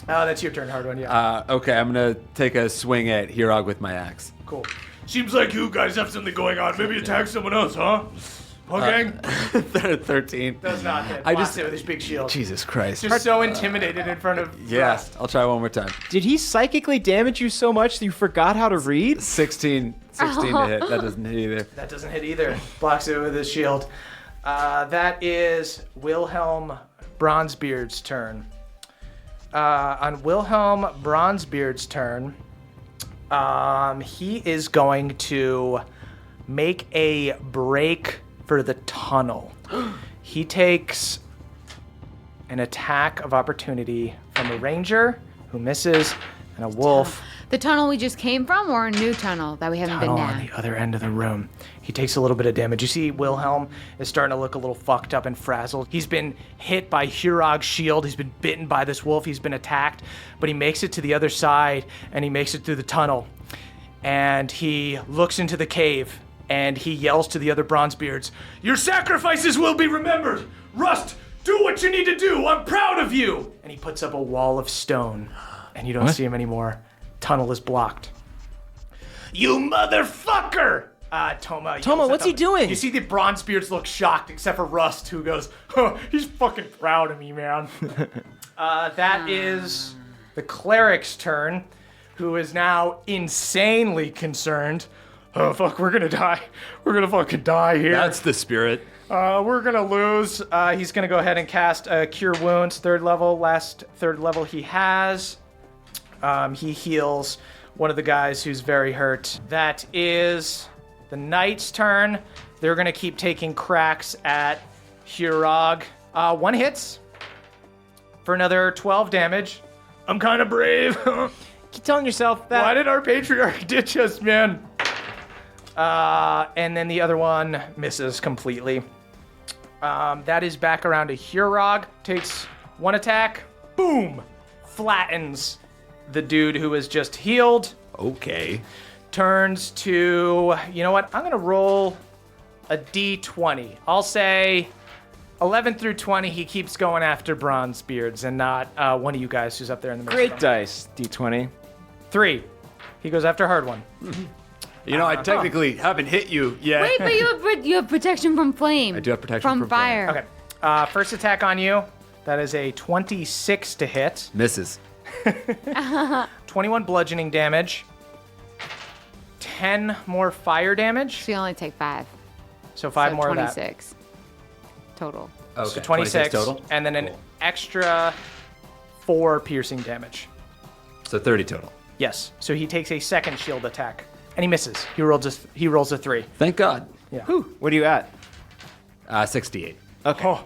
Oh, that's your turn, hard one. Yeah. Okay, I'm gonna take a swing at Hirog with my axe. Cool. Seems like you guys have something going on. Maybe attack someone else, huh? Okay. 13. Does not hit. I Blocks just it with his big shield. Jesus Christ. Just so intimidated in front of. Yeah, Rust. I'll try one more time. Did he psychically damage you so much that you forgot how to read? 16 to hit. That doesn't hit either. That doesn't hit either. Blocks it with his shield. That is Wilhelm Bronzebeard's turn. On Wilhelm Bronzebeard's turn, he is going to make a break for the tunnel. He takes an attack of opportunity from a ranger who misses and a wolf. The tunnel we just came from, or a new tunnel that we haven't been Tunnel down? on the other end of the room. He takes a little bit of damage. You see Wilhelm is starting to look a little fucked up and frazzled. He's been hit by Hirog's shield. He's been bitten by this wolf. He's been attacked, but he makes it to the other side and he makes it through the tunnel. And he looks into the cave and he yells to the other Bronzebeards, "Your sacrifices will be remembered! Rust, do what you need to do! I'm proud of you!" And he puts up a wall of stone and you don't see him anymore. Tunnel is blocked. "You motherfucker!" Toma, what's he doing? You see the Bronzebeards look shocked, except for Rust, who goes, "Oh, he's fucking proud of me, man." That is the cleric's turn, who is now insanely concerned. "Oh, fuck, we're gonna die. We're gonna fucking die here. That's the spirit. We're gonna lose." He's gonna go ahead and cast Cure Wounds, 3rd level, last 3rd level he has. He heals one of the guys who's very hurt. That is the knight's turn. They're going to keep taking cracks at Hirog. One hits for another 12 damage. "I'm kind of brave." Keep telling yourself that. Why did our patriarch ditch us, man? And then the other one misses completely. That is back around to Hirog. Takes one attack. Boom! Flattens the dude who was just healed. Okay. Turns to, you know what? I'm going to roll a d20. I'll say 11 through 20, he keeps going after Bronzebeards and not one of you guys who's up there in the middle. Great dice, D20. 3. He goes after hard one. You know, I technically haven't hit you yet. Wait, but you have protection from flame. I do have protection from fire. Okay. First attack on you. That is a 26 to hit. Misses. 21 bludgeoning damage. 10 more fire damage. So you only take 5. So 5 so more of that. 26 total. Okay. So 26 total. And then an extra 4 piercing damage. So 30 total. Yes. So he takes a second shield attack. And he misses. He rolls a 3. Thank God. Yeah. What are you at? 68. Okay. Oh,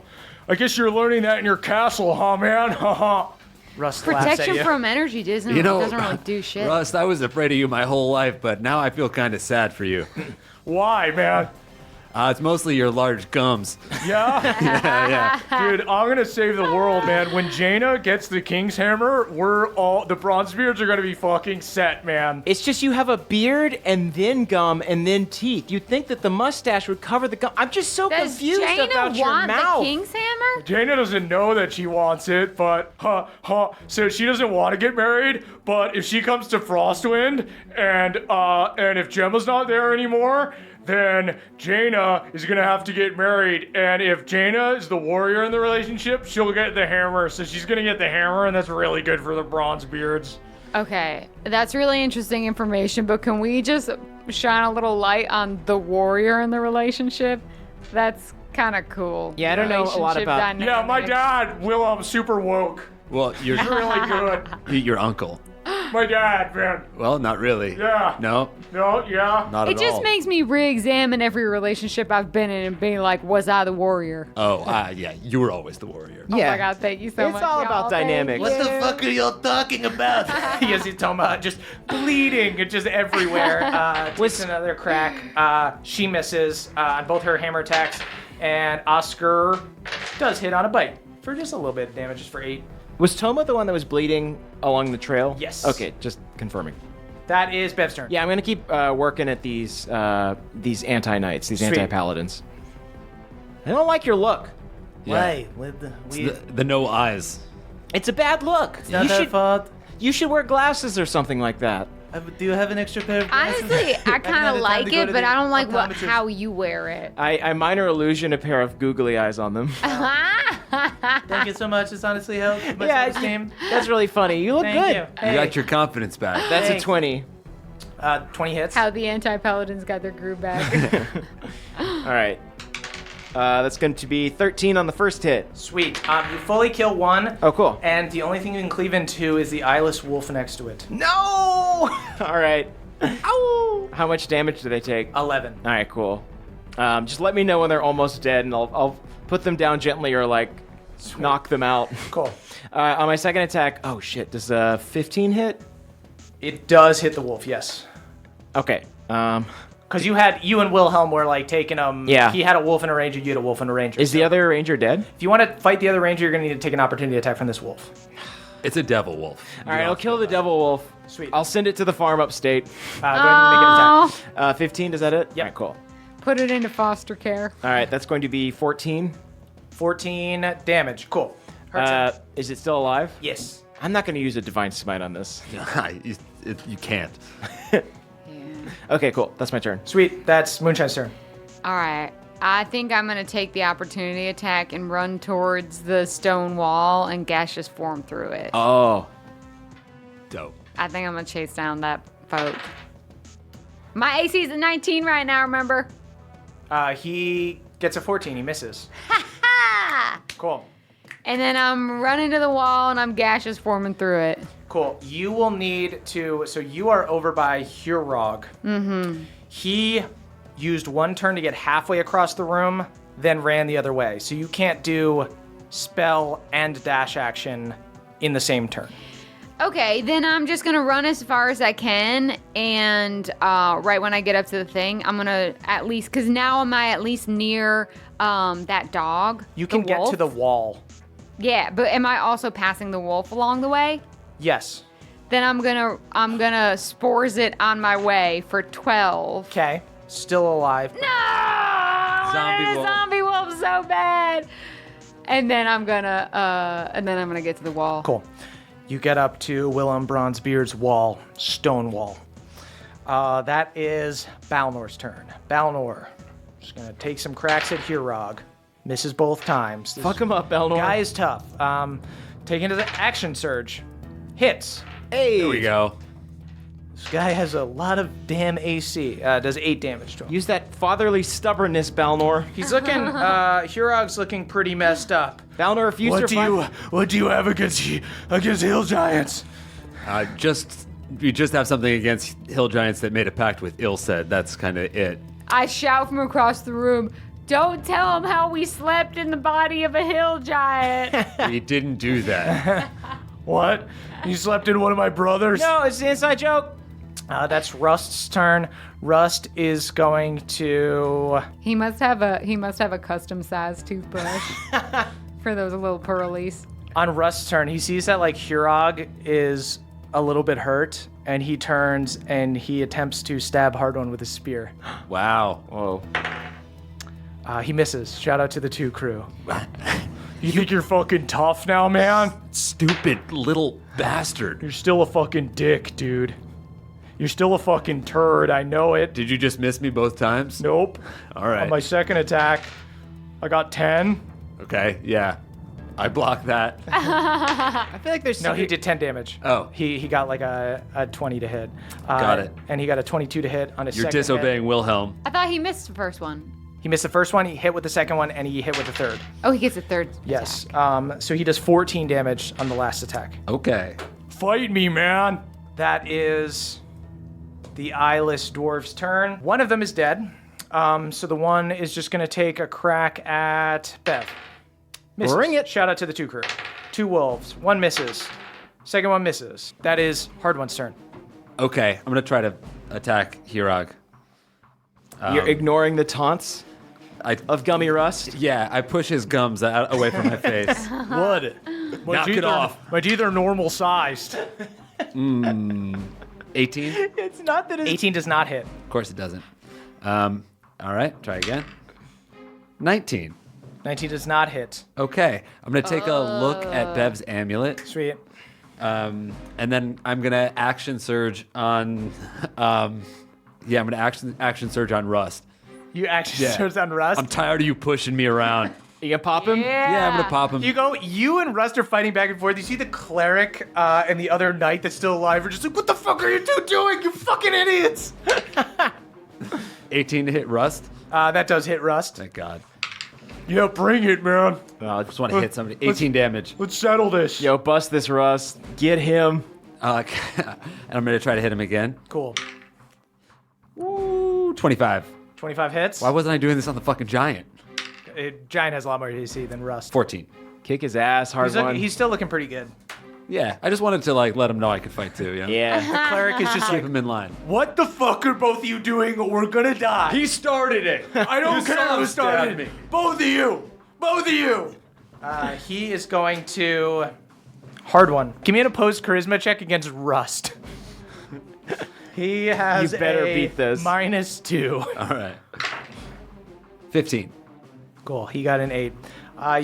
I guess you're learning that in your castle, huh, man? Haha. Rust laughs at Protection you. from energy doesn't really do shit. Rust, I was afraid of you my whole life, but now I feel kind of sad for you. Why, man? It's mostly your large gums. Yeah? Yeah. Dude, I'm gonna save the world, man. When Jaina gets the King's Hammer, the Bronzebeards are gonna be fucking set, man. It's just you have a beard and then gum and then teeth. You'd think that the mustache would cover the gum. I'm just so Does confused Jaina about your want mouth. the King's Hammer? Jaina doesn't know that she wants it, but so she doesn't want to get married. But if she comes to Frostwind and if Gemma's not there anymore, then Jaina is gonna have to get married. And if Jaina is the warrior in the relationship, she'll get the hammer. So she's gonna get the hammer, and that's really good for the Bronzebeards. Okay, that's really interesting information, but can we just shine a little light on the warrior in the relationship? That's kind of cool. Yeah, I don't know a lot Relationship about- Yeah, my dynamics. dad, Willem's super woke. Well, you're Really good. your uncle. My dad, man. Well, not really. Yeah. No, No, yeah. not It at just all. makes me re-examine every relationship I've been in and being like, was I the warrior? Yeah, you were always the warrior. Oh my god, thank you so much. It's all about y'all. Thank dynamics. you. What the fuck are y'all talking about? Yes, he's talking about just bleeding. It's just everywhere. Takes another crack. She misses on both her hammer attacks. And Oscar does hit on a bite for just a little bit of damage, just for 8. Was Toma the one that was bleeding along the trail? Yes. Okay, just confirming. That is Bev's turn. Yeah, I'm gonna keep working at these anti-knights, these Sweet. anti-paladins. I don't like your look. Why? The no eyes. It's a bad look. fault. You should wear glasses or something like that. Do you have an extra pair of glasses? Honestly, I kind of like it, but I don't like optometrist. how you wear it. I minor illusion a pair of googly eyes on them. Thank you so much. It's honestly helped my self-esteem. That's really funny. You look Thank good. you. You got your confidence back. That's Thanks. a 20. 20 hits. How the anti-paladins got their groove back. All right. That's going to be 13 on the first hit. Sweet. You fully kill one. Oh, cool. And the only thing you can cleave into is the eyeless wolf next to it. No! All right. Ow! How much damage do they take? 11. All right, cool. Just let me know when they're almost dead, and I'll put them down gently or, like, knock them out. Cool. On my second attack, oh, shit, does 15 hit? It does hit the wolf, yes. Okay. Because you and Wilhelm were like taking him. Yeah. He had a wolf in a ranger, you had a wolf in a ranger. Is the other ranger dead? If you want to fight the other ranger, you're going to need to take an opportunity attack from this wolf. It's a devil wolf. All right, I'll kill the devil wolf. Sweet. I'll send it to the farm upstate. Go ahead and make an attack. 15, is that it? Yep. All right, cool. Put it into foster care. All right, that's going to be 14. 14 damage. Cool. Hurts him. Is it still alive? Yes. I'm not going to use a divine smite on this. You can't. Okay, cool. That's my turn. Sweet. That's Moonshine's turn. All right. I think I'm going to take the opportunity attack and run towards the stone wall and gaseous form through it. Oh. Dope. I think I'm going to chase down that folk. My AC is a 19 right now, remember? He gets a 14. He misses. Ha! Cool. And then I'm running to the wall and I'm gaseous forming through it. Cool. You will need to. So you are over by Hurog. Mm-hmm. He used one turn to get halfway across the room, then ran the other way. So you can't do spell and dash action in the same turn. Okay, then I'm just going to run as far as I can. And right when I get up to the thing, I'm going to at least, because now am I at least near that dog? You can get to the wall. Yeah, but am I also passing the wolf along the way? Yes. Then I'm gonna spores it on my way for 12. Okay. Still alive. No! Zombie wolf so bad. And then I'm gonna get to the wall. Cool. You get up to Willem Bronzebeard's wall, stone wall. That is Balnor's turn. Balnor, just gonna take some cracks at Hurog. Misses both times. Fuck him up, Balnor. Guy is tough. Taking to the action surge. Hits. Hey. There we go. This guy has a lot of damn AC. Does 8 damage to him. Use that fatherly stubbornness, Balnor. He's looking, Hurog's looking pretty messed up. Balnor, if you survive... What do you have against hill giants? You just have something against hill giants that made a pact with Ilsed. That's kind of it. I shout from across the room, "Don't tell him how we slept in the body of a hill giant." We didn't do that. What? You slept in one of my brothers? No, it's an inside joke. That's Rust's turn. Rust is going to... He must have a custom sized toothbrush for those little pearlies. On Rust's turn, he sees that like Hurog is a little bit hurt, and he turns and he attempts to stab Hardone with his spear. Wow. Whoa. He misses. Shout out to the 2 crew. You think you're fucking tough now, man? Stupid little bastard. You're still a fucking dick, dude. You're still a fucking turd, I know it. Did you just miss me both times? Nope. All right. On my second attack, I got 10. Okay, yeah. I blocked that. I feel like there's... No, he did 10 damage. Oh. He got like a 20 to hit. Got it. And he got a 22 to hit on his You're second disobeying hit. Wilhelm. I thought he missed the first one. He missed the first one, he hit with the second one, and he hit with the third. Oh, he gets a third. Yes. attack. So he does 14 damage on the last attack. Okay. Fight me, man. That is the eyeless dwarf's turn. One of them is dead. So the one is just going to take a crack at Bev. Misses. Bring it. Shout out to the 2 crew. 2 wolves. One misses. Second one misses. That is Hard One's turn. Okay, I'm going to try to attack Hurog. You're ignoring the taunts I of Gummy Rust? Yeah, I push his gums away from my face. What? Knock it off. My teeth are normal sized. 18? It's not that it's 18 does not hit. Of course it doesn't. All right, try again. 19. 19 does not hit. Okay, I'm gonna take a look at Bev's amulet, Sweet. and then I'm gonna action surge on. I'm gonna action surge on Rust. You actually surge on Rust. I'm tired of you pushing me around. You gonna pop him? Yeah, I'm gonna pop him. You and Rust are fighting back and forth. You see the cleric and the other knight that's still alive are just like, what the fuck are you two doing, you fucking idiots? 18 to hit Rust. That does hit Rust. Thank God. Yeah, bring it, man. I just want to hit somebody. 18 damage. Let's settle this. Yo, bust this Rust. Get him. And I'm gonna try to hit him again. Cool. Ooh, 25. 25 hits. Why wasn't I doing this on the fucking giant? Giant has a lot more AC than Rust. 14. Kick his ass, hard one. He's still looking pretty good. Yeah, I just wanted to let him know I could fight too. You know? Yeah. The cleric is just Keep like, him in line. What the fuck are both of you doing? We're gonna die. He started it. I don't care who started me. Both of you. Both of you. he is going to hard one. Give me an opposed charisma check against Rust. He has You better a beat this. -2. All right. 15. Cool. He got an 8.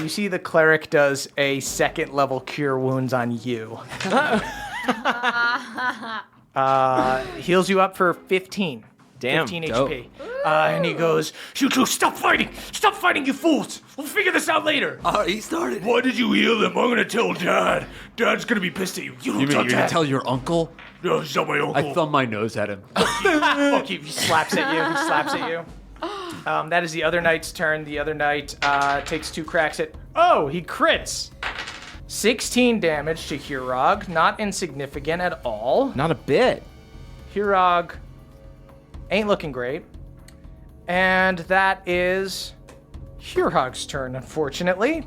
You see the cleric does a 2nd level cure wounds on you. Heals you up for 15. Damn, 15 dope. HP. And he goes, you two, stop fighting! Stop fighting, you fools! We'll figure this out later. He started. Why did you heal him? I'm gonna tell Dad. Dad's gonna be pissed at you. You don't You mean tell you're gonna Dad. tell your uncle? No, it's not my uncle. I thumb my nose at him. Fuck you. He slaps at you. He slaps at you. That is the other knight's turn. The other knight takes 2 cracks at... Oh, he crits. 16 damage to Hurog. Not insignificant at all. Not a bit. Hurog ain't looking great. And that is Hurog's turn, unfortunately.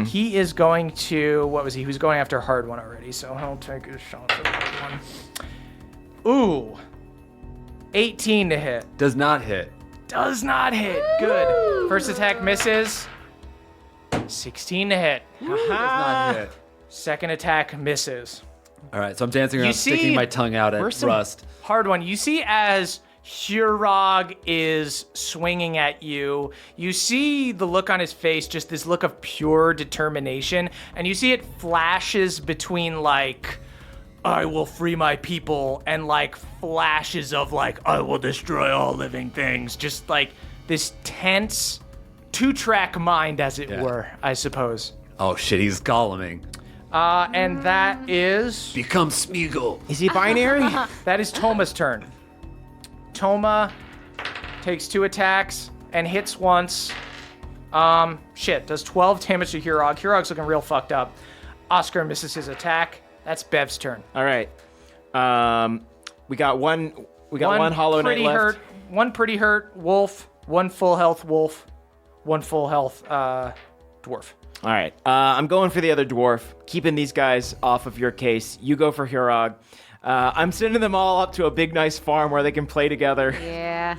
He is going to... What was he? He was going after hard one already, so he'll take a shot for the hard one. Ooh. 18 to hit. Does not hit. Does not hit. Good. First attack misses. 16 to hit. Does not hit. Second attack misses. All right, so I'm dancing around, You see- sticking my tongue out at Where's some- Rust. Hard one. You see as Hurog is swinging at you, you see the look on his face, just this look of pure determination, and you see it flashes between like, I will free my people, and like flashes of like, I will destroy all living things. Just like this tense 2-track mind, as it were, I suppose. Oh shit, he's goleming. And that is... Become Smeagol. Is he binary? That is Toma's turn. Toma takes 2 attacks and hits once. Does 12 damage to Hurog. Hurog's looking real fucked up. Oscar misses his attack. That's Bev's turn. All right. We got one hollow knight pretty left. hurt. One pretty hurt wolf. One full health wolf. One full health dwarf. All right. I'm going for the other dwarf, keeping these guys off of your case. You go for Hurog. I'm sending them all up to a big, nice farm where they can play together. Yeah.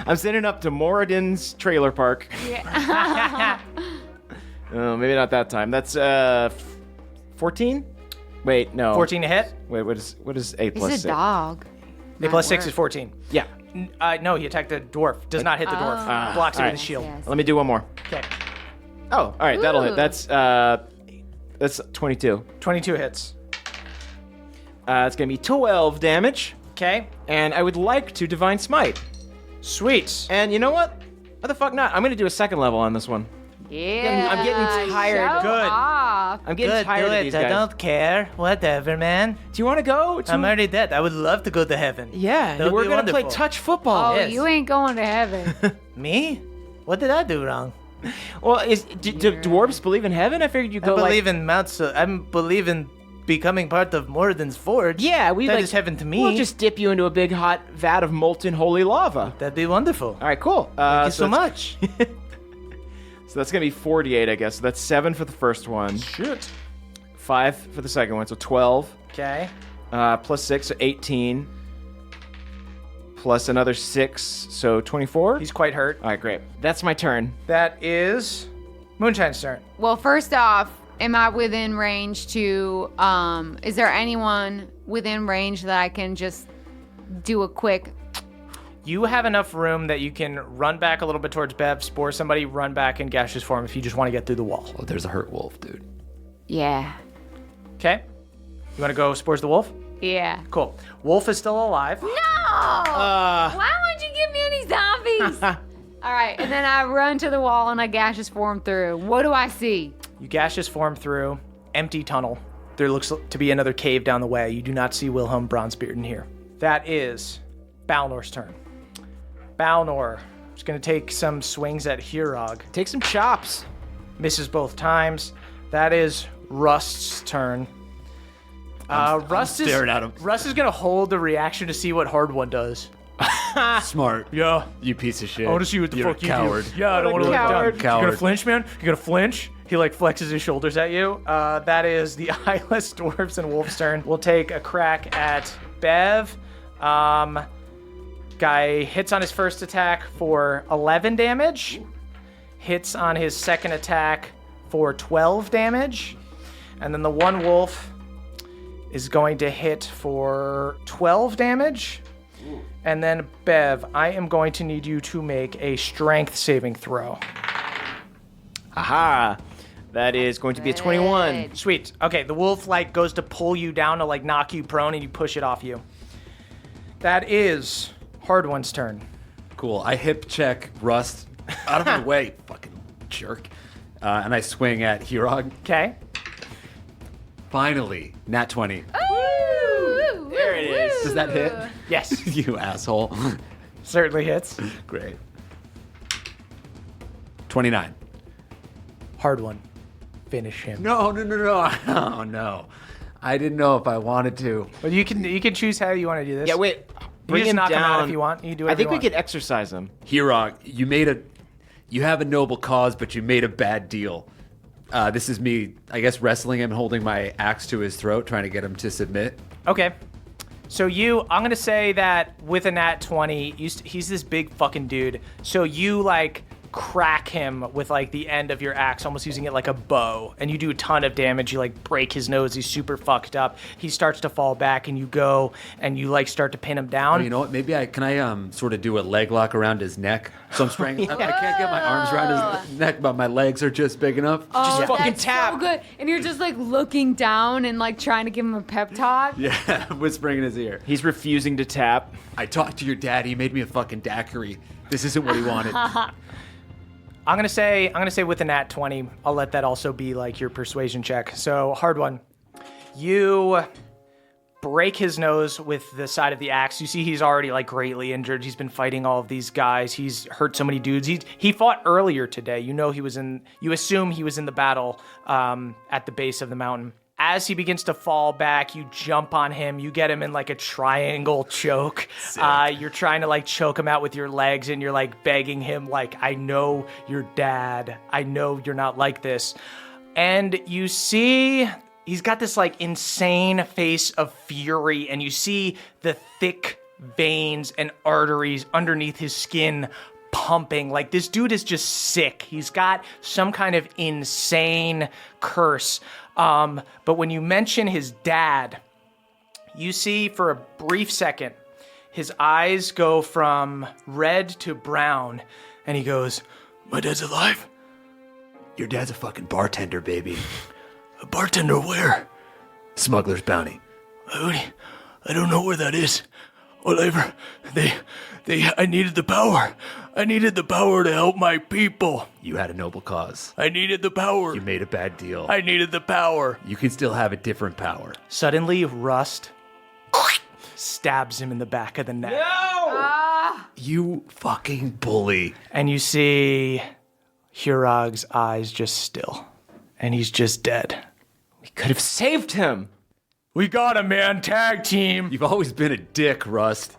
I'm sending up to Moradin's trailer park. Yeah. Oh, maybe not that time. That's 14? Wait, no. 14 to hit. Wait, what is 8 plus He's 6? a dog. 8 plus 6 is 14. Yeah. No, he attacked the dwarf. Does not hit the dwarf. Blocks it all with right. his shield. Yes. Let me do one more. Okay. Oh, all right, that'll hit. Ooh. That's 22. 22 hits. It's gonna be 12 damage, Okay. and I would like to Divine Smite. Sweet. And you know what? Why the fuck not? I'm gonna do a 2nd level on this one. Yeah. I'm getting tired. Show Good. off. I'm getting tired of these guys. care. Whatever, man. Do you want to go? already dead. I would love to go to heaven. Yeah, That would we're be gonna play wonderful. touch football. Oh, Yes. you ain't going to heaven. Me? What did I do wrong? Well, do dwarves believe in heaven? I figured you go in Mount. I believe in becoming part of Moradin's Forge. Yeah, we That like is heaven to me. We'll just dip you into a big hot vat of molten holy lava. That'd be wonderful. All right, cool. Thank you so that's- much. So that's gonna be 48, I guess. So that's 7 for the first one. Shit. 5 for the second one, so 12. Okay. Plus 6, so 18. Plus another 6, so 24. He's quite hurt. All right, great. That's my turn. That is Moonshine's turn. Well, first off, am I within range to, is there anyone within range that I can just do a quick. You have enough room that you can run back a little bit towards Bev, spore somebody, run back in gaseous form if you just want to get through the wall. Oh, there's a hurt wolf, dude. Yeah. Okay. You want to go spores the wolf? Yeah. Cool. Wolf is still alive. No! Why won't you give me any zombies? All right, and then I run to the wall and I gaseous form through. What do I see? You gaseous form through. Empty tunnel. There looks to be another cave down the way. You do not see Wilhelm Bronzebeard in here. That is Balnor's turn. Balnor is going to take some swings at Hurog. Take some chops. Misses both times. That is Rust's turn. Rust is staring at him. Rust is going to hold the reaction to see what Hard One does. Smart. Yeah. You piece of shit. I want to see what the You're fuck a you coward. do. Yeah, I don't want to look down. You Coward. gonna flinch, man? You gonna flinch? He like flexes his shoulders at you. That is the eyeless dwarves and wolf's turn. We'll take a crack at Bev. Guy hits on his first attack for 11 damage. Hits on his second attack for 12 damage. And then the one wolf is going to hit for 12 damage. And then, Bev, I am going to need you to make a strength saving throw. Aha. That is going to be a 21. Sweet. Okay, the wolf, goes to pull you down to, knock you prone, and you push it off you. That is Hard One's turn. Cool. I hip check Rust out of my way, fucking jerk. And I swing at Hurog. Okay. Finally, nat 20. There it is. Does that hit? Yes. You asshole. Certainly hits. Great. 29. Hard One. Finish him. No. Oh, no. I didn't know if I wanted to. But you can choose how you want to do this. Yeah, wait. You Bring just him knock down. him out if you want. You do I whatever think you we want. could exercise him. Hurog, you have a noble cause, but you made a bad deal. This is me, I guess, wrestling him, holding my axe to his throat, trying to get him to submit. Okay. So I'm going to say that with a nat 20, he's this big fucking dude. So you, crack him with, the end of your axe, almost using it like a bow. And you do a ton of damage. You, break his nose. He's super fucked up. He starts to fall back, and you go, and you, start to pin him down. Oh, you know what? Maybe can I sort of do a leg lock around his neck? So I'm strangling. I can't get my arms around his neck, but my legs are just big enough. Oh, Just fucking that's tap. so good. And you're just looking down and trying to give him a pep talk. Yeah, whispering in his ear. He's refusing to tap. I talked to your dad. He made me a fucking daiquiri. This isn't what he wanted. I'm gonna say with a nat 20, I'll let that also be your persuasion check. So Hard One, you break his nose with the side of the axe. You see he's already greatly injured. He's been fighting all of these guys. He's hurt so many dudes. He fought earlier today. You assume he was in the battle at the base of the mountain. As he begins to fall back, you jump on him. You get him in a triangle choke. You're trying to choke him out with your legs, and you're begging him I know your dad. I know you're not like this. And you see he's got this insane face of fury, and you see the thick veins and arteries underneath his skin pumping. This dude is just sick. He's got some kind of insane curse. But when you mention his dad, you see for a brief second, his eyes go from red to brown, and he goes, "My dad's alive?" Your dad's a fucking bartender, baby. A bartender where? Smuggler's Bounty. I don't know where that is. Whatever. I needed the power. I needed the power to help my people. You had a noble cause. I needed the power. You made a bad deal. I needed the power. You can still have a different power. Suddenly, Rust stabs him in the back of the neck. You fucking bully. And you see Hurog's eyes just still. And he's just dead. We could have saved him. We got him, man. Tag team. You've always been a dick, Rust.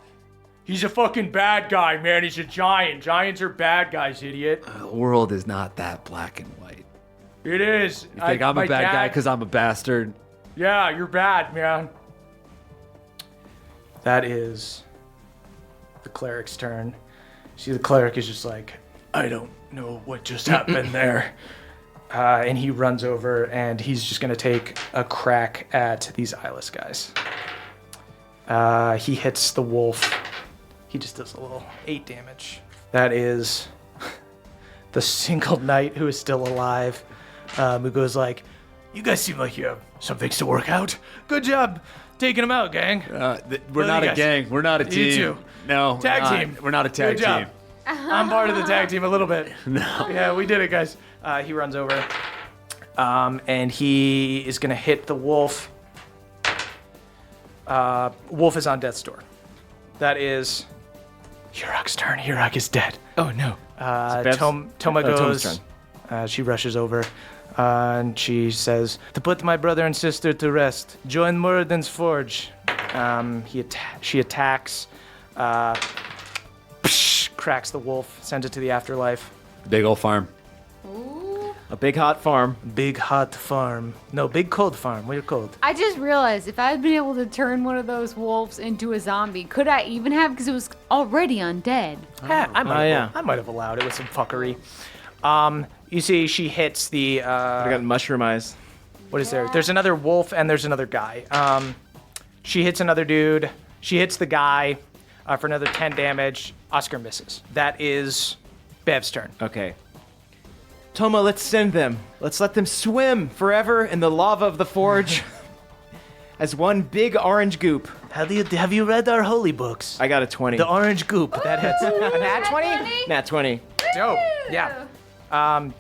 He's a fucking bad guy, man. He's a giant. Giants are bad guys, idiot. The world is not that black and white. It is. You think I'm a bad guy because I'm a bastard? Yeah, you're bad, man. That is the cleric's turn. See, the cleric is just I don't know what just happened there. and he runs over and he's just going to take a crack at these eyeless guys. He hits the wolf. He just does a little 8 damage. That is the single knight who is still alive, who goes like, "You guys seem like you have some things to work out. Good job taking them out, gang." We're not a gang. We're not a team. You too. No. Tag we're not. team. We're not a tag Good job. team. I'm part of the tag team a little bit. No. Yeah, we did it, guys. He runs over, and he is gonna hit the wolf. Wolf is on death's door. That is Hurok's turn. Hurok is dead. Oh no. Toma Toma's goes. She rushes over, and she says, "To put my brother and sister to rest, join Muradin's forge." She attacks, cracks the wolf, sends it to the afterlife. Big old farm. A big hot farm. Big hot farm. No, big cold farm. We're cold. I just realized if I had been able to turn one of those wolves into a zombie, could I even have? Because it was already undead. I might have allowed it with some fuckery. You see, she hits the. I got mushroom eyes. What is there? There's another wolf and there's another guy. She hits another dude. She hits the guy for another 10 damage. Oscar misses. That is Bev's turn. Okay. Toma, let's send them. Let's let them swim forever in the lava of the forge as one big orange goop. Have you read our holy books? I got a 20. The orange goop. That hits. A nat 20? Nat 20. Dope. Yeah.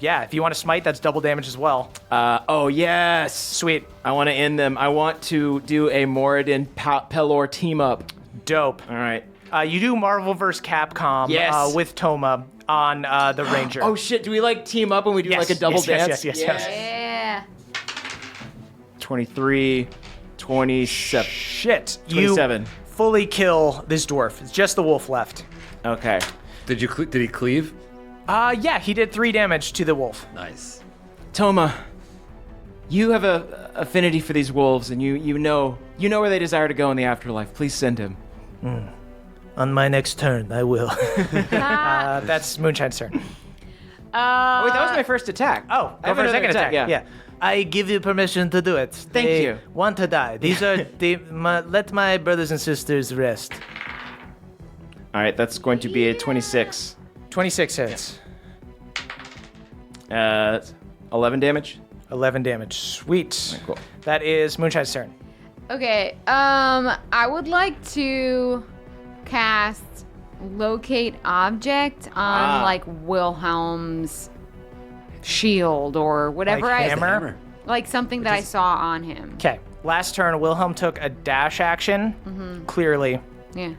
Yeah, if you want to smite, that's double damage as well. Oh, yes. Sweet. I want to end them. I want to do a Moradin Pelor team up. Dope. All right. You do Marvel vs. Capcom Yes. with Toma on the Ranger. Oh, shit. Do we like team up when we do like a double dance? Yes. Yeah. 23, 27. Shit. 27. You fully kill this dwarf. It's just the wolf left. Okay. Did he cleave? Yeah, he did 3 damage to the wolf. Nice. Toma, you have a affinity for these wolves, and you know where they desire to go in the afterlife. Please send him. On my next turn, I will. That's Moonshine's turn. Wait, that was my first attack. Oh, I go have for a another second attack. Yeah. I give you permission to do it. Thank They you. want to die. These are let my brothers and sisters rest. All right, that's going to be a 26. 26 hits. 11 damage. 11 damage. Sweet. Cool. That is Moonshine's turn. Okay. I would like to cast locate object on like Wilhelm's shield or whatever Like hammer? like something that I saw on him. Okay. Last turn, Wilhelm took a dash action. Clearly. Yeah.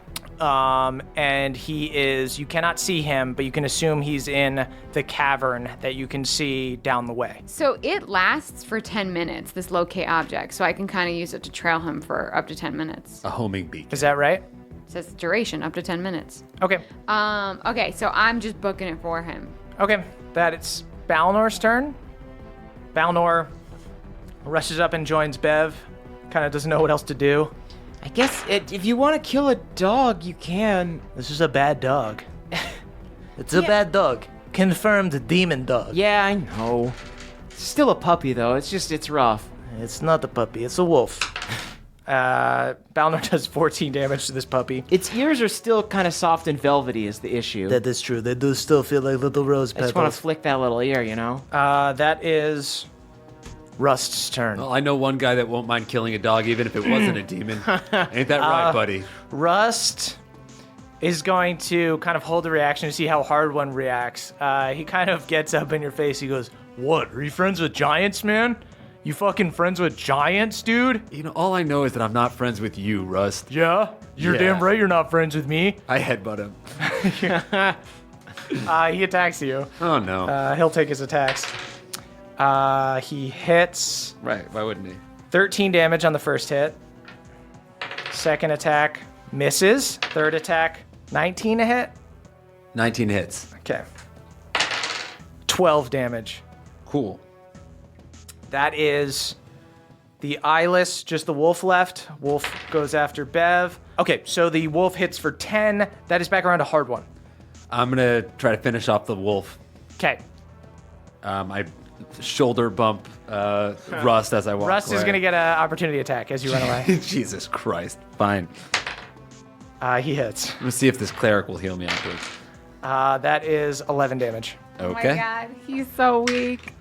And you cannot see him, but you can assume he's in the cavern that you can see down the way. So it lasts for 10 minutes, this locate object, so I can kind of use it to trail him for up to 10 minutes. A homing beacon. Is that right? It says duration, up to 10 minutes. Okay. Okay, so I'm just booking it for him. Okay. It's Balnor's turn. Balnor rushes up and joins Bev. Kind of doesn't know what else to do. I guess if you want to kill a dog, you can. This is a bad dog. It's a bad dog. Confirmed demon dog. Yeah, I know. It's still a puppy, though. It's rough. It's not a puppy. It's a wolf. Balnor does 14 damage to this puppy. Its ears are still kind of soft and velvety is the issue. That is true. They do still feel like little rose I petals. just want to flick that little ear, you know? That is Rust's turn. Well, I know one guy that won't mind killing a dog even if it wasn't a demon. Ain't that right, buddy? Rust is going to kind of hold the reaction to see how hard one reacts. He kind of gets up in your face. He goes, "What? Are you friends with giants, man? You fucking friends with giants, dude?" You know, all I know is that I'm not friends with you, Rust. Yeah? You're Yeah. damn right you're not friends with me. I headbutt him. He attacks you. Oh, no. He'll take his attacks. He hits Right, why wouldn't he? 13 damage on the first hit. Second attack misses. Third attack, 19 a hit. 19 hits. Okay. 12 damage. Cool. That is the eyeless, just the wolf left. Wolf goes after Bev. Okay, so the wolf hits for 10. That is back around a hard one. I'm going to try to finish off the wolf. Okay. I shoulder bump Rust as I walk Rust away. is going to get an opportunity attack as you run away. Jesus Christ. Fine. He hits. I'm gonna see if this cleric will heal me afterwards. That is 11 damage. Oh my Okay. god, he's so weak.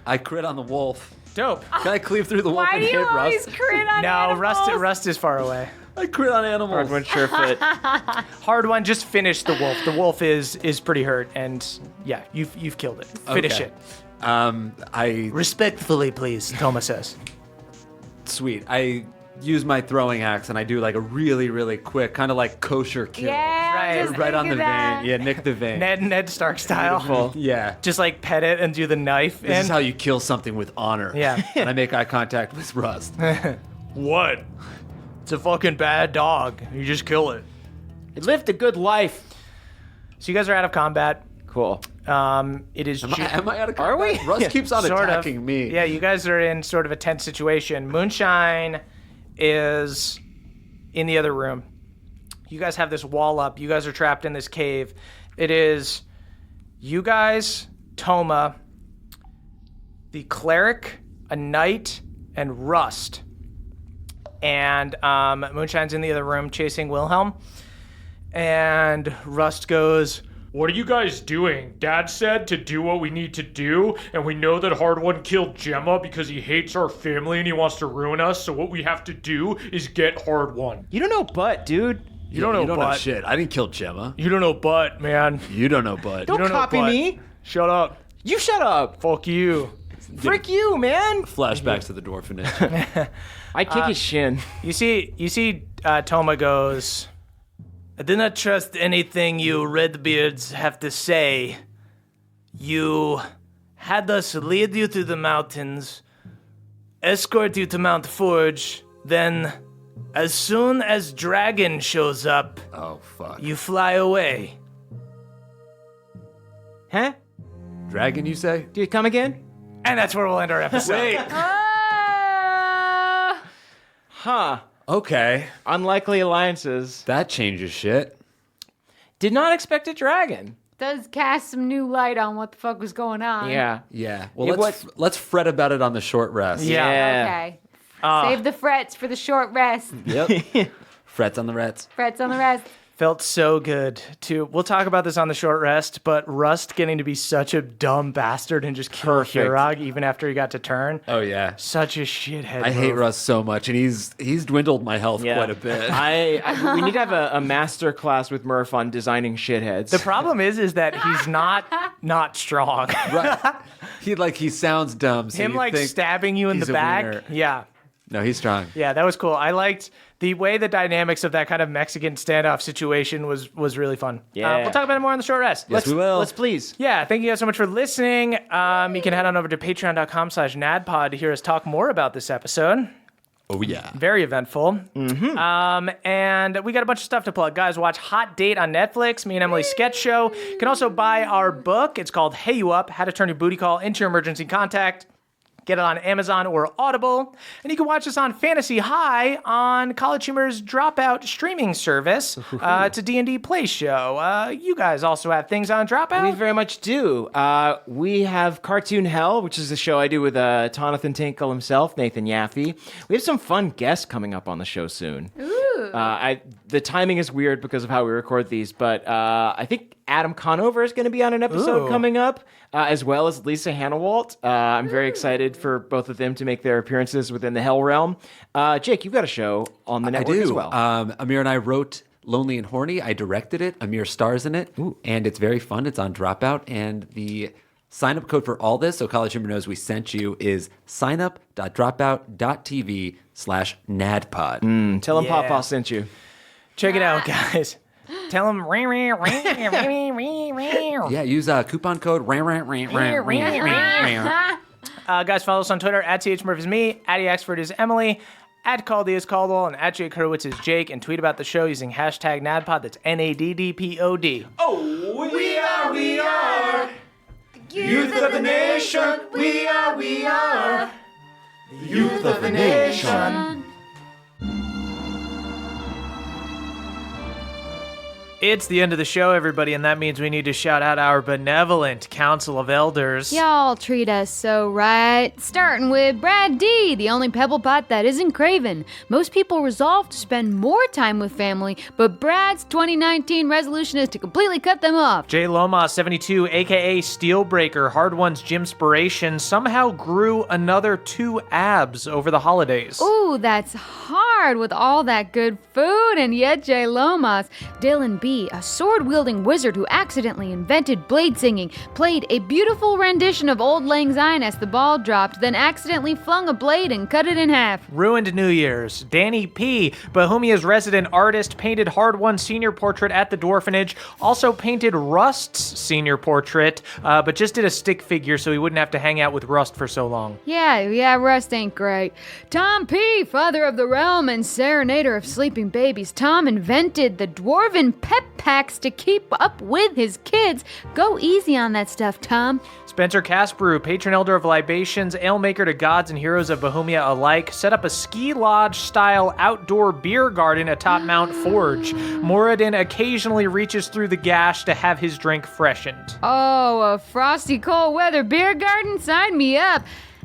I crit on the wolf. Dope. Can I cleave through the wolf Why and do hit you always Rust? crit on No, animals? Rust is far away. I crit on animals. Hard one, sure fit. Hard one, just finish the wolf. The wolf is pretty hurt, and yeah, you've killed it. Finish Okay. it. I Respectfully, please, Toma says. sweet. I use my throwing axe and I do like a really, really quick, kind of like kosher kill. Yeah, Right, I'm just Right on the thinking that. vein. Yeah, nick the vein. Ned Stark style. Yeah. Just like pet it and do the knife. This is how you kill something with honor. Yeah. And I make eye contact with Rust. What? It's a fucking bad dog. You just kill it. It lived a good life. So you guys are out of combat. Cool. It is Am I out of Are we? combat? Rust keeps on sort attacking of. me. Yeah, you guys are in sort of a tense situation. Moonshine is in the other room. You guys have this wall up. You guys are trapped in this cave. It is you guys, Toma, the cleric, a knight, and Rust. And Moonshine's in the other room chasing Wilhelm. And Rust goes, What are you guys doing? Dad said to do what we need to do, and we know that Hard One killed Gemma because he hates our family and he wants to ruin us, so what we have to do is get Hard One. You don't know butt, dude. You don't know You don't know butt. shit. I didn't kill Gemma. You don't know butt, man. You don't know butt. Don't don't know copy butt. me. Shut up. You shut up. Fuck you. Frick you, man. Flashbacks to the dwarfenage. I kick his shin. You see, Toma goes, I do not trust anything you Redbeards have to say. You had us lead you to the mountains, escort you to Mount Forge, then, as soon as Dragon shows up, Oh, fuck. you fly away. Huh? Dragon, you say? Dude, come again? And that's where we'll end our episode. Wait. Huh. Okay. Unlikely alliances. That changes shit. Did not expect a dragon. Does cast some new light on what the fuck was going on. Yeah. Yeah. Well, Yeah, let's fret about it on the short rest. Yeah. Okay. Save the frets for the short rest. Yep. Frets on the rets. Frets on the rest. Felt so good to. We'll talk about this on the short rest, but Rust getting to be such a dumb bastard and just kill Hirag even after he got to turn. Oh yeah. Such a shithead. I hate move. Russ so much, and he's dwindled my health quite a bit. We need to have a master class with Murph on designing shitheads. The problem is that he's not strong. Right. He sounds dumb. So Him you like think stabbing you in he's the a back. wiener. Yeah. No, he's strong. Yeah, that was cool. I liked the way the dynamics of that kind of Mexican standoff situation was really fun. Yeah. We'll talk about it more on the short rest. Yes, we will. Let's please. Yeah, thank you guys so much for listening. You can head on over to patreon.com/nadpod to hear us talk more about this episode. Oh yeah. Very eventful. And we got a bunch of stuff to plug. Guys, watch Hot Date on Netflix, me and Emily's sketch show. You can also buy our book. It's called Hey You Up, How to Turn Your Booty Call into Your Emergency Contact. Get it on Amazon or Audible. And you can watch us on Fantasy High on College Humor's Dropout streaming service. It's a D&D play show. You guys also have things on Dropout? We very much do. We have Cartoon Hell, which is a show I do with Jonathan Tinkle himself, Nathan Yaffe. We have some fun guests coming up on the show soon. Ooh. The timing is weird because of how we record these, but I think Adam Conover is going to be on an episode Ooh. coming up, as well as Lisa Hannawalt. I'm very excited for both of them to make their appearances within the Hell realm. Jake, you've got a show on the network as well. Amir and I wrote Lonely and Horny. I directed it. Amir stars in it. And it's very fun. It's on Dropout. And the sign-up code for all this, so College Humor knows we sent you, is signup.dropout.tv/nadpod. Tell them Yeah. Papa sent you. Check it out, guys. Tell them. Yeah, use coupon code Guys, follow us on Twitter. @CHMurph is me. @EXpert is Emily. @Caldy is Caldwell. And @Jake Hurwitz is Jake. And tweet about the show using hashtag NADPOD. That's NADDPOD. Oh, we are. Youth of the nation. We are. The youth of the nation. It's the end of the show, everybody, and that means we need to shout out our benevolent Council of Elders. Y'all treat us so right. Starting with Brad D., the only pebble pot that isn't craven. Most people resolve to spend more time with family, but Brad's 2019 resolution is to completely cut them off. J. Loma 72, aka Steelbreaker, Hard One's Gymspiration, somehow grew another 2 abs over the holidays. Ooh, that's hard with all that good food, and yet J. Lomas. Dylan B., a sword-wielding wizard who accidentally invented blade singing, played a beautiful rendition of Old Lang Syne as the ball dropped, then accidentally flung a blade and cut it in half. Ruined New Year's. Danny P., Bohemia's resident artist, painted Hard One's senior portrait at the Dwarfenage, also painted Rust's senior portrait, but just did a stick figure so he wouldn't have to hang out with Rust for so long. Yeah, Rust ain't great. Tom P., father of the realm and serenader of sleeping babies. Tom invented the Dwarven pep packs to keep up with his kids. Go easy on that stuff, Tom. Spencer Casperu, patron elder of libations, alemaker to gods and heroes of Bohemia alike, set up a ski lodge-style outdoor beer garden atop Mount Forge. Moradin occasionally reaches through the gash to have his drink freshened. Oh, a frosty cold weather beer garden? Sign me up.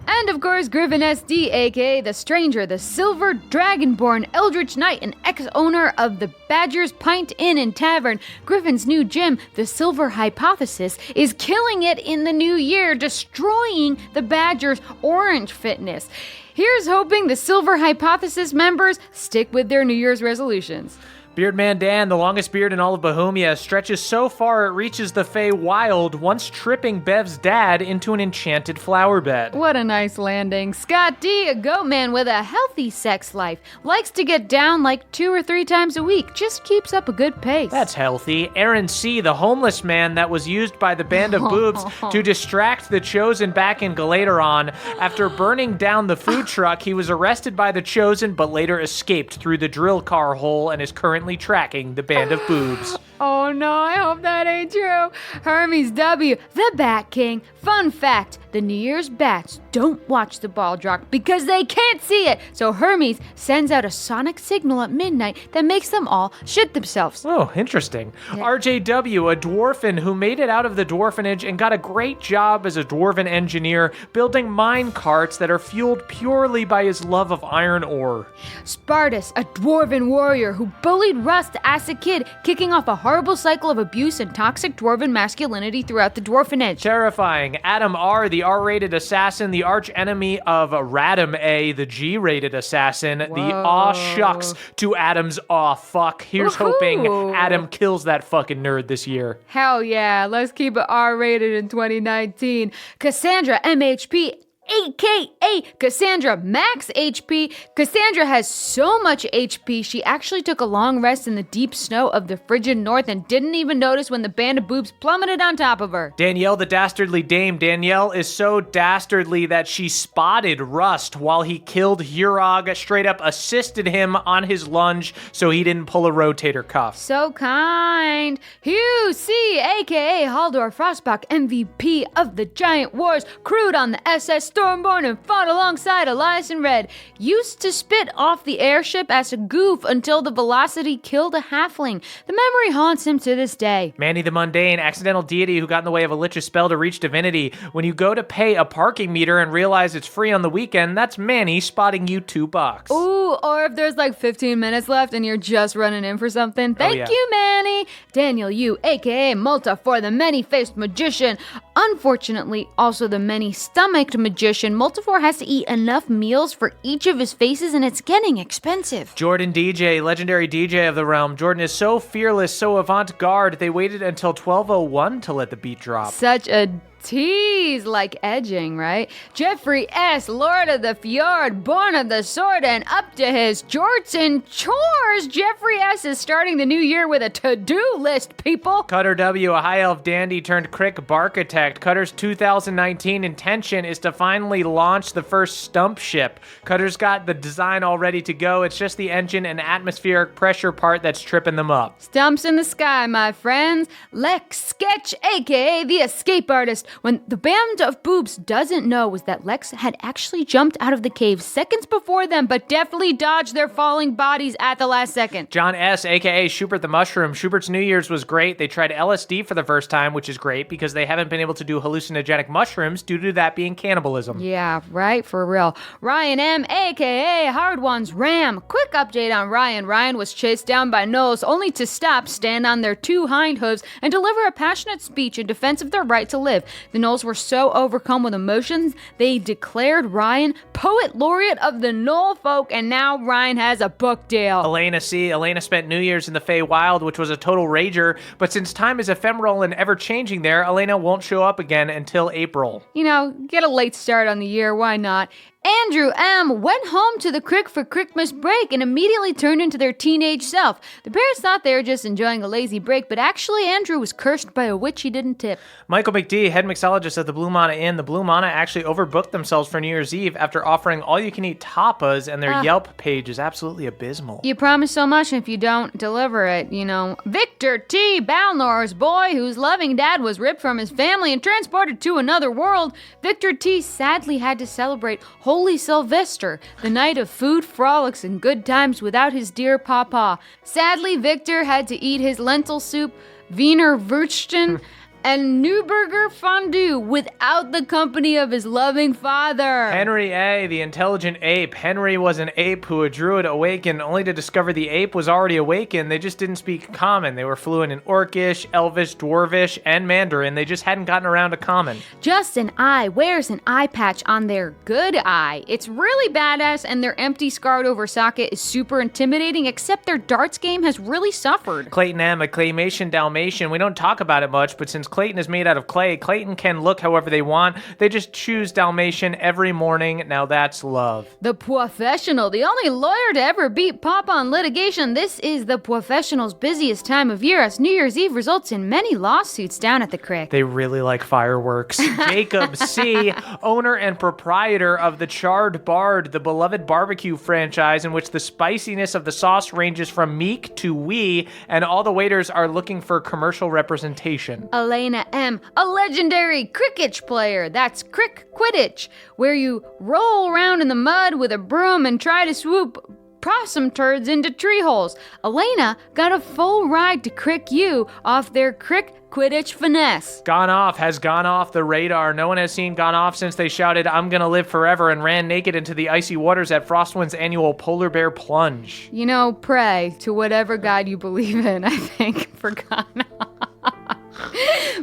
And of course, Griffin SD, aka The Stranger, the Silver Dragonborn Eldritch Knight, and ex-owner of the Badger's Pint Inn and Tavern. Griffin's new gym, the Silver Hypothesis, is killing it in the new year, destroying the Badger's orange fitness. Here's hoping the Silver Hypothesis members stick with their New Year's resolutions. Beardman Dan, the longest beard in all of Bohemia, stretches so far it reaches the Fey Wild, once tripping Bev's dad into an enchanted flower bed. What a nice landing. Scott D., a goat man with a healthy sex life, likes to get down like 2 or 3 times a week, just keeps up a good pace. That's healthy. Aaron C., the homeless man that was used by the Band of Boobs to distract the Chosen back in Galateron. After burning down the food truck, he was arrested by the Chosen but later escaped through the drill car hole and is currently tracking the Band of Boobs. Oh no, I hope that ain't true. Hermes W., the Bat King. Fun fact, the New Year's bats don't watch the ball drop because they can't see it. So Hermes sends out a sonic signal at midnight that makes them all shit themselves. Oh, interesting. Yeah. RJW, a dwarfen who made it out of the Dwarfenage and got a great job as a dwarven engineer, building mine carts that are fueled purely by his love of iron ore. Spartus, a dwarven warrior who bullied Rust as a kid, kicking off a horrible cycle of abuse and toxic dwarven masculinity throughout the Dwarfenage. Terrifying. Adam R., the R-rated assassin, the arch enemy of Radam A., the G-rated assassin. Whoa. The aw shucks to Adam's aw fuck. Here's hoping Adam kills that fucking nerd this year. Hell yeah, let's keep it R-rated in 2019. Cassandra MHP, AKA Cassandra Max HP. Cassandra has so much HP, she actually took a long rest in the deep snow of the frigid north and didn't even notice when the Band of Boobs plummeted on top of her. Danielle, the dastardly dame. Danielle is so dastardly that she spotted Rust while he killed Hurog, straight up assisted him on his lunge so he didn't pull a rotator cuff. So kind. Hugh C., aka Haldor Frostbach, MVP of the Giant Wars, crewed on the SS Stormborn and fought alongside Elias and Red. Used to spit off the airship as a goof until the velocity killed a halfling. The memory haunts him to this day. Manny the Mundane, accidental deity who got in the way of a lich's spell to reach divinity. When you go to pay a parking meter and realize it's free on the weekend, that's Manny spotting you $2. Ooh, or if there's like 15 minutes left and you're just running in for something. Thank you, Manny. Daniel Yu, aka Multa for the many-faced magician. Unfortunately, also the many-stomached magician. Multifor has to eat enough meals for each of his faces, and it's getting expensive. Jordan DJ, legendary DJ of the realm. Jordan is so fearless, so avant-garde, they waited until 12:01 to let the beat drop. Such a tease, like edging, right? Jeffrey S., Lord of the Fjord, born of the sword, and up to his jorts and chores. Jeffrey S. is starting the new year with a to-do list, people. Cutter W., a high elf dandy turned crick barkitect. Cutter's 2019 intention is to finally launch the first stump ship. Cutter's got the design all ready to go. It's just the engine and atmospheric pressure part that's tripping them up. Stumps in the sky, my friends. Lex Sketch, aka the escape artist, When the band of boobs doesn't know is that Lex had actually jumped out of the cave seconds before them, but deftly dodged their falling bodies at the last second. John S., a.k.a. Schubert the Mushroom. Schubert's New Year's was great. They tried LSD for the first time, which is great because they haven't been able to do hallucinogenic mushrooms due to that being cannibalism. Yeah, right, for real. Ryan M., a.k.a. Hard One's Ram. Quick update on Ryan. Ryan was chased down by gnolls only to stop, stand on their two hind hooves, and deliver a passionate speech in defense of their right to live. The gnolls were so overcome with emotions, they declared Ryan Poet Laureate of the Gnoll Folk, and now Ryan has a book deal. Elena C. Elena spent New Year's in the Feywild, which was a total rager, but since time is ephemeral and ever-changing there, Elena won't show up again until April. You know, get a late start on the year, why not? Andrew M. went home to the crick for Christmas break and immediately turned into their teenage self. The parents thought they were just enjoying a lazy break, but actually Andrew was cursed by a witch he didn't tip. Michael McD, head mixologist at the Blue Mana Inn. The Blue Mana actually overbooked themselves for New Year's Eve after offering all-you-can-eat tapas, and their Yelp page is absolutely abysmal. You promise so much if you don't deliver it, you know. Victor T. Balnor's boy, whose loving dad was ripped from his family and transported to another world. Victor T. sadly had to celebrate Holy Sylvester, the night of food, frolics, and good times without his dear papa. Sadly, Victor had to eat his lentil soup, Wiener Würstchen, and Newburger fondue without the company of his loving father. Henry A., the intelligent ape. Henry was an ape who a druid awakened only to discover the ape was already awakened. They just didn't speak Common. They were fluent in Orcish, Elvish, Dwarvish, and Mandarin. They just hadn't gotten around to Common. Justin I. wears an eye patch on their good eye. It's really badass, and their empty scarred over socket is super intimidating, except their darts game has really suffered. Clayton M., a claymation Dalmatian. We don't talk about it much, but since Clayton is made out of clay, Clayton can look however they want. They just choose Dalmatian every morning. Now that's love. The Professional, the only lawyer to ever beat Papa on litigation. This is the Professional's busiest time of year, as New Year's Eve results in many lawsuits down at the crick. They really like fireworks. Jacob C., owner and proprietor of the Charred Bard, the beloved barbecue franchise in which the spiciness of the sauce ranges from meek to wee, and all the waiters are looking for commercial representation. Elena M., a legendary cricket player. That's crick quidditch, where you roll around in the mud with a broom and try to swoop possum turds into tree holes. Elena got a full ride to Crick U off their crick Quidditch finesse. Gone Off has gone off the radar. No one has seen Gone Off since they shouted, "I'm gonna live forever," and ran naked into the icy waters at Frostwind's annual polar bear plunge. You know, pray to whatever god you believe in, I think, for Gone Off.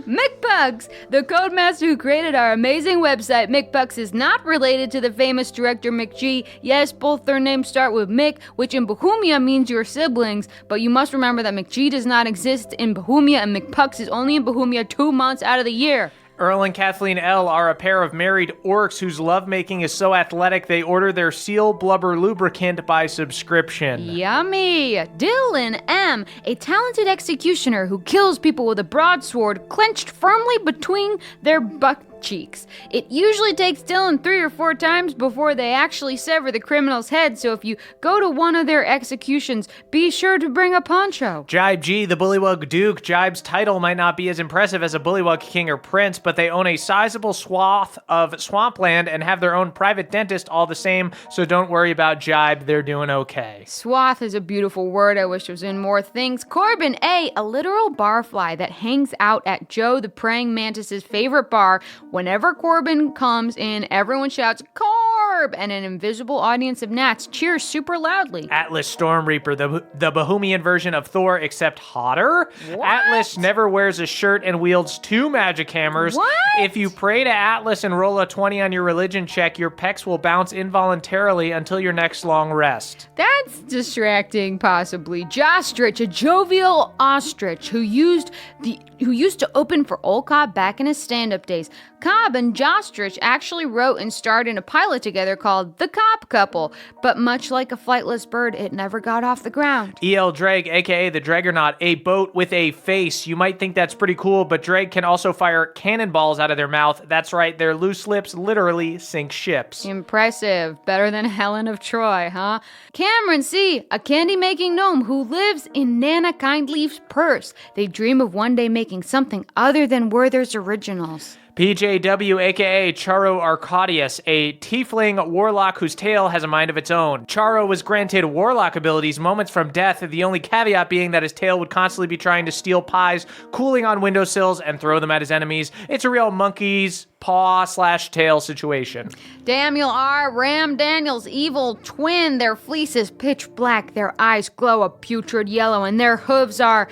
McPugs, the codemaster who created our amazing website. McPugs is not related to the famous director McG. Yes, both their names start with Mick, which in Bohemia means your siblings, but you must remember that McG does not exist in Bohemia, and McPugs is only in Bohemia 2 months out of the year. Earl and Kathleen L. are a pair of married orcs whose lovemaking is so athletic they order their seal blubber lubricant by subscription. Yummy! Dylan M., a talented executioner who kills people with a broadsword clenched firmly between their butt cheeks. It usually takes Dylan 3 or 4 times before they actually sever the criminal's head, so if you go to one of their executions, be sure to bring a poncho. Jibe G., the Bullywug Duke. Jibe's title might not be as impressive as a Bullywug King or Prince, but they own a sizable swath of swampland and have their own private dentist all the same, so don't worry about Jibe, they're doing okay. Swath is a beautiful word. I wish it was in more things. Corbin A., a literal barfly that hangs out at Joe the Praying Mantis's favorite bar. Whenever Corbin comes in, everyone shouts, "Corb!" and an invisible audience of gnats cheers super loudly. Atlas Storm Reaper, the Bohemian version of Thor, except hotter. What? Atlas never wears a shirt and wields 2 magic hammers. What? If you pray to Atlas and roll a 20 on your religion check, your pecs will bounce involuntarily until your next long rest. That's distracting, possibly. Jostrich, a jovial ostrich who used to open for Old Cobb back in his stand-up days. Cobb and Jostrich actually wrote and starred in a pilot together called The Cobb Couple, but much like a flightless bird, it never got off the ground. E.L. Drake, aka the Dragonaut, a boat with a face. You might think that's pretty cool, but Drake can also fire cannonballs out of their mouth. That's right, their loose lips literally sink ships. Impressive. Better than Helen of Troy, huh? Cameron C., a candy-making gnome who lives in Nana Kindleaf's purse. They dream of one day making something other than Werther's originals. PJW, aka Charo Arcadius, a tiefling warlock whose tail has a mind of its own. Charo was granted warlock abilities moments from death, the only caveat being that his tail would constantly be trying to steal pies, cooling on windowsills, and throw them at his enemies. It's a real monkey's paw/tail situation. Daniel R. Ram Daniel's evil twin. Their fleece is pitch black, their eyes glow a putrid yellow, and their hooves are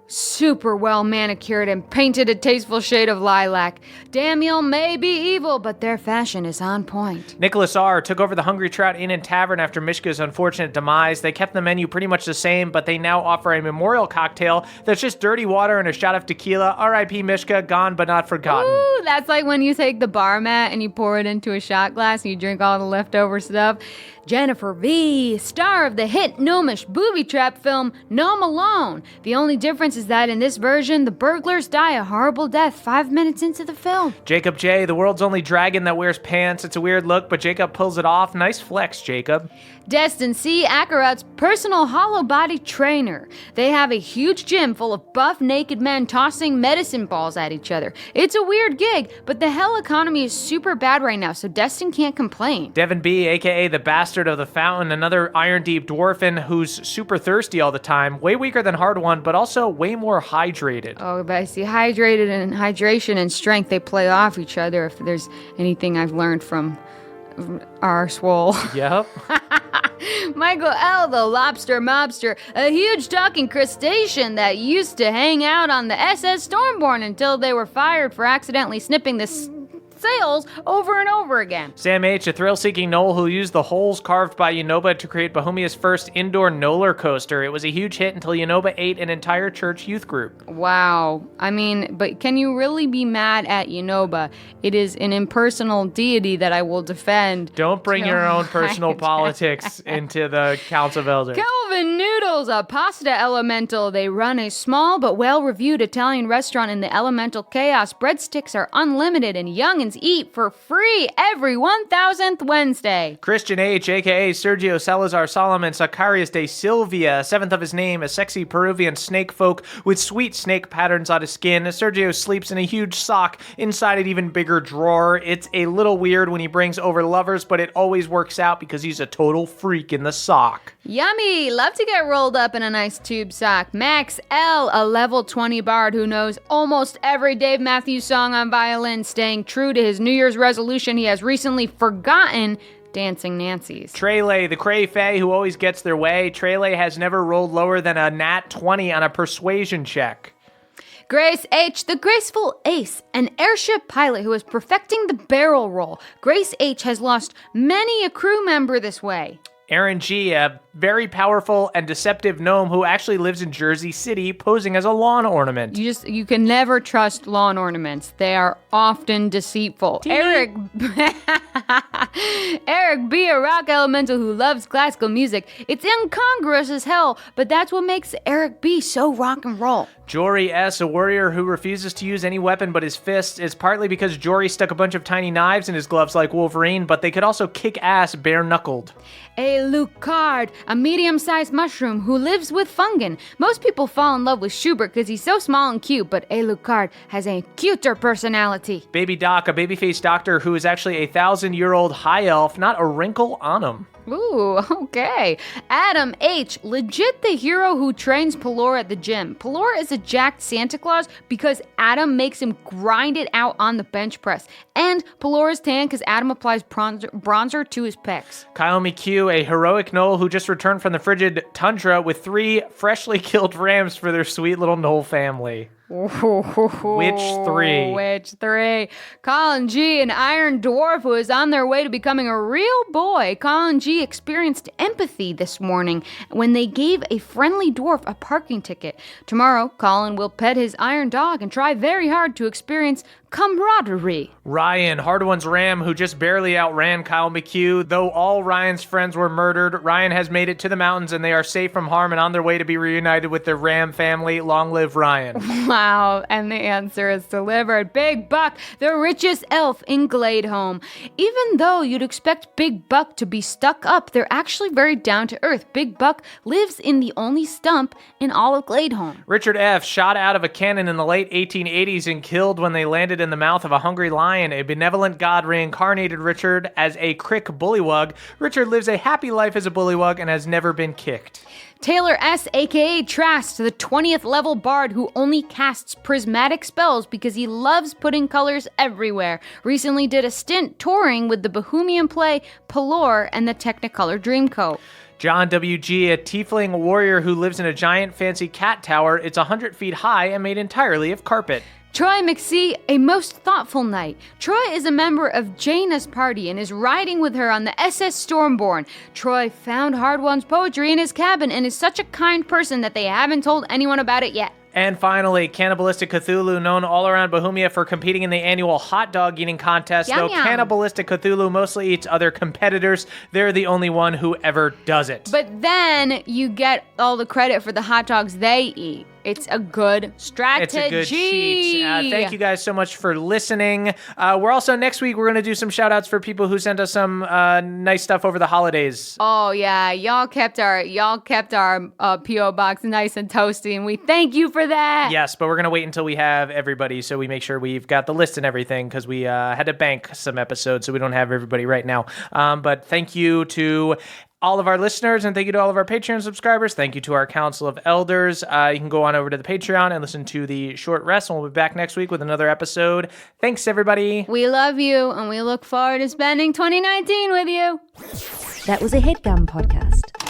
super well manicured and painted a tasteful shade of lilac. Daniel may be evil, but their fashion is on point. Nicholas R. took over the Hungry Trout Inn and Tavern after Mishka's unfortunate demise. They kept the menu pretty much the same, but they now offer a memorial cocktail that's just dirty water and a shot of tequila. R.I.P. Mishka, gone but not forgotten. Ooh, that's like when you take the bar mat and you pour it into a shot glass and you drink all the leftover stuff. Jennifer V., star of the hit gnomish booby trap film Gnome Alone. The only difference is that in this version, the burglars die a horrible death 5 minutes into the film. Jacob J., the world's only dragon that wears pants. It's a weird look, but Jacob pulls it off. Nice flex, Jacob. Destin C. Akarat's personal hollow body trainer. They have a huge gym full of buff naked men tossing medicine balls at each other. It's a weird gig, but the hell economy is super bad right now, so Destin can't complain. Devin B., aka the bastard of the fountain, another iron deep dwarfin who's super thirsty all the time, way weaker than Hard One, but also way more hydrated. Oh, but I see hydrated and hydration and strength, they play off each other if there's anything I've learned from our swole. Yep. Michael L., the lobster mobster, a huge talking crustacean that used to hang out on the SS Stormborn until they were fired for accidentally snipping the sails over and over again. Sam H., a thrill-seeking gnoll who used the holes carved by Yunoba to create Bohemia's first indoor roller coaster. It was a huge hit until Yunoba ate an entire church youth group. Wow. I mean, but can you really be mad at Yunoba? It is an impersonal deity that I will defend. Don't bring your own personal politics into the Council of Elders. Kelvin Noodles, a pasta elemental. They run a small but well-reviewed Italian restaurant in the elemental chaos. Breadsticks are unlimited and youngins eat for free every 1000th Wednesday. Christian H., a.k.a. Sergio Salazar Solomon Sacarias de Silvia, seventh of his name, a sexy Peruvian snake folk with sweet snake patterns on his skin. Sergio sleeps in a huge sock inside an even bigger drawer. It's a little weird when he brings over lovers, but it always works out because he's a total freak in the sock. Yummy! Love to get rolled up in a nice tube sock. Max L., a level 20 bard who knows almost every Dave Matthews song on violin, staying true to his New Year's resolution he has recently forgotten, Dancing Nancy's. Trele, the Cray Fae who always gets their way. Trele has never rolled lower than a nat 20 on a persuasion check. Grace H., the graceful ace, an airship pilot who is perfecting the barrel roll. Grace H. has lost many a crew member this way. Aaron G., a very powerful and deceptive gnome who actually lives in Jersey City, posing as a lawn ornament. You can never trust lawn ornaments. They are often deceitful. Eric B., a rock elemental who loves classical music. It's incongruous as hell, but that's what makes Eric B. so rock and roll. Jory S., a warrior who refuses to use any weapon but his fists. It's partly because Jory stuck a bunch of tiny knives in his gloves like Wolverine, but they could also kick ass bare-knuckled. A Lucard, a medium-sized mushroom who lives with Fungin. Most people fall in love with Schubert because he's so small and cute, but A Lucard has a cuter personality. Baby Doc, a babyface doctor who is actually a 1,000-year-old high elf, not a wrinkle on him. Ooh, okay. Adam H., legit the hero who trains Pelor at the gym. Pelor is a jacked Santa Claus because Adam makes him grind it out on the bench press. And Pelor is tan because Adam applies bronzer to his pecs. Kyle McHugh, a heroic gnoll who just returned from the frigid tundra with 3 freshly killed rams for their sweet little gnoll family. Which 3? Which 3? Colin G., an iron dwarf who is on their way to becoming a real boy. Colin G. experienced empathy this morning when they gave a friendly dwarf a parking ticket. Tomorrow, Colin will pet his iron dog and try very hard to experience camaraderie. Ryan, Hard One's ram, who just barely outran Kyle McHugh. Though all Ryan's friends were murdered, Ryan has made it to the mountains and they are safe from harm and on their way to be reunited with their ram family. Long live Ryan. Wow, and the answer is delivered. Big Buck, the richest elf in Gladeholm. Even though you'd expect Big Buck to be stuck up, they're actually very down to earth. Big Buck lives in the only stump in all of Gladeholm. Richard F. shot out of a cannon in the late 1880s and killed when they landed in the mouth of a hungry lion. A benevolent god reincarnated Richard as a crick bullywug. Richard lives a happy life as a bullywug and has never been kicked. Taylor S., a.k.a. Trask, the 20th level bard who only casts prismatic spells because he loves putting colors everywhere. Recently did a stint touring with the Bohemian play Pelor and the Technicolor Dreamcoat. John W.G., a tiefling warrior who lives in a giant fancy cat tower. It's 100 feet high and made entirely of carpet. Troy McSee, a most thoughtful knight. Troy is a member of Jaina's party and is riding with her on the SS Stormborn. Troy found Hardwon's poetry in his cabin and is such a kind person that they haven't told anyone about it yet. And finally, Cannibalistic Cthulhu, known all around Bohemia for competing in the annual hot dog eating contest. Yum, Though yum. Cannibalistic Cthulhu mostly eats other competitors, they're the only one who ever does it. But then you get all the credit for the hot dogs they eat. It's a good strategy. It's a good cheat. Thank you guys so much for listening. We're also, next week, we're going to do some shout outs for people who sent us some nice stuff over the holidays. Oh yeah, y'all kept our P.O. box nice and toasty, and we thank you for that. Yes, but we're going to wait until we have everybody so we make sure we've got the list and everything because we had to bank some episodes so we don't have everybody right now. But thank you to all of our listeners, and thank you to all of our Patreon subscribers. Thank you to our Council of Elders. You can go on over to the Patreon and listen to the short rest, and we'll be back next week with another episode. Thanks, everybody. We love you, and we look forward to spending 2019 with you. That was a HeadGum podcast.